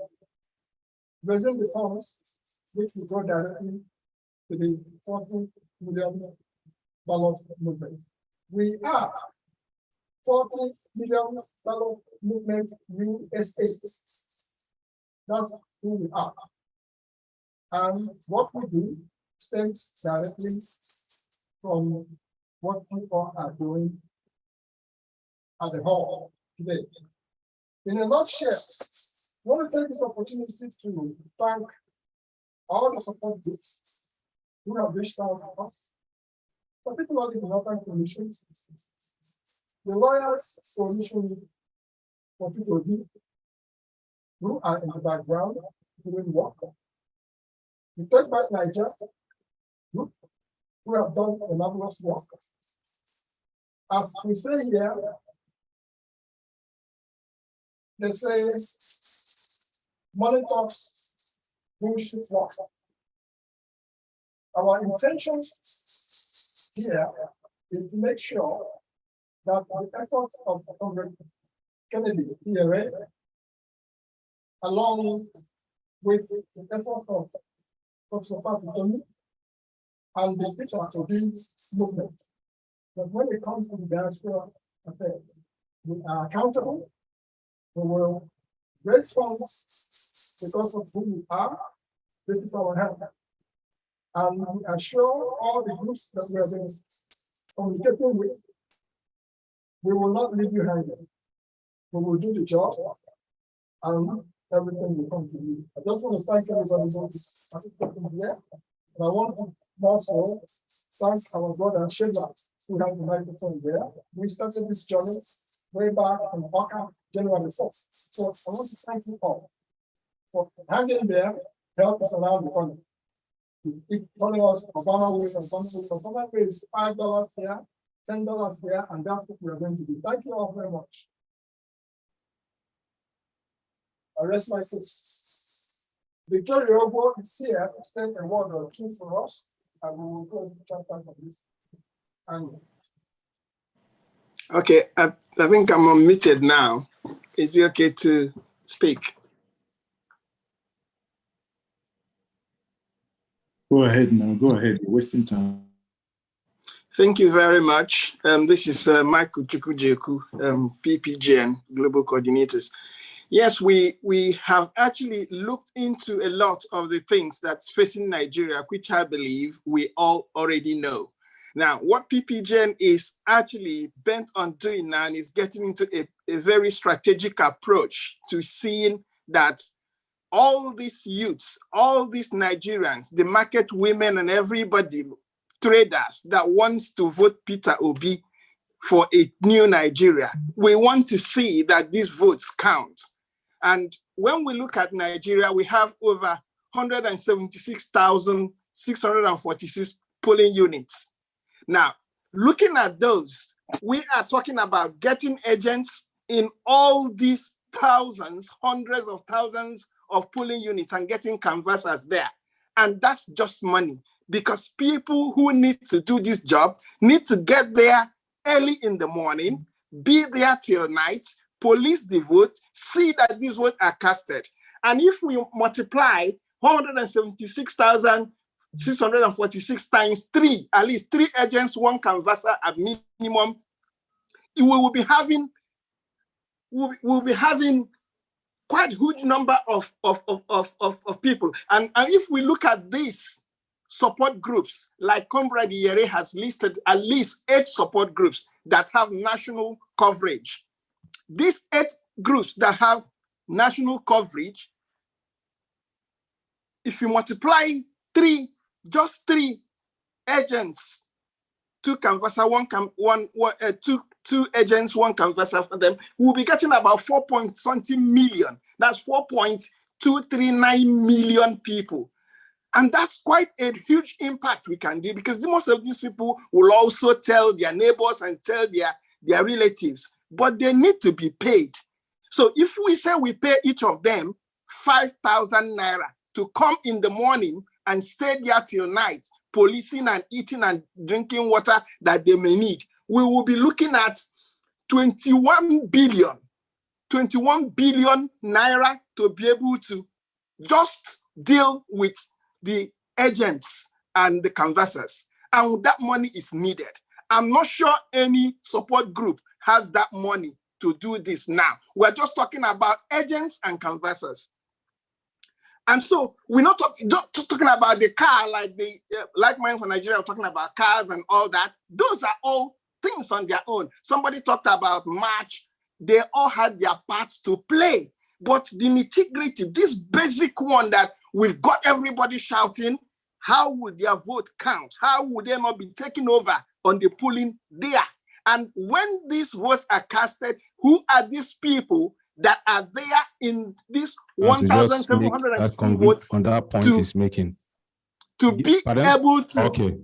raising the funds, which will go directly to the $40 million movement. We are $40 million movement USA. That's who we are. And what we do stems directly from what people are doing at the hall today. In a nutshell, I want to take this opportunity to thank all the support groups who have reached out to us, particularly the Northern Commission, the lawyers solution for people who are in the background doing work. We take back Nigeria, who have done a marvelous work. As we say here, they say money talks, bullshit walk. Our intentions here is to make sure that the efforts of Congress Kennedy here, along with the efforts of Professor Tony and the Peter Obi movement, but when it comes to the diaspora affairs, we are accountable. We will raise funds because of who we are. This is our help. And we assure all the groups that we have been communicating with, we will not leave you hanging. We will do the job and everything will come to you. I just want to thank everybody who is participating here. And I want to also thank our brother Sheila, who has the microphone there. We started this journey way back in January 4th. So I want to thank you all for hanging there, help us around the corner. Keep telling us Obama way is $5 here, $10 there, and that's what we are going to do. Thank you all very much. I rest my case. Victoria Obo is here to send a word or two for us, and we will close the chapter of this. And okay, I think I'm unmuted now. Is it okay to speak? Go ahead now, go ahead, you're wasting time. Thank you very much. This is Michael Chukwujeku, PPGN, Global Coordinators. Yes, we have actually looked into a lot of the things that's facing Nigeria, which I believe we all already know. Now, what PPGN is actually bent on doing now is getting into a very strategic approach to seeing that all these youths, all these Nigerians, the market women and everybody, traders that wants to vote Peter Obi for a new Nigeria, we want to see that these votes count. And when we look at Nigeria, we have over 176,646 polling units. Now, looking at those, we are talking about getting agents in all these thousands, hundreds of thousands of polling units and getting canvassers there. And that's just money, because people who need to do this job need to get there early in the morning, be there till night, police the vote, see that these votes are casted. And if we multiply 176,646 times 3, at least 3 agents, 1 canvasser at minimum, we will be having quite a huge number of people. And if we look at these support groups, like Comrade Yere has listed at least 8 support groups that have national coverage. These 8 groups that have national coverage, if you multiply 3, just 3 agents, 2 canvasser, 2 agents, 1 canvasser for them, we'll be getting about 4.something million. That's 4.239 million people. And that's quite a huge impact we can do, because most of these people will also tell their neighbors and tell their relatives, but they need to be paid. So if we say we pay each of them 5,000 naira to come in the morning and stay there till night, policing and eating and drinking water that they may need, we will be looking at 21 billion naira to be able to just deal with the agents and the canvassers. And that money is needed. I'm not sure any support group has that money to do this now. We're just talking about agents and canvassers. And so we're not just talking about the car, like the like mine for Nigeria, we're talking about cars and all that. Those are all things on their own. Somebody talked about March. They all had their parts to play. But the nitty-gritty, this basic one that we've got everybody shouting, how would their vote count? How would they not be taken over on the polling there? And when these votes are casted, who are these people that are there in this 1,760 votes on that point he's making? To be able to, okay,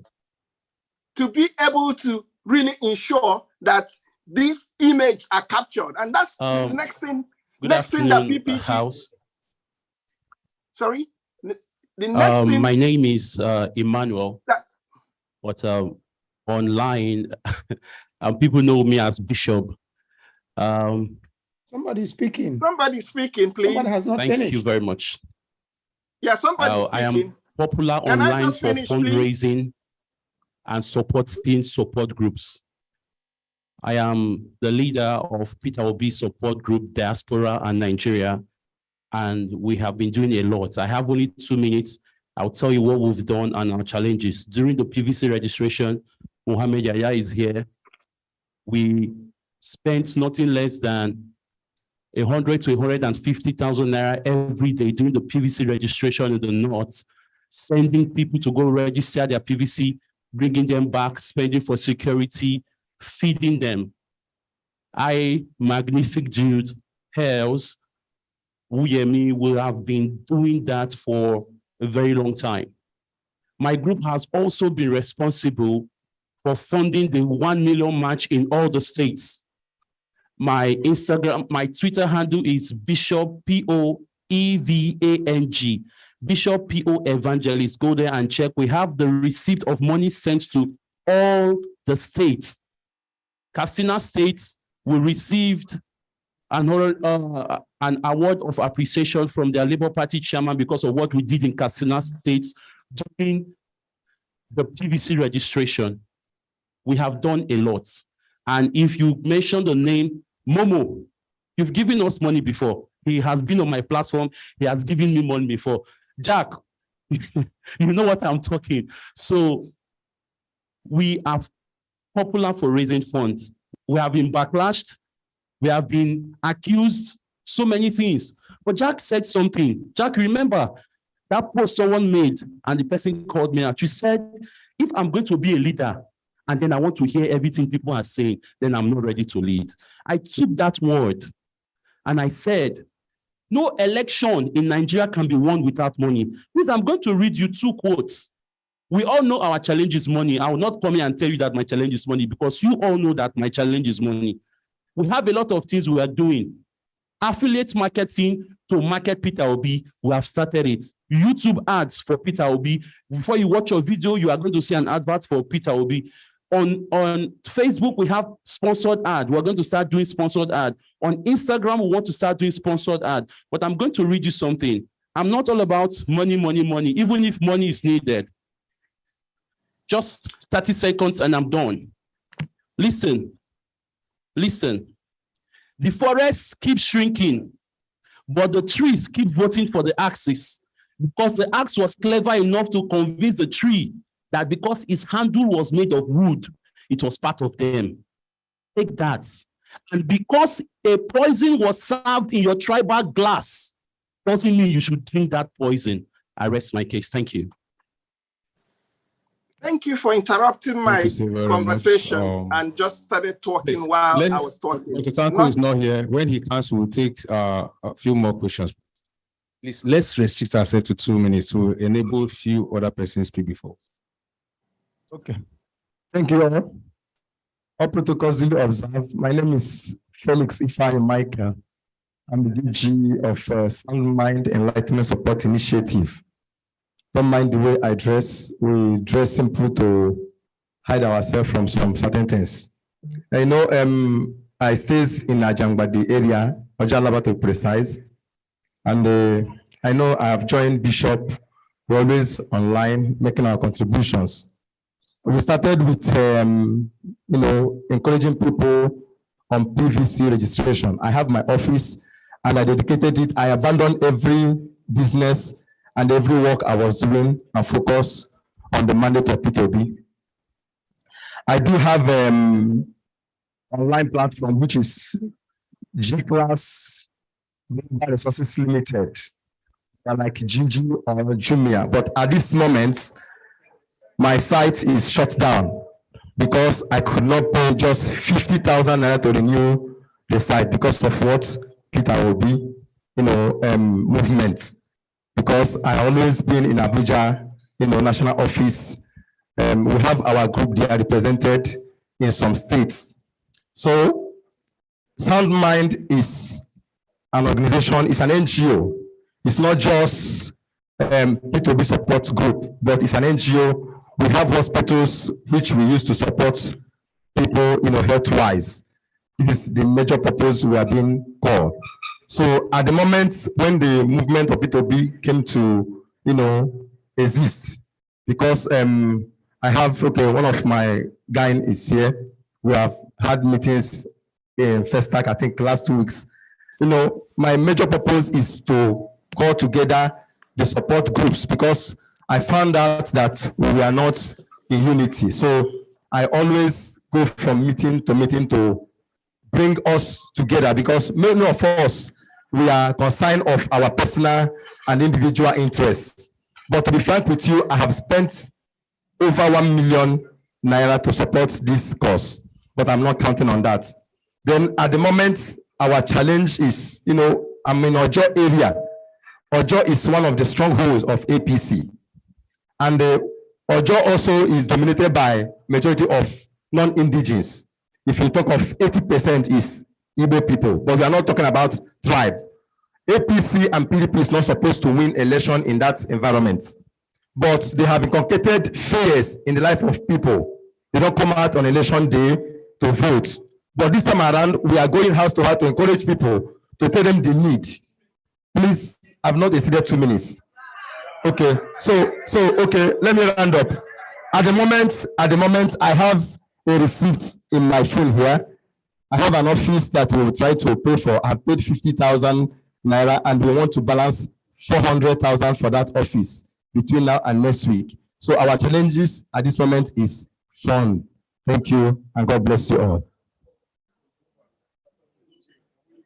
to be able to really ensure that these images are captured. And that's the next thing. Next thing that PPG House. Sorry, the next thing. My name is Emmanuel, but online, and people know me as Bishop. Somebody speaking. Somebody speaking, please. Somebody has not finished. Thank you very much. Yeah, somebody speaking. I am popular Can I online just for finish, fundraising please? and supporting support groups. I am the leader of Peter Obi support group, Diaspora and Nigeria, and we have been doing a lot. I have only 2 minutes. I'll tell you what we've done and our challenges. During the PVC registration, Mohammed Yaya is here. We spent nothing less than 100 to 150,000 naira every day during the PVC registration in the north, sending people to go register their PVC, bringing them back, spending for security, feeding them. Magnific Dude, Hells, Uyemi will have been doing that for a very long time. My group has also been responsible for funding the 1 million march in all the states. My Twitter handle is Bishop P-O-E-V-A-N-G, Bishop P-O Evangelist. Go there and check. We have the receipt of money sent to all the states. Katsina State, we received an award of appreciation from their Labour Party chairman because of what we did in Katsina State during the PVC registration. We have done a lot. And if you mention the name Momo, you've given us money before. He has been on my platform. He has given me money before. Jack, you know what I'm talking. So we are popular for raising funds. We have been backlashed. We have been accused, so many things. But Jack said something. Jack, remember that post someone made and the person called me out. She said, if I'm going to be a leader, and then I want to hear everything people are saying, then I'm not ready to lead. I took that word and I said, no election in Nigeria can be won without money. Please, I'm going to read you 2 quotes. We all know our challenge is money. I will not come here and tell you that my challenge is money because you all know that my challenge is money. We have a lot of things we are doing. Affiliate marketing to market Peter Obi, we have started it. YouTube ads for Peter Obi. Before you watch your video, you are going to see an advert for Peter Obi. On Facebook, we have sponsored ad. We're going to start doing sponsored ad. On Instagram, we want to start doing sponsored ad. But I'm going to read you something. I'm not all about money, money, money, even if money is needed. Just 30 seconds and I'm done. Listen. The forests keep shrinking, but the trees keep voting for the axis because the axe was clever enough to convince the tree that because its handle was made of wood, it was part of them. Take that. And because a poison was served in your tribal glass, doesn't mean you should drink that poison. I rest my case. Thank you. Thank you for interrupting my conversation and just started talking while I was talking. Dr. Tanko is not here. When he comes, we'll take a few more questions. Please, let's restrict ourselves to 2 minutes to enable a few other persons speak before. Okay. Thank you all. All protocols duly observed. My name is Felix Ifai Michael. I'm the DG of Sound Mind Enlightenment Support Initiative. Don't mind the way I dress. We dress simple to hide ourselves from some certain things. I know I stay in Ajangbadi area, Ojalaba to be precise. And I know I have joined Bishop. We're always online making our contributions. We started with, encouraging people on PVC registration. I have my office and I dedicated it. I abandoned every business and every work I was doing and focus on the mandate of P2B. I do have an online platform, which is G-Class Resources Limited, like Gigi or Jumia. But at this moment, my site is shut down. because I could not pay just 50,000 naira to renew the site because of what Peter Obi, movement. Because I always been in Abuja, national office. We have our group there represented in some states. So Sound Mind is an organization, it's an NGO. It's not just P2B support group, but it's an NGO. We have hospitals which we use to support people, health-wise. This is the major purpose we are being called. So at the moment when the movement of P2B came to, exist, because I have, one of my guys is here. We have had meetings in Festac, I think last 2 weeks. My major purpose is to call together the support groups because I found out that we are not in unity. So I always go from meeting to bring us together because many of us, we are concerned of our personal and individual interests. But to be frank with you, I have spent over 1 million naira to support this cause, but I'm not counting on that. Then at the moment, our challenge is, I'm in Ojo area. Ojo is one of the strongholds of APC. And Ojo also is dominated by majority of non-indigenous. If you talk of 80% is Igbo people, but we are not talking about tribe. APC and PDP is not supposed to win election in that environment. But they have inculcated fears in the life of people. They don't come out on election day to vote. But this time around, we are going house to house to encourage people to tell them the need. Please, I've not exceeded 2 minutes. Okay, so okay, let me round up. At the moment, I have a receipt in my phone here. I have an office that we will try to pay for. I paid 50,000 naira, and we want to balance 400,000 for that office between now and next week. So our challenges at this moment is fund. Thank you, and God bless you all.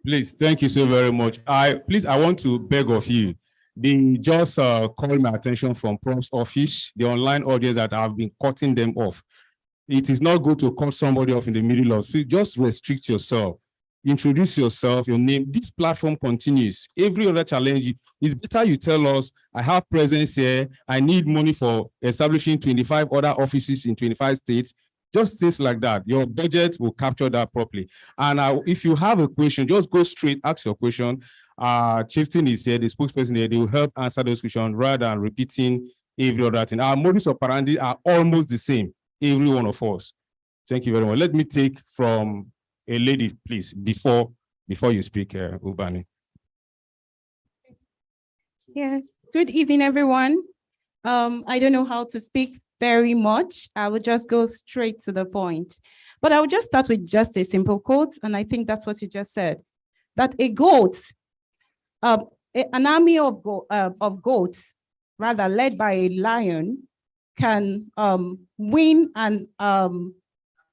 Please, thank you so very much. I want to beg of you. They just called my attention from Prompt's office, the online audience that have been cutting them off. It is not good to cut somebody off in the middle of it. Just restrict yourself. Introduce yourself, your name. This platform continues. Every other challenge, it's better you tell us, I have presence here, I need money for establishing 25 other offices in 25 states. Just things like that. Your budget will capture that properly. And if you have a question, just go straight, ask your question. Chieftain is here, the spokesperson here, they will help answer those questions rather than repeating every other thing. Our modus operandi are almost the same, every one of us. Thank you very much. Let me take from a lady, please, before you speak, Ubani. Yeah, good evening, everyone. I don't know how to speak very much. I will just go straight to the point. But I will just start with just a simple quote, and I think that's what you just said, that a goat, an army of goats, rather led by a lion, can win an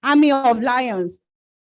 army of lions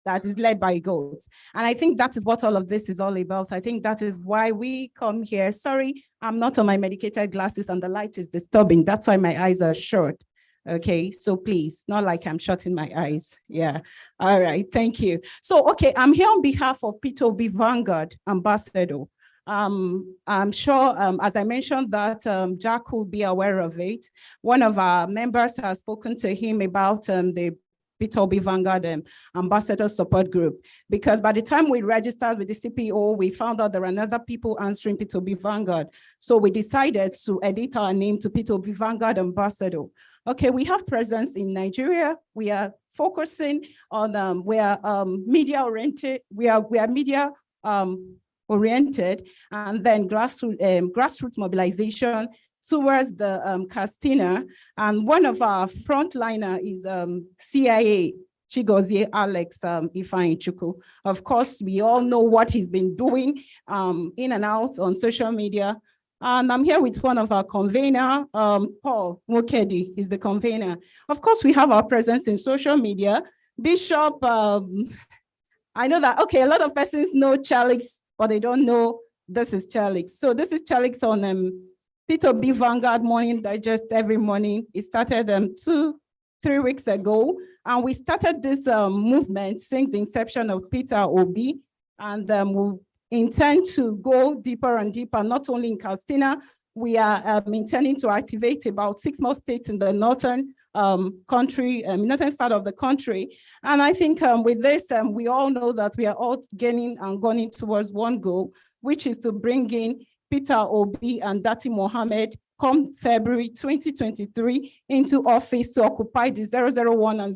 that is led by goats. And I think that is what all of this is all about. I think that is why we come here. Sorry, I'm not on my medicated glasses and the light is disturbing. That's why my eyes are short. Okay, so please, not like I'm shutting my eyes. Yeah, all right, thank you. So, okay, I'm here on behalf of P2B Vanguard Ambassador. I'm sure, as I mentioned, that Jack will be aware of it. One of our members has spoken to him about the P2B Vanguard Ambassador Support Group, because by the time we registered with the CPO, we found out there are other people answering P2B Vanguard. So we decided to edit our name to P2B Vanguard Ambassador. Okay, we have presence in Nigeria. We are focusing on, we are media oriented. We are media oriented, and then grassroots mobilization towards the Castina. And one of our frontliner is CIA Chigozie Alex Ifeanyichukwu. Of course, we all know what he's been doing in and out on social media. And I'm here with one of our convener, Paul Mokedi is the convener. Of course, we have our presence in social media. Bishop, I know that, okay, a lot of persons know Charlix, but they don't know this is Charlix. So this is Charlix on P2B Vanguard Morning Digest every morning. It started 2:30 3 weeks ago, and we started this movement since the inception of Peter Obi, and we intend to go deeper and deeper, not only in Castina. We are intending to activate about 6 more states in the northern northern side of the country. And I think with this, we all know that we are all gaining and going towards one goal, which is to bring in Peter Obi and Dati Mohammed come February 2023 into office to occupy the 001 and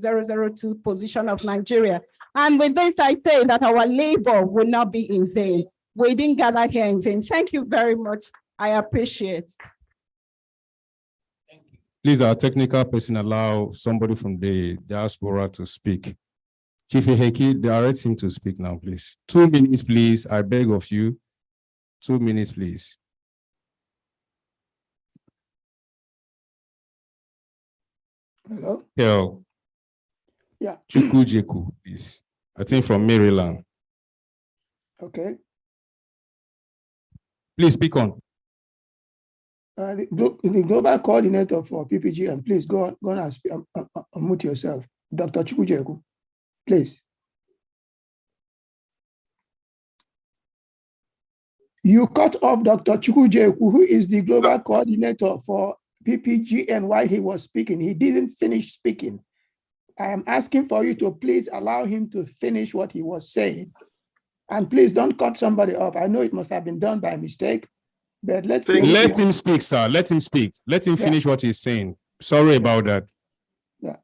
002 position of Nigeria. And with this, I say that our labor will not be in vain. We didn't gather here in vain. Thank you very much. I appreciate. Please, our technical person, allow somebody from the diaspora to speak. Chief Eheki, direct him to speak now, please. 2 minutes, please. I beg of you. 2 minutes, please. Hello? Kel. Yeah. Chukwujeku, please. I think from Maryland. Okay. Please speak on. The global coordinator for PPGN, please go on and speak, unmute yourself. Dr. Chukwujeku, please. You cut off Dr. Chukwujeku, who is the global coordinator for PPGN, while he was speaking. He didn't finish speaking. I am asking for you to please allow him to finish what he was saying. And please don't cut somebody off. I know it must have been done by mistake, but let him speak, sir. Let him speak. Let him finish what he's saying. Sorry about that. Yeah.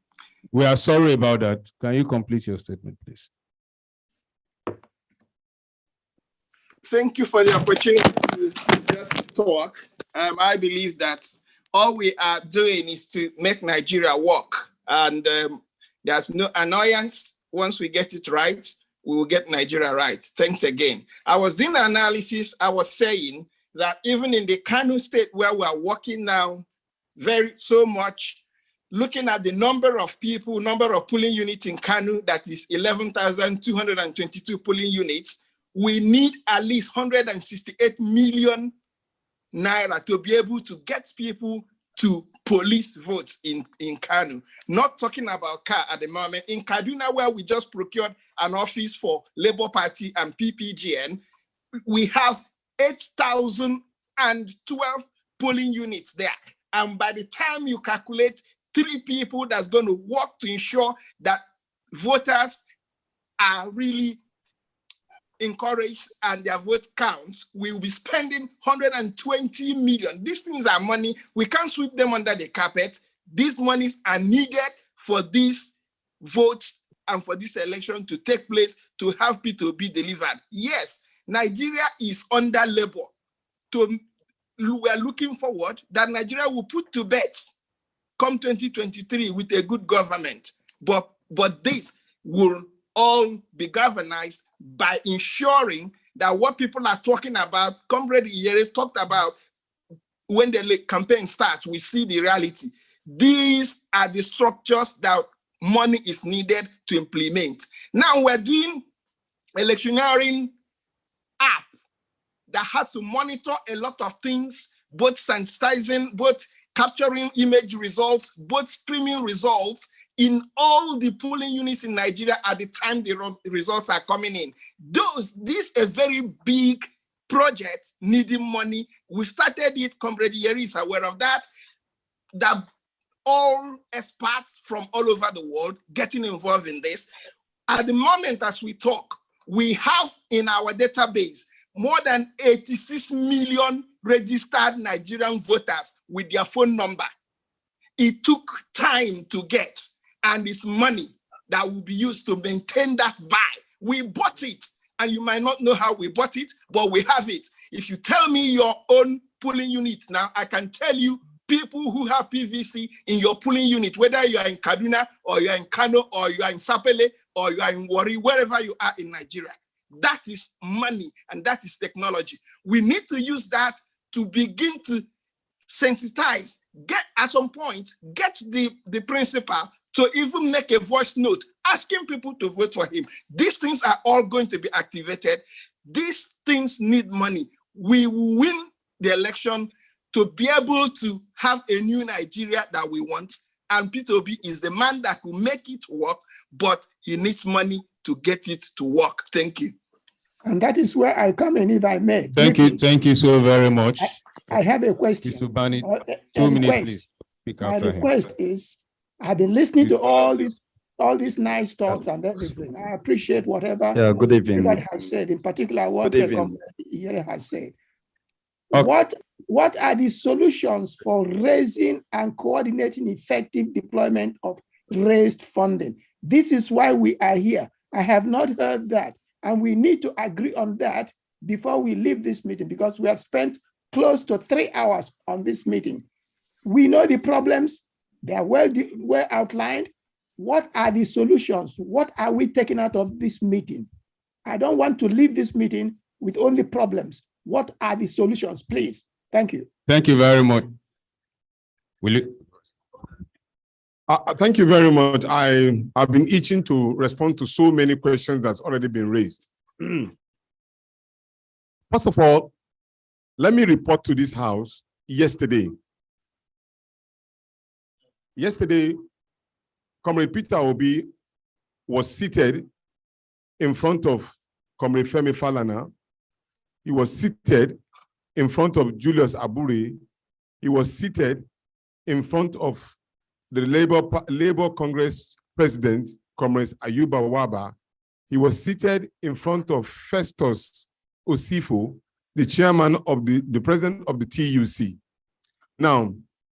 We are sorry about that. Can you complete your statement, please? Thank you for the opportunity to just talk. I believe that all we are doing is to make Nigeria work. And there's no annoyance. Once we get it right, we will get Nigeria right. Thanks again. I was doing the analysis. I was saying that even in the Kano state where we are working now so much, looking at the number of people, number of polling units in Kano, that is 11,222 polling units, we need at least 168 million naira to be able to get people to police votes in Kano. Not talking about car at the moment. In Kaduna, where we just procured an office for Labour Party and PPGN, we have 8,012 polling units there. And by the time you calculate 3 people that's going to work to ensure that voters are really encouraged and their vote counts, we will be spending 120 million. These things are money. We can't sweep them under the carpet. These monies are needed for these votes and for this election to take place, to have people be delivered. Yes, Nigeria is under labor. We are looking forward that Nigeria will put to bed come 2023 with a good government. But this will all be governized by ensuring that what people are talking about, Comrade Iyeres talked about, when the campaign starts, we see the reality. These are the structures that money is needed to implement. Now we're doing electioneering app that has to monitor a lot of things, both sensitizing, both capturing image results, both streaming results in all the polling units in Nigeria at the time the results are coming in. This is a very big project needing money. We started it, Comrade Yeri is aware of that all experts from all over the world getting involved in this. At the moment as we talk, we have in our database more than 86 million registered Nigerian voters with their phone number. It took time to get, and it's money that will be used to maintain that buy. We bought it, and you might not know how we bought it, but we have it. If you tell me your own polling unit now, I can tell you people who have PVC in your polling unit, whether you are in Kaduna or you are in Kano or you are in Sapele or you are in Warri, wherever you are in Nigeria. That is money and that is technology. We need to use that to begin to sensitize, at some point, get the principal to even make a voice note, asking people to vote for him. These things are all going to be activated. These things need money. We will win the election to be able to have a new Nigeria that we want. and Peter Obi is the man that could make it work, but he needs money to get it to work. Thank you. And that is where I come in, if I may. Thank you so very much. I have a question. Mr. Bani, or 2 minutes, request. please. Speak My after him. request is, I've been listening to all these nice talks and everything. I appreciate whatever good evening. everybody has said, in particular what Good the evening. community has said. Okay. What are the solutions for raising and coordinating effective deployment of raised funding? This is why we are here. I have not heard that. And we need to agree on that before we leave this meeting, because we have spent close to 3 hours on this meeting. We know the problems. They are well outlined. What are the solutions? What are we taking out of this meeting? I don't want to leave this meeting with only problems. What are the solutions, please? Thank you. Thank you very much. Will you? Thank you very much. I've been itching to respond to so many questions that's already been raised. First of all, let me report to this house yesterday. Yesterday, Comrade Peter Obi was seated in front of Comrade Femi Falana. He was seated in front of Julius Abure. He was seated in front of the Labour Congress President, Comrade Ayuba Waba. He was seated in front of Festus Osifo, the chairman of the president of the TUC. Now,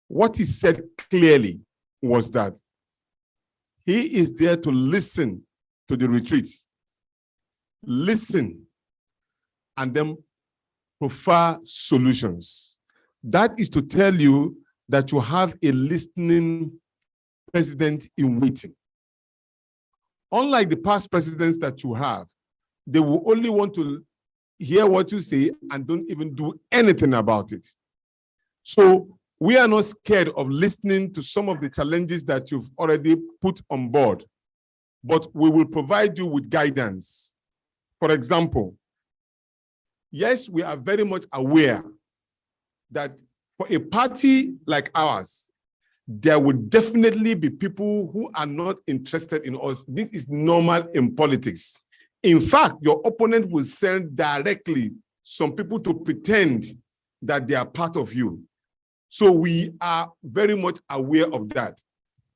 what he said clearly was that he is there to listen to the retreats, listen, and then prefer solutions. That is to tell you that you have a listening president in waiting. Unlike the past presidents that you have, they will only want to hear what you say and don't even do anything about it. So we are not scared of listening to some of the challenges that you've already put on board, but we will provide you with guidance. For example, yes, we are very much aware that for a party like ours, there would definitely be people who are not interested in us. This is normal in politics. In fact, your opponent will send directly some people to pretend that they are part of you. So we are very much aware of that.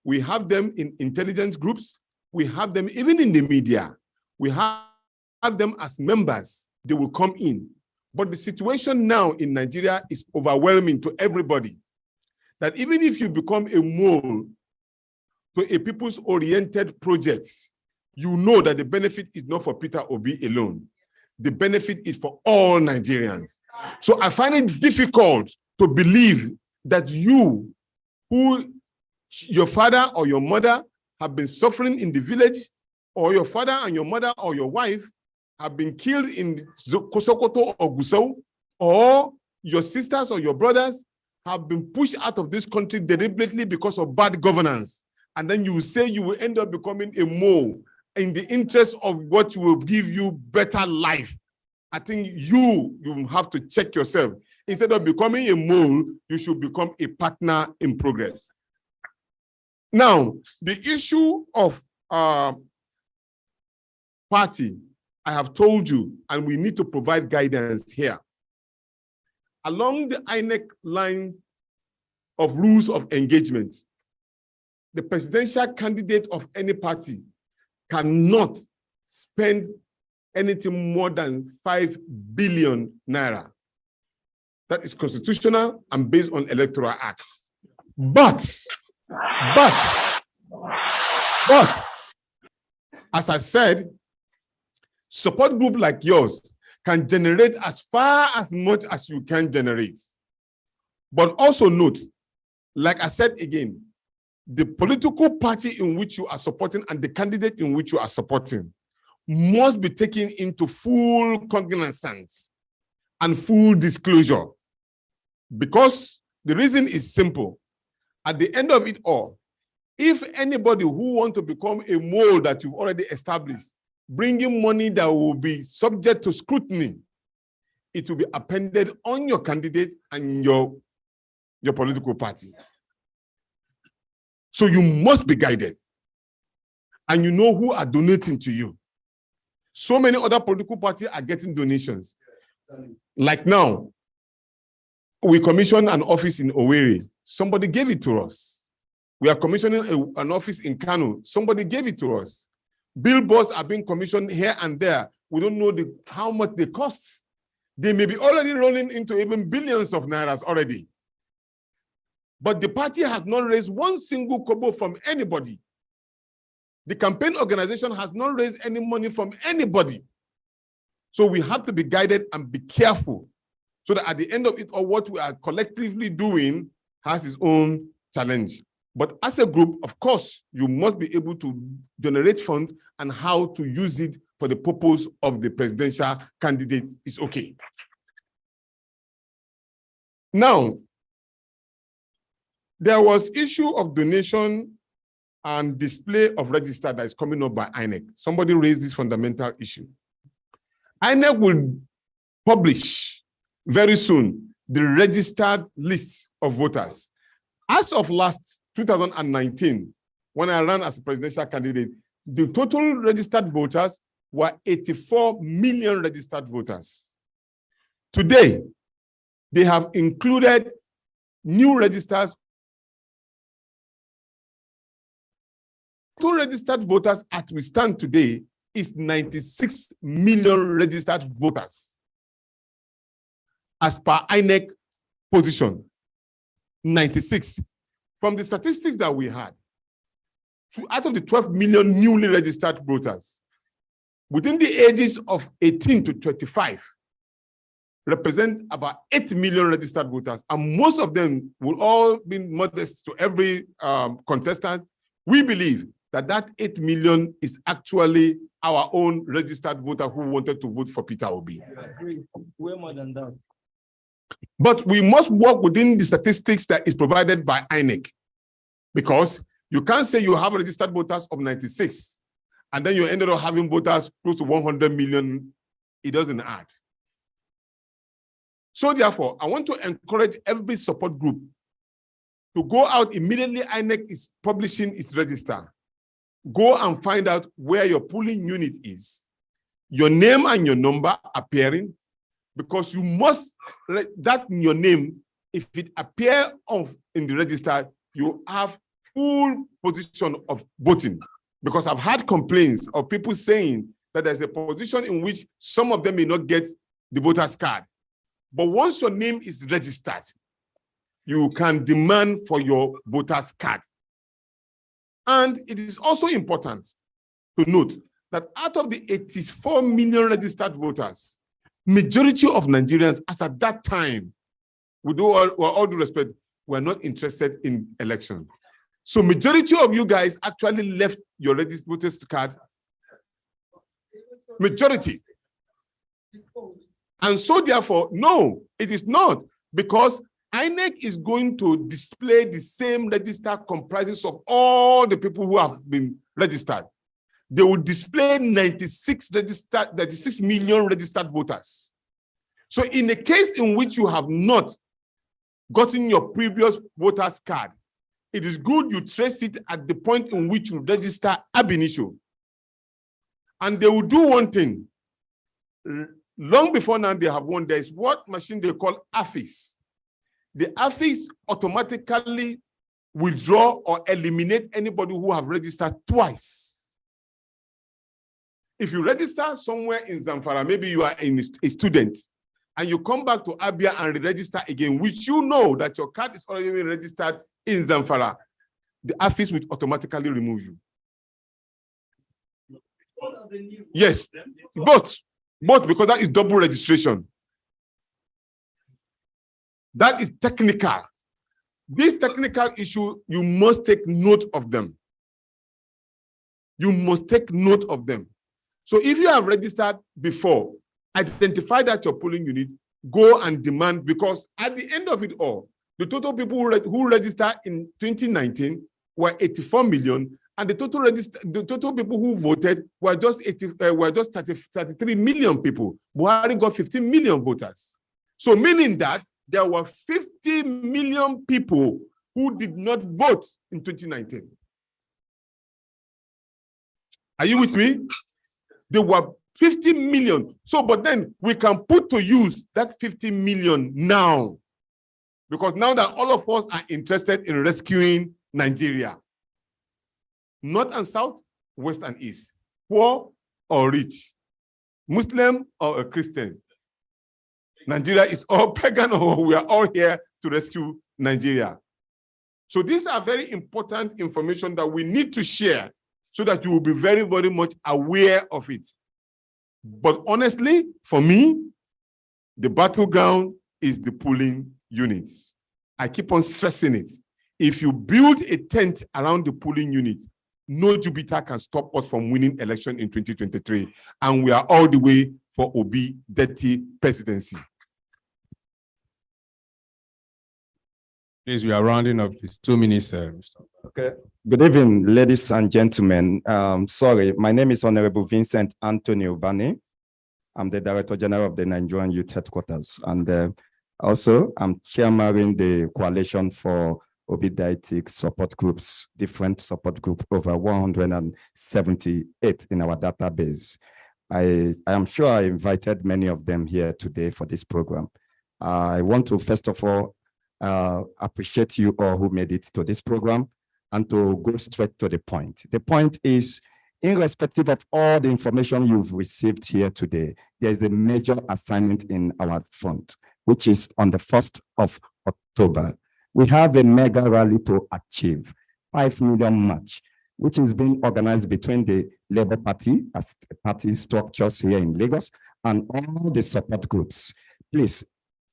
We have them in intelligence groups. We have them even in the media. We have them as members. They will come in. But the situation now in Nigeria is overwhelming to everybody. That even if you become a mole to a people's-oriented project, you know that the benefit is not for Peter Obi alone. The benefit is for all Nigerians. So I find it difficult to believe that you, who your father or your mother have been suffering in the village, or your father and your mother or your wife have been killed in Sokoto or Gusau, or your sisters or your brothers have been pushed out of this country deliberately because of bad governance. And then you say you will end up becoming a mole in the interest of what will give you better life. I think you have to check yourself. Instead of becoming a mole, you should become a partner in progress. Now, the issue of party, I have told you, and we need to provide guidance here. Along the INEC line of rules of engagement, the presidential candidate of any party cannot spend anything more than 5 billion naira. That is constitutional and based on electoral acts. But, as I said, support group like yours can generate as far as much as you can generate. But also note, like I said again, the political party in which you are supporting and the candidate in which you are supporting must be taken into full cognizance and full disclosure. Because the reason is simple. At the end of it all, if anybody who wants to become a mole that you've already established, bringing money that will be subject to scrutiny, it will be appended on your candidate and your political party. So you must be guided. And you know who are donating to you. So many other political parties are getting donations. Like now, we commissioned an office in Owerri. Somebody gave it to us. We are commissioning an office in Kano. Somebody gave it to us. Billboards are being commissioned here and there. We don't know how much they cost. They may be already rolling into even billions of nairas already. But the party has not raised one single kobo from anybody. The campaign organization has not raised any money from anybody. So we have to be guided and be careful so that at the end of it, or what we are collectively doing has its own challenge. But as a group, of course, you must be able to generate funds, and how to use it for the purpose of the presidential candidate is okay. Now, there was issue of donation and display of register that is coming up by INEC. Somebody raised this fundamental issue. INEC will publish very soon the registered list of voters. As of last 2019, when I ran as a presidential candidate, the total registered voters were 84 million registered voters. Today, they have included new registers. Total registered voters as we stand today is 96 million registered voters. As per INEC position, 96. From the statistics that we had, out of the 12 million newly registered voters, within the ages of 18 to 25, represent about 8 million registered voters, and most of them will all be modest to every contestant. We believe that that 8 million is actually our own registered voter who wanted to vote for Peter Obi. Way more than that. But we must work within the statistics that is provided by INEC, because you can't say you have registered voters of 96 and then you ended up having voters close to 100 million. It doesn't add. So therefore, I want to encourage every support group to go out immediately. INEC is publishing its register. Go and find out where your polling unit is, your name and your number appearing, because you must, that your name, if it appears in the register, you have full position of voting. Because I've had complaints of people saying that there's a position in which some of them may not get the voter's card. But once your name is registered, you can demand for your voter's card. And it is also important to note that out of the 84 million registered voters, majority of Nigerians, as at that time, with all due respect, were not interested in election. So majority of you guys actually left your registered voters card. Majority. And so therefore, no, it is not, because INEC is going to display the same register comprises of all the people who have been registered. They will display 96 million registered voters. So in a case in which you have not gotten your previous voter's card, it is good you trace it at the point in which you register ab initio. And they will do one thing. Long before now, they have one. There is what machine they call AFIS. The AFIS automatically withdraw or eliminate anybody who have registered twice. If you register somewhere in Zamfara, maybe you are a student, and you come back to Abia and re-register again, which you know that your card is already registered in Zamfara, the AFIS will automatically remove you. Yes, both because that is double registration. That is technical. This technical issue, you must take note of them. You must take note of them. So if you have registered before, identify that your polling unit, go and demand, because at the end of it all, the total people who registered in 2019 were 84 million, and the total people who voted were just 33 million people. Buhari got 15 million voters. So meaning that there were 50 million people who did not vote in 2019. Are you with me? There were 50 million. So, but then we can put to use that 50 million now. Because now that all of us are interested in rescuing Nigeria, North and South, West and East, poor or rich, Muslim or a Christian, Nigeria is all pagan, or we are all here to rescue Nigeria. So these are very important information that we need to share so that you will be very, very much aware of it. But honestly, for me, the battleground is the polling units. I keep on stressing it. If you build a tent around the polling unit, no Jupiter can stop us from winning election in 2023. And we are all the way for Obi dirty presidency. Please, we are rounding up. It's 2 minutes, Mr. Okay. Good evening, ladies and gentlemen. Sorry, my name is Honorable Vincent Anthony Ubani. I'm the Director General of the Nigerian Youth Headquarters. And also, I'm chairman the Coalition for Obediatic Support Groups, different support groups, over 178 in our database. I am sure I invited many of them here today for this program. I want to, first of all, appreciate you all who made it to this program, and to go straight to the point. The point is, irrespective of all the information you've received here today, there's a major assignment in our front, which is on the 1st of October. We have a mega rally to achieve, 5 million march, which is being organized between the Labour Party as party structures here in Lagos and all the support groups. Please,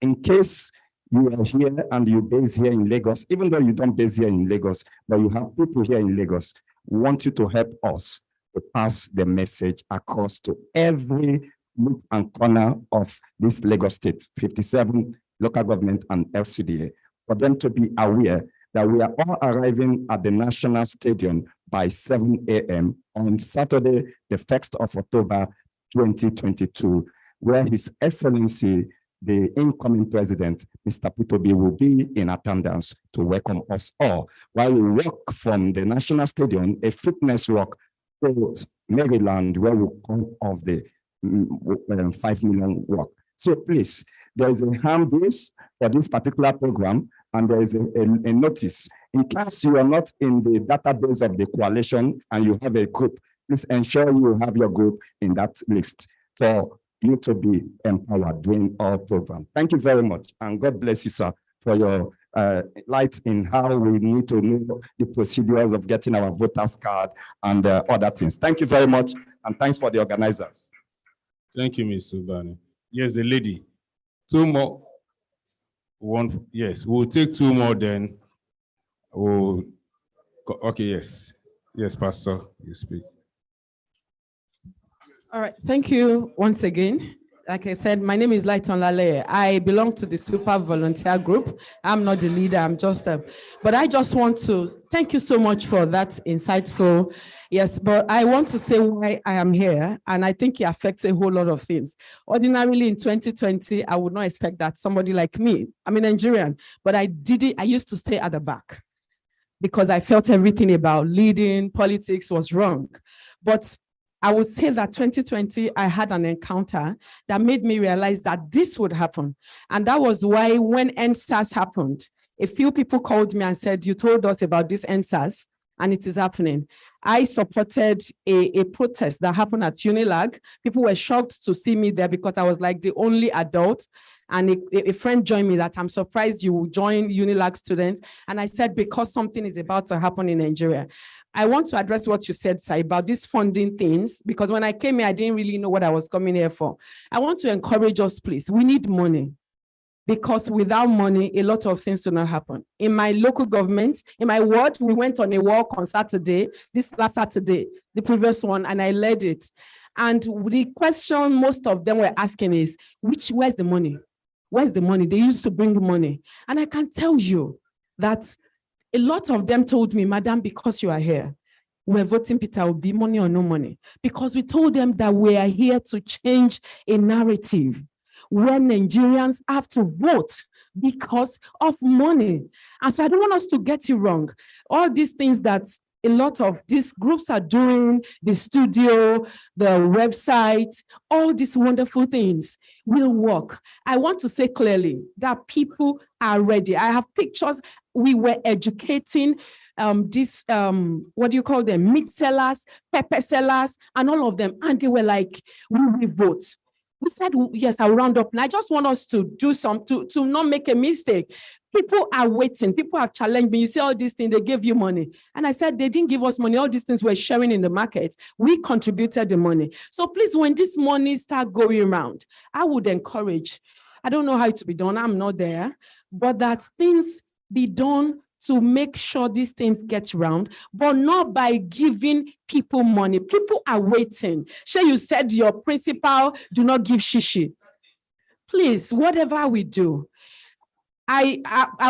in case you are here and you base here in Lagos, even though you don't base here in Lagos, but you have people here in Lagos, we want you to help us to pass the message across to every nook and corner of this Lagos state, 57 local government and LCDA, for them to be aware that we are all arriving at the National Stadium by 7 a.m. on Saturday, the 1st of October, 2022, where His Excellency, the incoming president, Mr. P2B, will be in attendance to welcome us all, while we walk from the National Stadium, a fitness walk to Maryland, where we come off the 5 million walk. So please, there is a hand base for this particular program, and there is a notice. In case you are not in the database of the coalition and you have a group, please ensure you have your group in that list for you to be empowered during our program. Thank you very much, and God bless you, sir, for your light in how we need to know the procedures of getting our voters card and other things. Thank you very much, and thanks for the organizers. Thank you, Mr. Ubani. Yes, the lady. 2 more. One, yes, we'll take 2 more then. Okay, yes. Yes, Pastor, you speak. All right, thank you once again. Like I said, my name is Lighton Lale. I belong to the Super Volunteer Group. I'm not the leader, I'm just but I just want to thank you so much for that insightful. Yes, but I want to say why I am here, and I think it affects a whole lot of things. Ordinarily in 2020, I would not expect that somebody like me, I'm a Nigerian, but I used to stay at the back because I felt everything about leading politics was wrong. But I would say that 2020, I had an encounter that made me realize that this would happen. And that was why when NSAS happened, a few people called me and said, you told us about this NSAS and it is happening. I supported a protest that happened at Unilag. People were shocked to see me there because I was like the only adult. And a friend joined me that I'm surprised you will join Unilag students. And I said, because something is about to happen in Nigeria. I want to address what you said, Sai, about these funding things, because when I came here, I didn't really know what I was coming here for. I want to encourage us, please. We need money, because without money, a lot of things will not happen. In my local government, in my ward, we went on a walk on Saturday, this last Saturday, the previous one, and I led it. And the question most of them were asking is, where's the money? Where's the money? They used to bring money. And I can tell you that a lot of them told me, Madam, because you are here, we're voting Peter Obi, money or no money. Because we told them that we are here to change a narrative where Nigerians have to vote because of money. And so I don't want us to get it wrong. All these things that a lot of these groups are doing, the studio, the website, all these wonderful things will work. I want to say clearly that people are ready. I have pictures. We were educating these, what do you call them? Meat sellers, pepper sellers, and all of them. And they were like, we will vote. We said, yes, I'll round up. And I just want us to do to not make a mistake. People are waiting. People have challenged me. You see all these things, they gave you money. And I said, they didn't give us money. All these things we're sharing in the market. We contributed the money. So please, when this money start going around, I would encourage, I don't know how it to be done. I'm not there, but that things be done to make sure these things get round, but not by giving people money. People are waiting. Sure, you said your principal do not give shishi. Please, whatever we do, I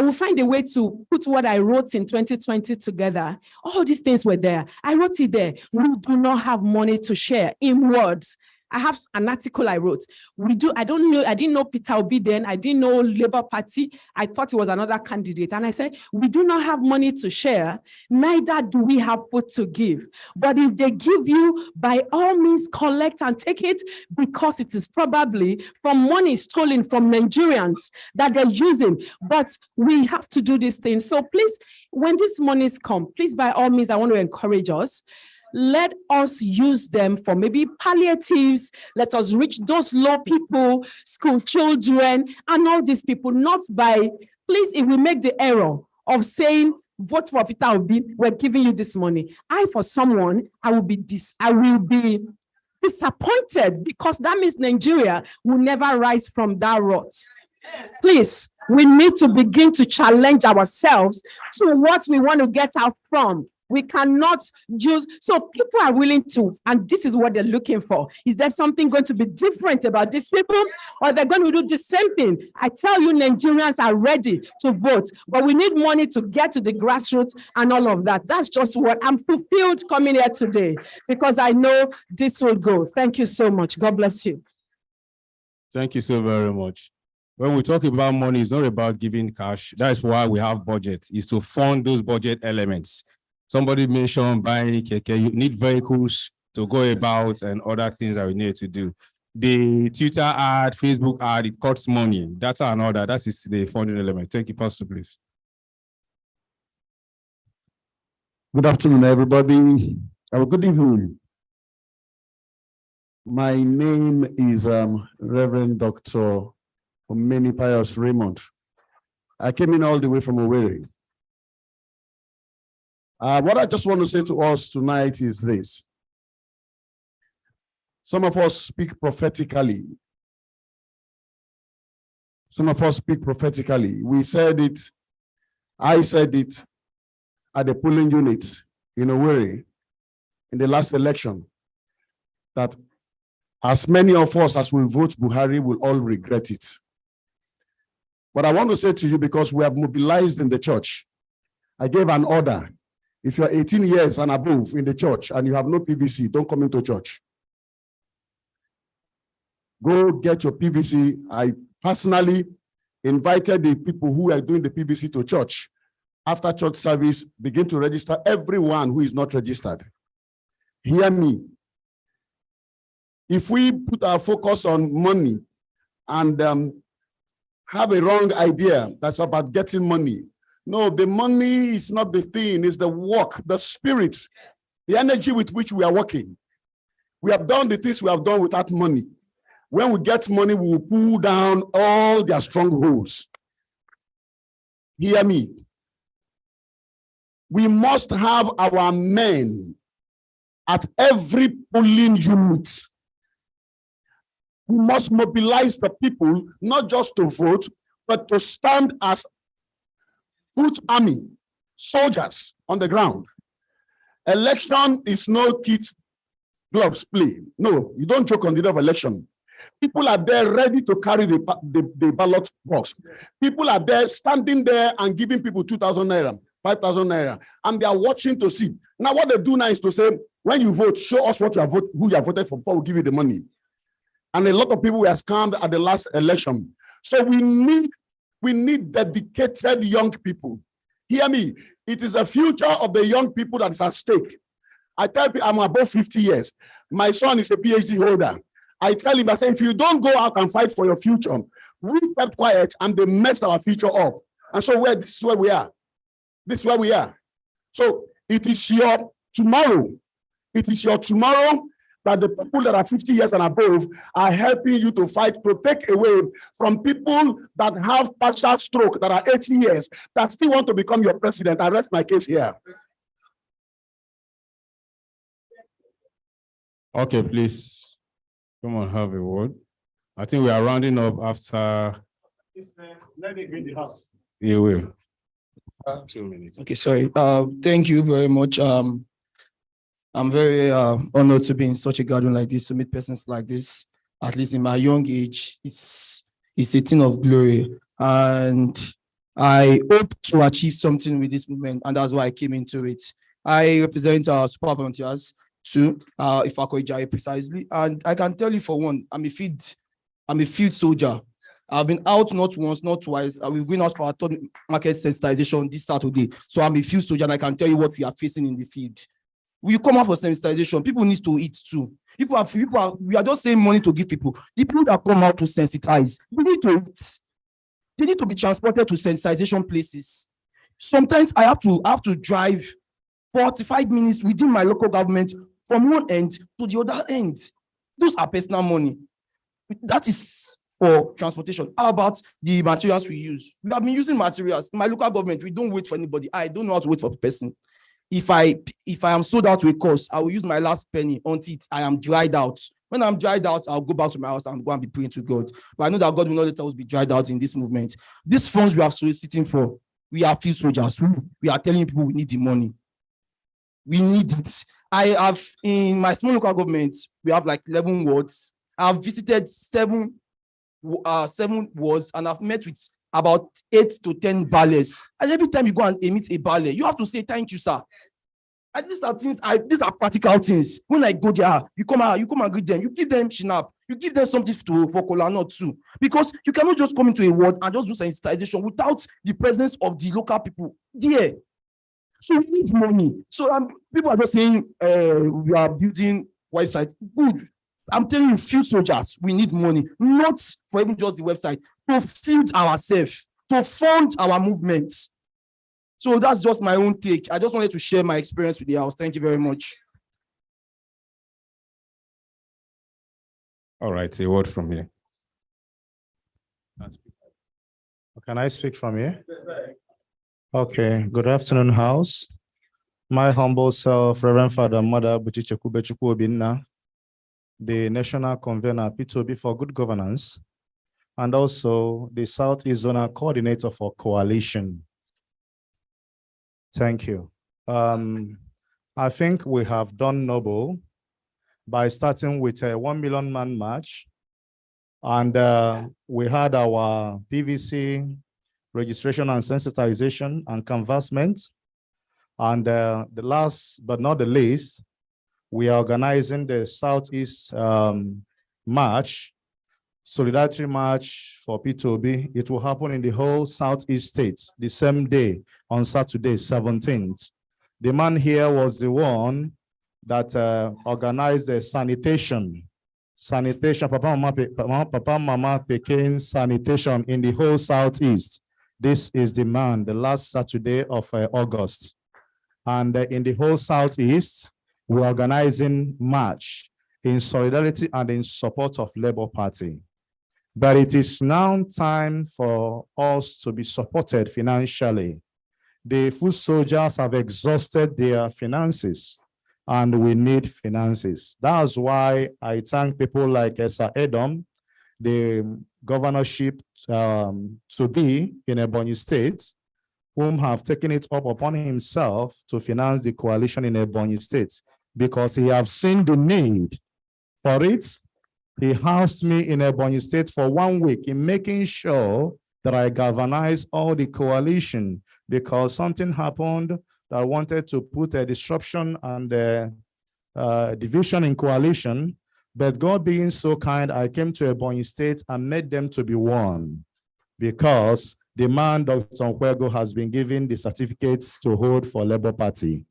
will find a way to put what I wrote in 2020 together. All these things were there. I wrote it there. We do not have money to share in words. I have an article I wrote. I didn't know Peter Obi then. I didn't know Labour Party. I thought it was another candidate. And I said, we do not have money to share, neither do we have food to give. But if they give you, by all means, collect and take it, because it is probably from money stolen from Nigerians that they're using. But we have to do this thing. So please, when these monies come, please, by all means, I want to encourage us. Let us use them for maybe palliatives. Let us reach those low people, school children, and all these people, not by, please, if we make the error of saying, vote for Peter Obi, we're giving you this money. I will be disappointed, because that means Nigeria will never rise from that rot. Please, we need to begin to challenge ourselves to what we want to get out from. We cannot use, so people are willing to, and this is what they're looking for. Is there something going to be different about these people, or they're going to do the same thing? I tell you, Nigerians are ready to vote, but we need money to get to the grassroots and all of that. That's just what I'm fulfilled coming here today, because I know this will go. Thank you so much. God bless you. Thank you so very much. When we talk about money, it's not about giving cash. That's why we have budget, is to fund those budget elements. Somebody mentioned buying keke. You need vehicles to go about and other things that we need to do. The Twitter ad, Facebook ad, it costs money. Data and all that. That is the funding element. Thank you, Pastor, please. Good afternoon, everybody. Good evening. My name is Reverend Dr. Omeni Pius Raymond. I came in all the way from Owerri. What I just want to say to us tonight is this. Some of us speak prophetically. Some of us speak prophetically. We said it, I said it at the polling unit in Owerri in the last election, that as many of us as will vote Buhari will all regret it. But I want to say to you, because we have mobilized in the church, I gave an order. If you're 18 years and above in the church and you have no PVC, don't come into church. Go get your PVC. I personally invited the people who are doing the PVC to church. After church service, begin to register everyone who is not registered. Hear me. If we put our focus on money and have a wrong idea that's about getting money, no, the money is not the thing, it's the work, the spirit, the energy with which we are working. We have done the things we have done without money. When we get money, we will pull down all their strongholds. Hear me. We must have our men at every polling unit. We must mobilize the people, not just to vote, but to stand as foot army, soldiers on the ground. Election is no kid gloves play. No, you don't joke on the day of election. People are there ready to carry the ballot box. People are there standing there and giving people 2,000 naira, 5,000 naira, and they are watching to see. Now, what they do now is to say, when you vote, show us what you have voted, who you have voted for before we give you the money. And a lot of people were scammed at the last election. So we need We need dedicated young people. Hear me. It is the future of the young people that is at stake. I tell people I'm above 50 years. My son is a PhD holder. I tell him, I say, if you don't go out and fight for your future, we kept quiet and they messed our future up. And so this is where we are. This is where we are. So it is your tomorrow. It is your tomorrow that the people that are 50 years and above are helping you to fight, to take away from people that have partial stroke, that are 80 years, that still want to become your president. I rest my case here. Okay, please come on, have a word. I think we are rounding up after. Let me read the house. You will. 2 minutes. Okay, sorry. Thank you very much. I'm very honored to be in such a gathering like this, to meet persons like this. At least in my young age, it's a thing of glory. And I hope to achieve something with this movement, and that's why I came into it. I represent Super Volunteers too, if I call it precisely. And I can tell you for one, I'm a field soldier. I've been out not once, not twice. We're going out for our third market sensitization this Saturday. So I'm a field soldier and I can tell you what we are facing in the field. We come out for sensitization. People need to eat too. We are just saying money to give people. The people that come out to sensitize, we need to eat. They need to be transported to sensitization places. Sometimes I have to drive 45 minutes within my local government from one end to the other end. Those are personal money. That is for transportation. How about the materials we use? We have been using materials. In my local government, we don't wait for anybody. I don't know how to wait for a person. If I am sold out to a course, I will use my last penny until I am dried out. When I'm dried out, I'll go back to my house and go and be praying to God. But I know that God will not let us be dried out in this movement. These funds we are soliciting for, we are field soldiers. We are telling people we need the money. We need it. I have, in my small local government, we have like 11 wards. I've visited seven wards and I've met with about 8 to 10 ballets. And every time you go and emit a ballet, you have to say, thank you, sir. And these are things, these are practical things. When I go there, you come and greet them, you give them shinap, you give them something for kola nut too. Because you cannot just come into a ward and just do sensitization without the presence of the local people there. So we need money. So people are just saying we are building website. Good. I'm telling you, field soldiers, we need money, not for even just the website, to field ourselves, to fund our movements. So that's just my own take. I just wanted to share my experience with the house. Thank you very much. All right, a word from here. Can I speak from here? Okay, good afternoon, house. My humble self, Reverend Father Mother Buchichekube Chukwuobinna, the National Convener, P2B for Good Governance, and also the Southeast Zonal Coordinator for Coalition. Thank you. I think we have done noble by starting with a 1 million man march. And we had our PVC registration and sensitization and canvassment. And the last but not the least, we are organizing the Southeast March, Solidarity March for P2B. It will happen in the whole Southeast states the same day on Saturday, 17th. The man here was the one that organized the sanitation, Papa Mama Pekin sanitation in the whole Southeast. This is the man, the last Saturday of August. And in the whole Southeast, we're organizing march in solidarity and in support of Labour Party. But it is now time for us to be supported financially. The foot soldiers have exhausted their finances and we need finances. That's why I thank people like Sir Edom, the governorship to be in Ebonyi State, whom have taken it up upon himself to finance the coalition in Ebonyi State because he have seen the need for it. He housed me in Ebonyi State for 1 week in making sure that I galvanize all the coalition because something happened that wanted to put a disruption and division in coalition. But God being so kind, I came to Ebonyi State and made them to be one because the man, Dr. Nkwego, has been given the certificates to hold for Labour Party.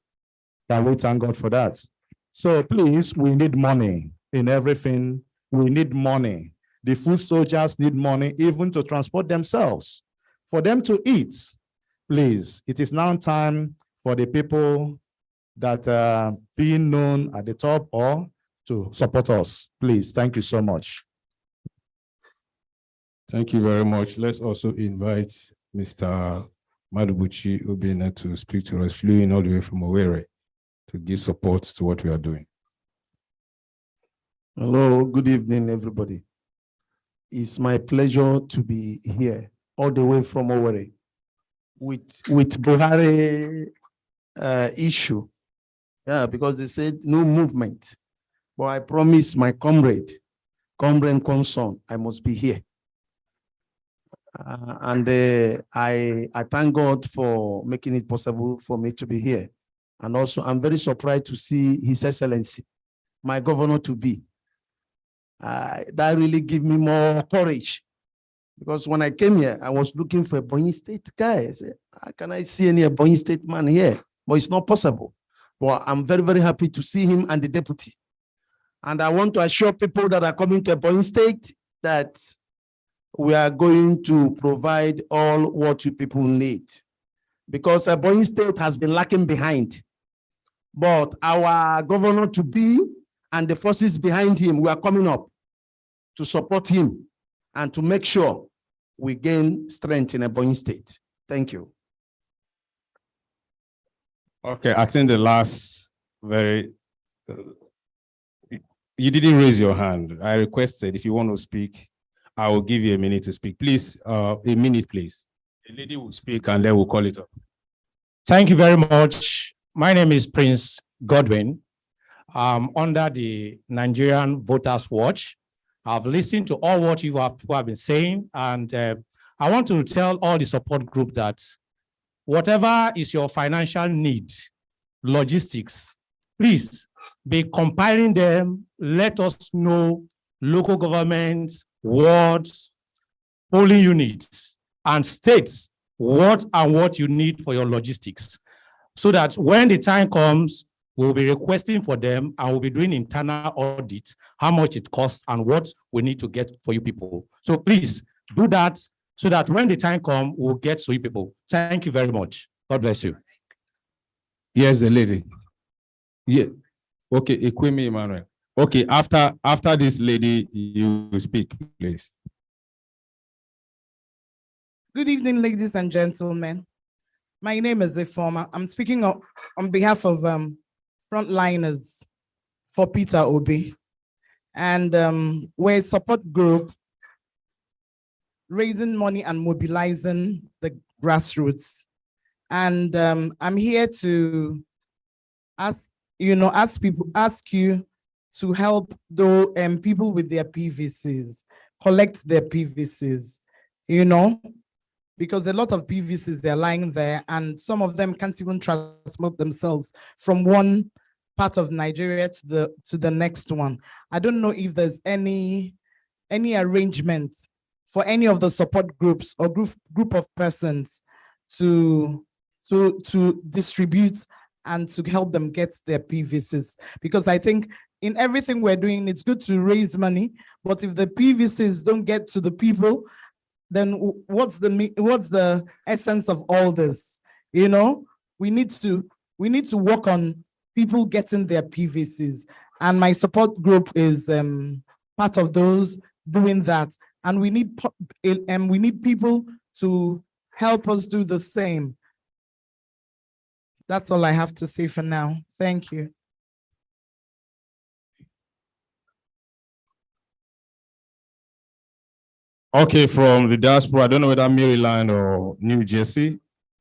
Can we thank God for that? So please, we need money in everything. We need money. The food soldiers need money even to transport themselves, for them to eat. Please, it is now time for the people that are being known at the top or to support us. Please, thank you so much. Thank you very much. Let's also invite Mr. Madubuchi Obina to speak to us, flew in all the way from Owerri to give support to what we are doing. Hello, good evening, everybody. It's my pleasure to be here all the way from Owerri with Buhari issue. Yeah, because they said no movement. But I promise my comrade concern, I must be here. I thank God for making it possible for me to be here. And also, I'm very surprised to see His Excellency, my governor-to-be. That really gives me more courage. Because when I came here, I was looking for a Ebonyi State guy. I said, how can I see any Ebonyi State man here? But it's not possible. But I'm very, very happy to see him and the deputy. And I want to assure people that are coming to Ebonyi State that we are going to provide all what you people need. Because Ebonyi State has been lacking behind. But our governor-to-be and the forces behind him, we are coming up to support him and to make sure we gain strength in Ebonyi State. Thank you. Okay, I think the last you didn't raise your hand. I requested if you want to speak, I will give you a minute to speak. Please, a minute, please. The lady will speak and then we'll call it up. Thank you very much. My name is Prince Godwin. I'm under the Nigerian Voters Watch. I've listened to all what you have been saying, and I want to tell all the support group that whatever is your financial need, logistics, please be compiling them. Let us know local governments, wards, polling units, and states what you need for your logistics, so that when the time comes, we'll be requesting for them and we'll be doing internal audit, how much it costs and what we need to get for you people. So please do that so that when the time comes, we'll get to you people. Thank you very much. God bless you. Yes, the lady. Yeah. Okay, Ekwemi Emmanuel. Okay, after this lady, you speak, please. Good evening, ladies and gentlemen. My name is Ifoma. I'm speaking on behalf of frontliners for Peter Obi. And we're a support group raising money and mobilizing the grassroots. And I'm here to ask you to help people with their PVCs, collect their PVCs, because a lot of PVCs, they're lying there and some of them can't even transport themselves from one part of Nigeria to the next one. I don't know if there's any arrangement for any of the support groups or group of persons to distribute and to help them get their PVCs. Because I think in everything we're doing, it's good to raise money, but if the PVCs don't get to the people, then what's the essence of all this? We need to work on people getting their PVCs, and my support group is part of those doing that. And we need people to help us do the same. That's all I have to say for now. Thank you. Okay, from the diaspora, I don't know whether Maryland or New Jersey.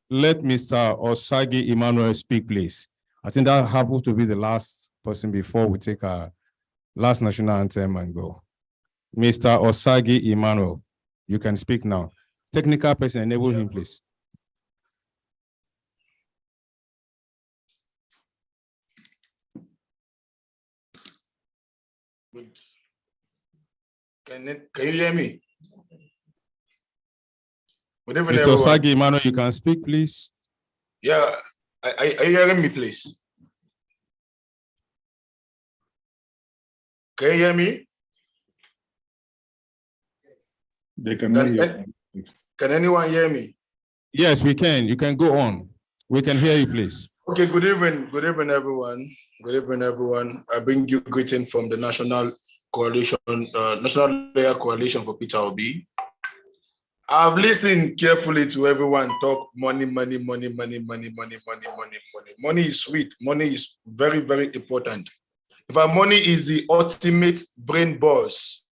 Let Mr. Osagi Emmanuel speak, please. I think that happens to be the last person before we take our last national anthem and go. Mr. Osagi Emmanuel, you can speak now. Technical person, enable him, please. Can you hear me? Good evening, Mr. everyone. Osagi Emmanuel, you can speak, please. Yeah, are you hearing me, please? Can you hear me? They can hear you. Can anyone hear me? Yes, we can. You can go on. We can hear you, please. Okay, good evening. Good evening, everyone. Good evening, everyone. I bring you greeting from the National Coalition, National Layer Coalition for Peter Obi. I've listened carefully to everyone talk money, money, money, money, money, money, money, money, money. Money is sweet. Money is very, very important. In fact, money is the ultimate brain boss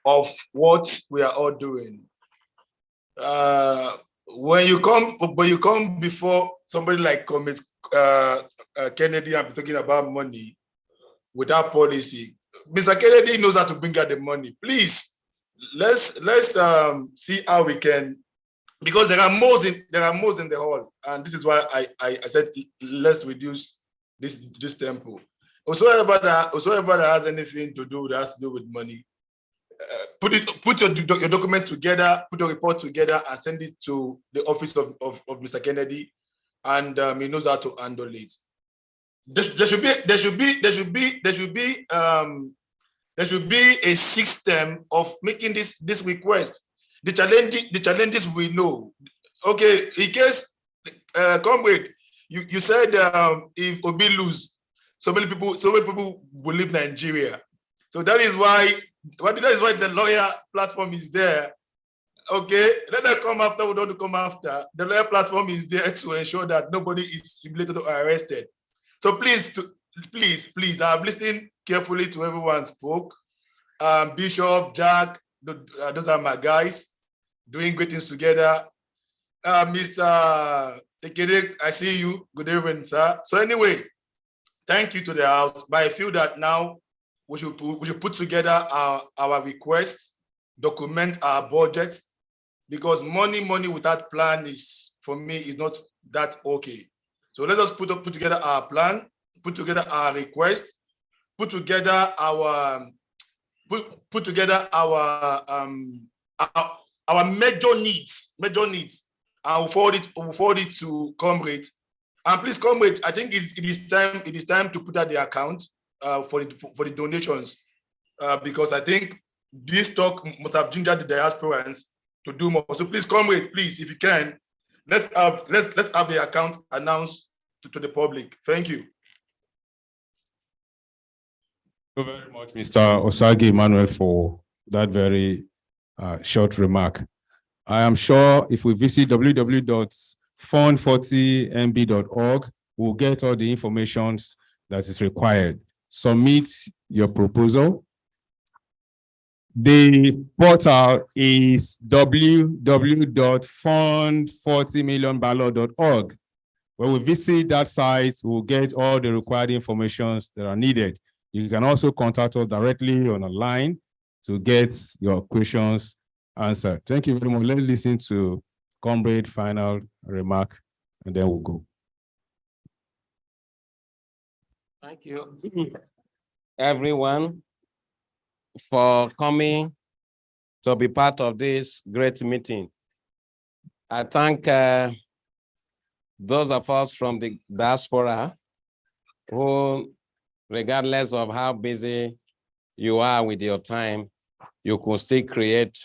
of what we are all doing. When you come before somebody like Kennedy and be talking about money without policy, Mr. Kennedy knows how to bring out the money. Please, let's see how we can, because there are moles in the hall, and this is why I said let's reduce this tempo. Whosoever that has anything to do that has to do with money, put your document together, put your report together, and send it to the office of Mr. Kennedy, and he knows how to handle it. There should be a system of making this request. The challenges we know. Okay, in case, comrade, you said if Obi lose, so many people will leave Nigeria. So that is why the lawyer platform is there. Okay, let them come after. We don't come after. The lawyer platform is there to ensure that nobody is humiliated or arrested. So please, I have listened carefully to everyone spoke. Bishop, Jack, those are my guys doing great things together. Mr. Tekede, I see you. Good evening, sir. So anyway, thank you to the house. But I feel that now we should put together our requests, document our budget, because money without plan is, for me, is not that okay. So let us put together our plan, put together our request, put together our major needs, and we'll forward it to comrade. And please, comrade, I think it is time to put out the account for the donations, because I think this talk must have gingered the diasporans to do more. So please, comrade, please, if you can, let's have the account announced to the public. Thank you. Thank you very much, Mr. Osagi Emmanuel, for that very short remark. I am sure if we visit www.fund40mb.org, we'll get all the information that is required. Submit your proposal. The portal is www.fund40millionballot.org. When we visit that site, we'll get all the required information that are needed. You can also contact us directly on a line to get your questions answered. Thank you very much. Let's listen to comrade final remark, and then we'll go. Thank you, everyone, for coming to be part of this great meeting. I thank those of us from the diaspora who, regardless of how busy you are with your time, you could still create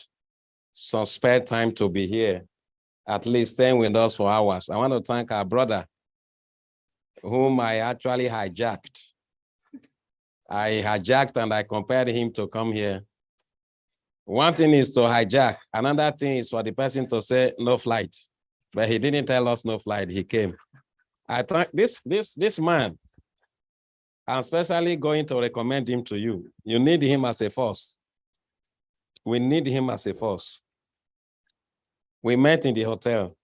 some spare time to be here, at least staying with us for hours. I want to thank our brother, whom I actually hijacked. I hijacked and I compared him to come here. One thing is to hijack. Another thing is for the person to say no flight. But he didn't tell us no flight, he came. I think this man, I'm especially going to recommend him to you. You need him as a force. We need him as a force. We met in the hotel.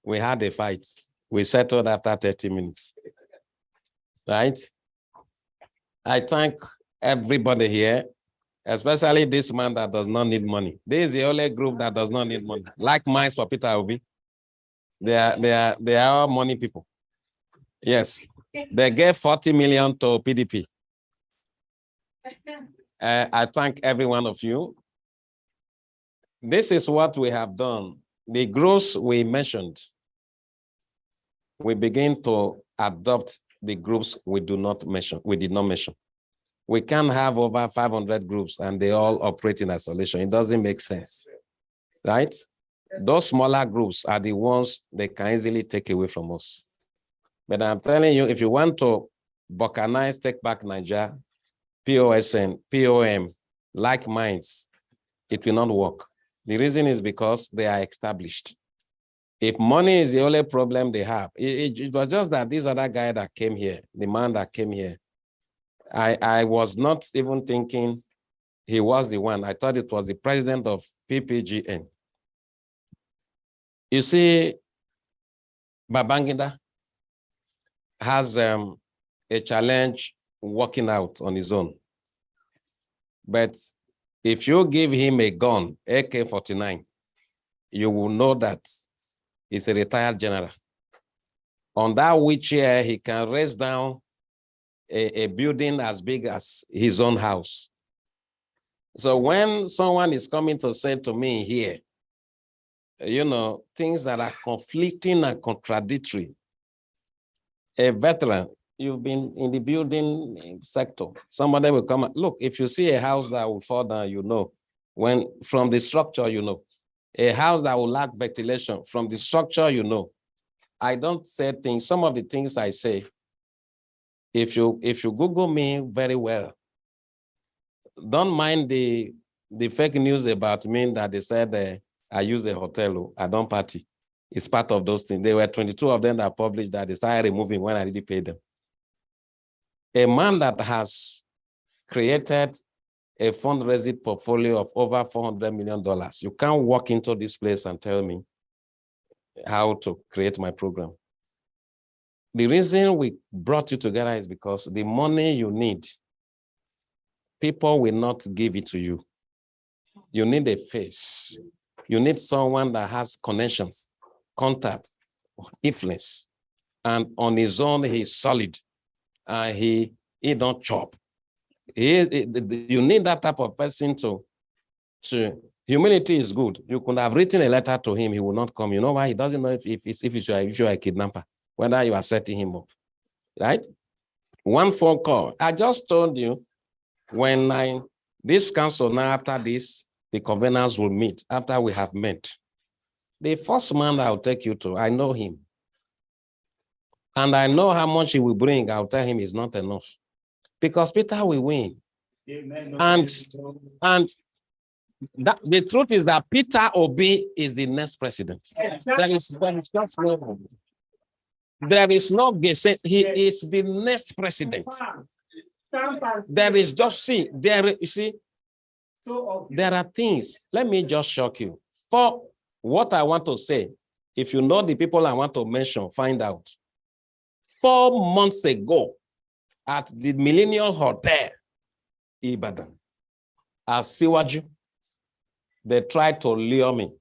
We had a fight. We settled after 30 minutes. Right? I thank everybody here, especially this man that does not need money. This is the only group that does not need money. Like Mines for Peter Obi. They are all money people. Yes. They gave 40 million to PDP. I thank every one of you. This is what we have done. The groups we mentioned, we begin to adopt the groups we did not mention. We can have over 500 groups and they all operate in isolation. It doesn't make sense, right? Those smaller groups are the ones they can easily take away from us. But I'm telling you, if you want to balkanize, take back Nigeria, POSN, POM, like minds, it will not work. The reason is because they are established. If money is the only problem they have, it was just that this other guy that came here, the man that came here, I was not even thinking he was the one. I thought it was the president of PPGN. You see, Babangida has a challenge working out on his own. But if you give him a gun, AK-49, you will know that he's a retired general. On that wheelchair, he can raise down a building as big as his own house. So when someone is coming to say to me here, you know, things that are conflicting and contradictory, a veteran, you've been in the building sector, somebody will come and look, if you see a house that will fall down, you know, when from the structure, you know, a house that will lack ventilation from the structure, you know. I don't say things, some of the things I say, if you Google me very well, don't mind the fake news about me that they said I use a hotel, I don't party. It's part of those things. There were 22 of them that published that they started removing when I didn't pay them. A man that has created a fundraising portfolio of over $400 million, you can't walk into this place and tell me how to create my program. The reason we brought you together is because the money you need, people will not give it to you. You need a face. You need someone that has connections, contact, influence. And on his own, he's solid. He don't chop. You need that type of person to humility is good. You could have written a letter to him, he will not come. You know why? He doesn't know if you're a kidnapper, whether you are setting him up, right? One phone call. I just told you when this council now after this, the conveners will meet after we have met. The first man I'll take you to, I know him. And I know how much he will bring. I'll tell him it's not enough. Because Peter will win. Amen. And that, the truth is that Peter Obi is the next president. There is no guessing. He is the next president. There is just, see, you see, there are things. Let me just shock you. For what I want to say, if you know the people I want to mention, find out. 4 months ago, at the Millennium Hotel, Ibadan, as Siwaju, they tried to lure me.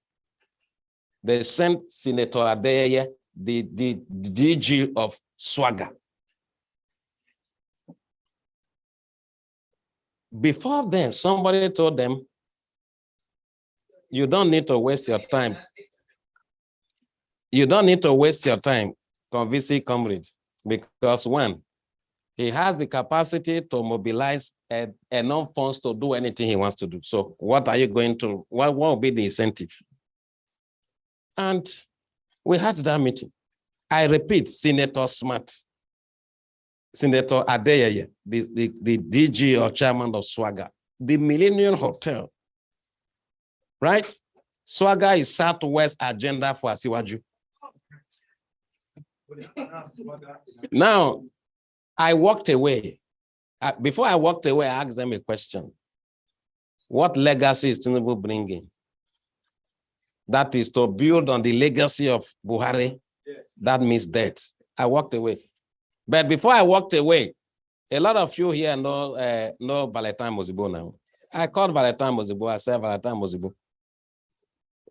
They sent Senator Adeyeye, the DG of Swagger. Before then, somebody told them, you don't need to waste your time. You don't need to waste your time, convincing comrade, because one, he has the capacity to mobilize enough funds to do anything he wants to do. So what are you going to, what will be the incentive? And we had that meeting. I repeat, Senator Smart, Senator Adeyeye, the DG or chairman of Swagger, the Millennium Hotel, right? Swagger is Southwest agenda for Asiwaju. Now, I walked away. Before I walked away, I asked them a question. What legacy is Tinubu bringing? That is to build on the legacy of Buhari. That means death. I walked away. But before I walked away, a lot of you here know Ballots Mosibo now. I called Ballots Mosibo. I said, Ballots Mosibo,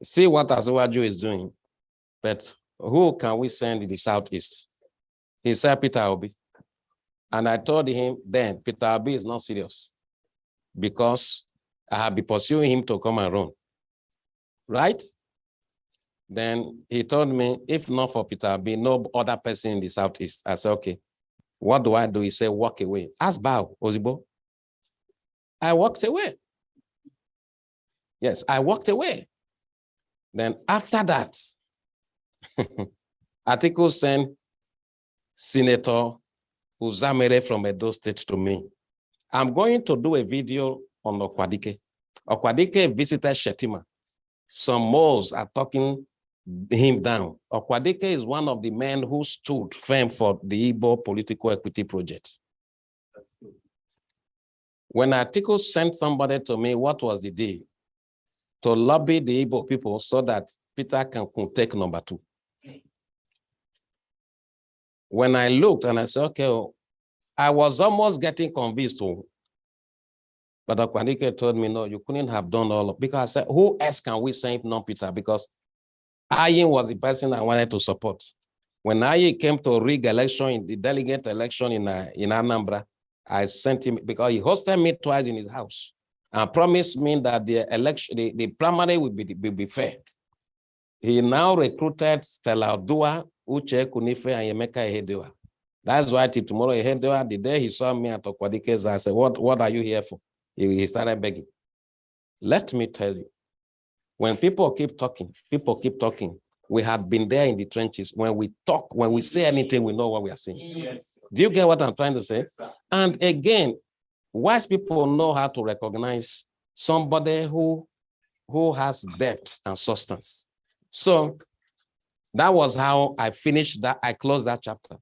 see what Asiwaju is doing. But who can we send in the Southeast? He said, Peter Obi. And I told him then, Peter Obi is not serious because I have been pursuing him to come and run. right? Then he told me, if not for Peter Obi, no other person in the Southeast. I said, okay, what do I do? He said, walk away. Ask Bao, Ozibo. I walked away. Yes, I walked away. Then after that, article sent Senator Uzamere from Edo State to me. I'm going to do a video on Okwadike. Okwadike visited Shetima. Some moles are talking him down. Okwadike is one of the men who stood firm for the Igbo political equity project. When article sent somebody to me, what was the deal? To lobby the Igbo people so that Peter can take number 2. When I looked and I said, okay, I was almost getting convinced. But Okwadike told me, no, you couldn't have done all of, because I said, who else can we send non-Peter? Because Ayin was the person I wanted to support. When Ayin came to rig election, in the delegate election in Anambra, I sent him, because he hosted me twice in his house and promised me that the election, the primary will be fair. He now recruited Stella Odua, Uche Kunife, and Yemeka Ehedewa. That's why till tomorrow, Ehedewa, the day he saw me at Okwadike's, I said, what are you here for? He started begging. Let me tell you, when people keep talking, we have been there in the trenches. When we talk, when we say anything, we know what we are saying. Yes. Do you get what I'm trying to say? And again, wise people know how to recognize somebody who has depth and substance. So that was how I finished that. I closed that chapter.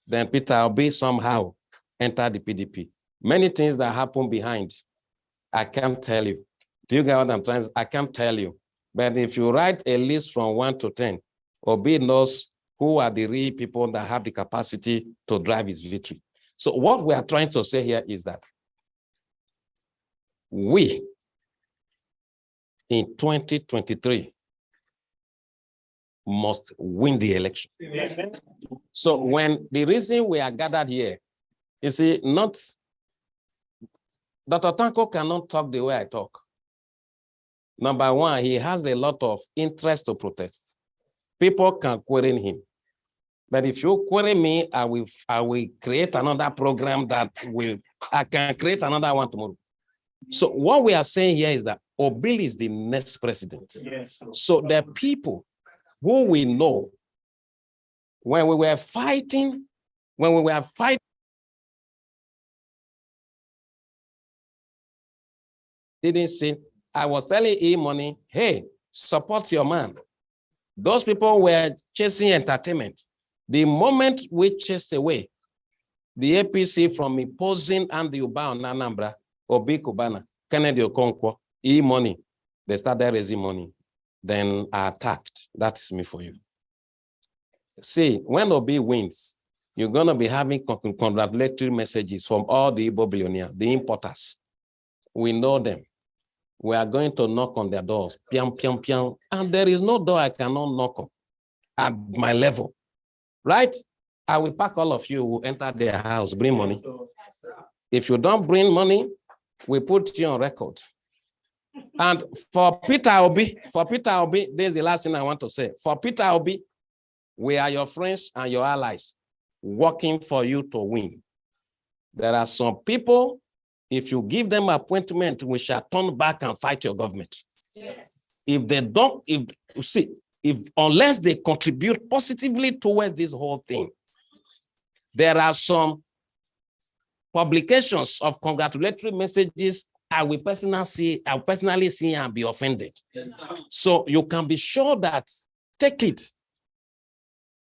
Then Peter Obi somehow entered the PDP. Many things that happen behind, I can't tell you. Do you get what I'm trying to say? I can't tell you. But if you write a list from 1 to 10, Obi knows who are the real people that have the capacity to drive his victory. So what we are trying to say here is that we, in 2023, must win the election. Amen. So when the reason we are gathered here, you see, not, Dr. Tanko cannot talk the way I talk. Number one, he has a lot of interest to protest. People can query him. But if you query me, I will create another program I can create another one tomorrow. So what we are saying here is that Obi is the next president. Yes. So the people who we know, when we were fighting, didn't say, I was telling E-Money, hey, support your man. Those people were chasing entertainment. The moment we chased away the APC from imposing Andy Uba on Anambra, Obi Kubana, Kennedy Okonkwo, E-Money, they started raising money. Then I attacked. That is me for you. See, when Obi wins, you're going to be having congratulatory messages from all the Igbo billionaires, the importers. We know them. We are going to knock on their doors, piam, piam, piam, and there is no door I cannot knock on at my level, right? I will pack all of you who enter their house, bring money. If you don't bring money, we put you on record. And for Peter Obi, this is the last thing I want to say. For Peter Obi, we are your friends and your allies working for you to win. There are some people, if you give them appointment, we shall turn back and fight your government. Yes. If they don't, unless they contribute positively towards this whole thing, there are some publications of congratulatory messages I will personally see and be offended. Yes. So you can be sure that, take it.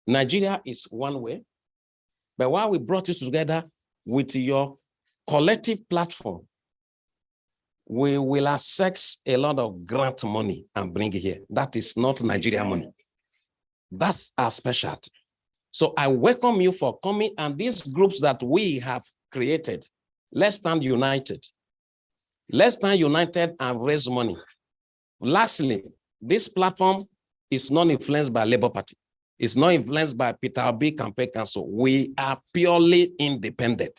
Nigeria is one way, but while we brought it together with your collective platform, we will access a lot of grant money and bring it here. That is not Nigeria money. That's our specialty. So I welcome you for coming, and these groups that we have created, let's stand united. Let's stand united and raise money. Lastly, this platform is not influenced by Labour Party. It's not influenced by Peter Obi Campaign Council. We are purely independent.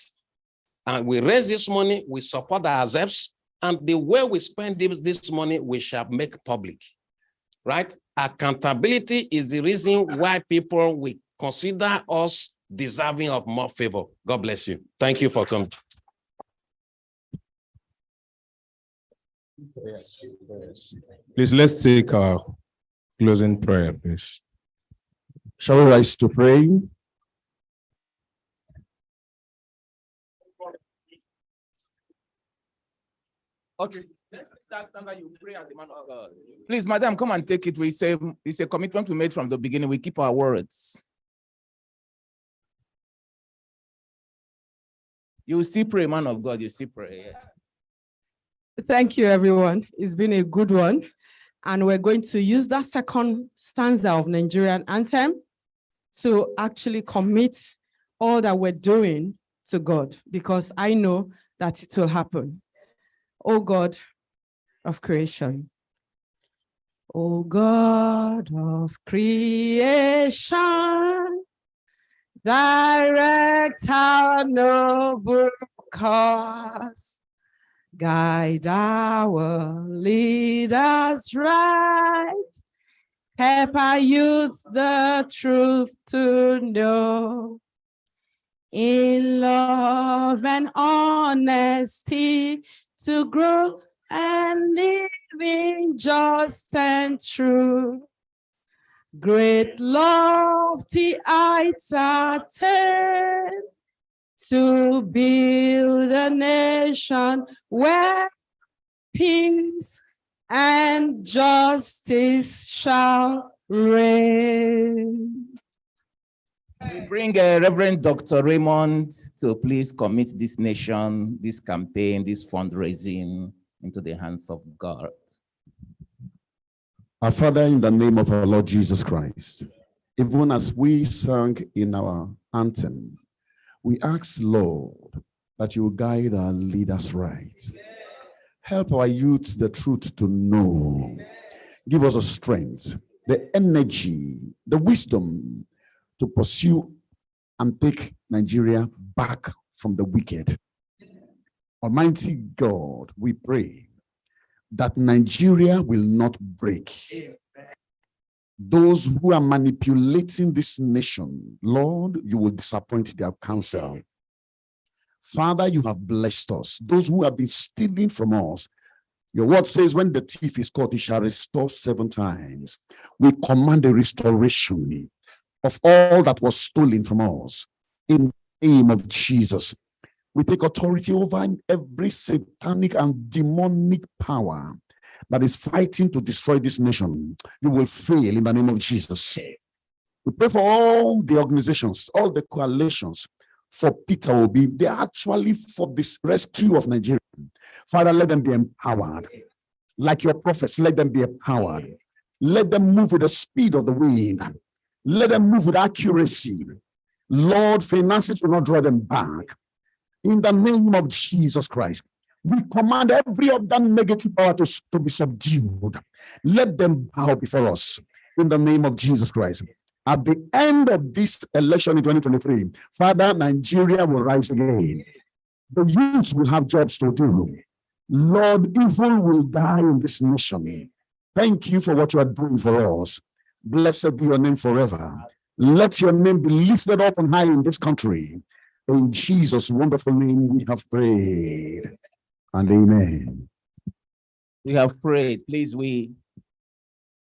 And we raise this money, we support ourselves, and the way we spend this money, we shall make public. right? Accountability is the reason why people will consider us deserving of more favor. God bless you. Thank you for coming. Please, let's take our closing prayer, please. Shall we rise to pray? Okay. That's that you pray as a man of God. Please, madam, come and take it. It's a commitment we made from the beginning. We keep our words. You still pray, man of God. You still pray. Yeah. Thank you, everyone. It's been a good one. And we're going to use that second stanza of Nigerian anthem to actually commit all that we're doing to God, because I know that it will happen. Oh God of creation. Oh God of creation, direct our noble cause. Guide our leaders right. Help our youth the truth to know. In love and honesty to grow and live in just and true. Great lofty heights attain to build a nation where peace and justice shall reign. We bring Reverend Dr. Raymond to please commit this nation, this campaign, this fundraising into the hands of God. Our Father, in the name of our Lord Jesus Christ, even as we sang in our anthem, we ask, Lord, that you will guide our leaders right. Help our youth the truth to know. Give us the strength, the energy, the wisdom to pursue and take Nigeria back from the wicked. Almighty God, we pray that Nigeria will not break. Those who are manipulating this nation, Lord, you will disappoint their counsel. Father, you have blessed us. Those who have been stealing from us, your word says when the thief is caught, he shall restore 7 times. We command a restoration of all that was stolen from us. In the name of Jesus, we take authority over every satanic and demonic power that is fighting to destroy this nation. You will fail in the name of Jesus. We pray for all the organizations, all the coalitions, for Peter Obi. They are actually for this rescue of Nigeria. Father, let them be empowered. Like your prophets, let them be empowered. Let them move with the speed of the wind. Let them move with accuracy. Lord, finances will not draw them back. In the name of Jesus Christ, we command every of that negative power to be subdued. Let them bow before us. In the name of Jesus Christ. At the end of this election in 2023, Father, Nigeria will rise again. The youth will have jobs to do. Lord, evil will die in this nation. Thank you for what you are doing for us. Blessed be your name forever. Let your name be lifted up and high in this country. In Jesus' wonderful name we have prayed. And amen. We have prayed. Please, we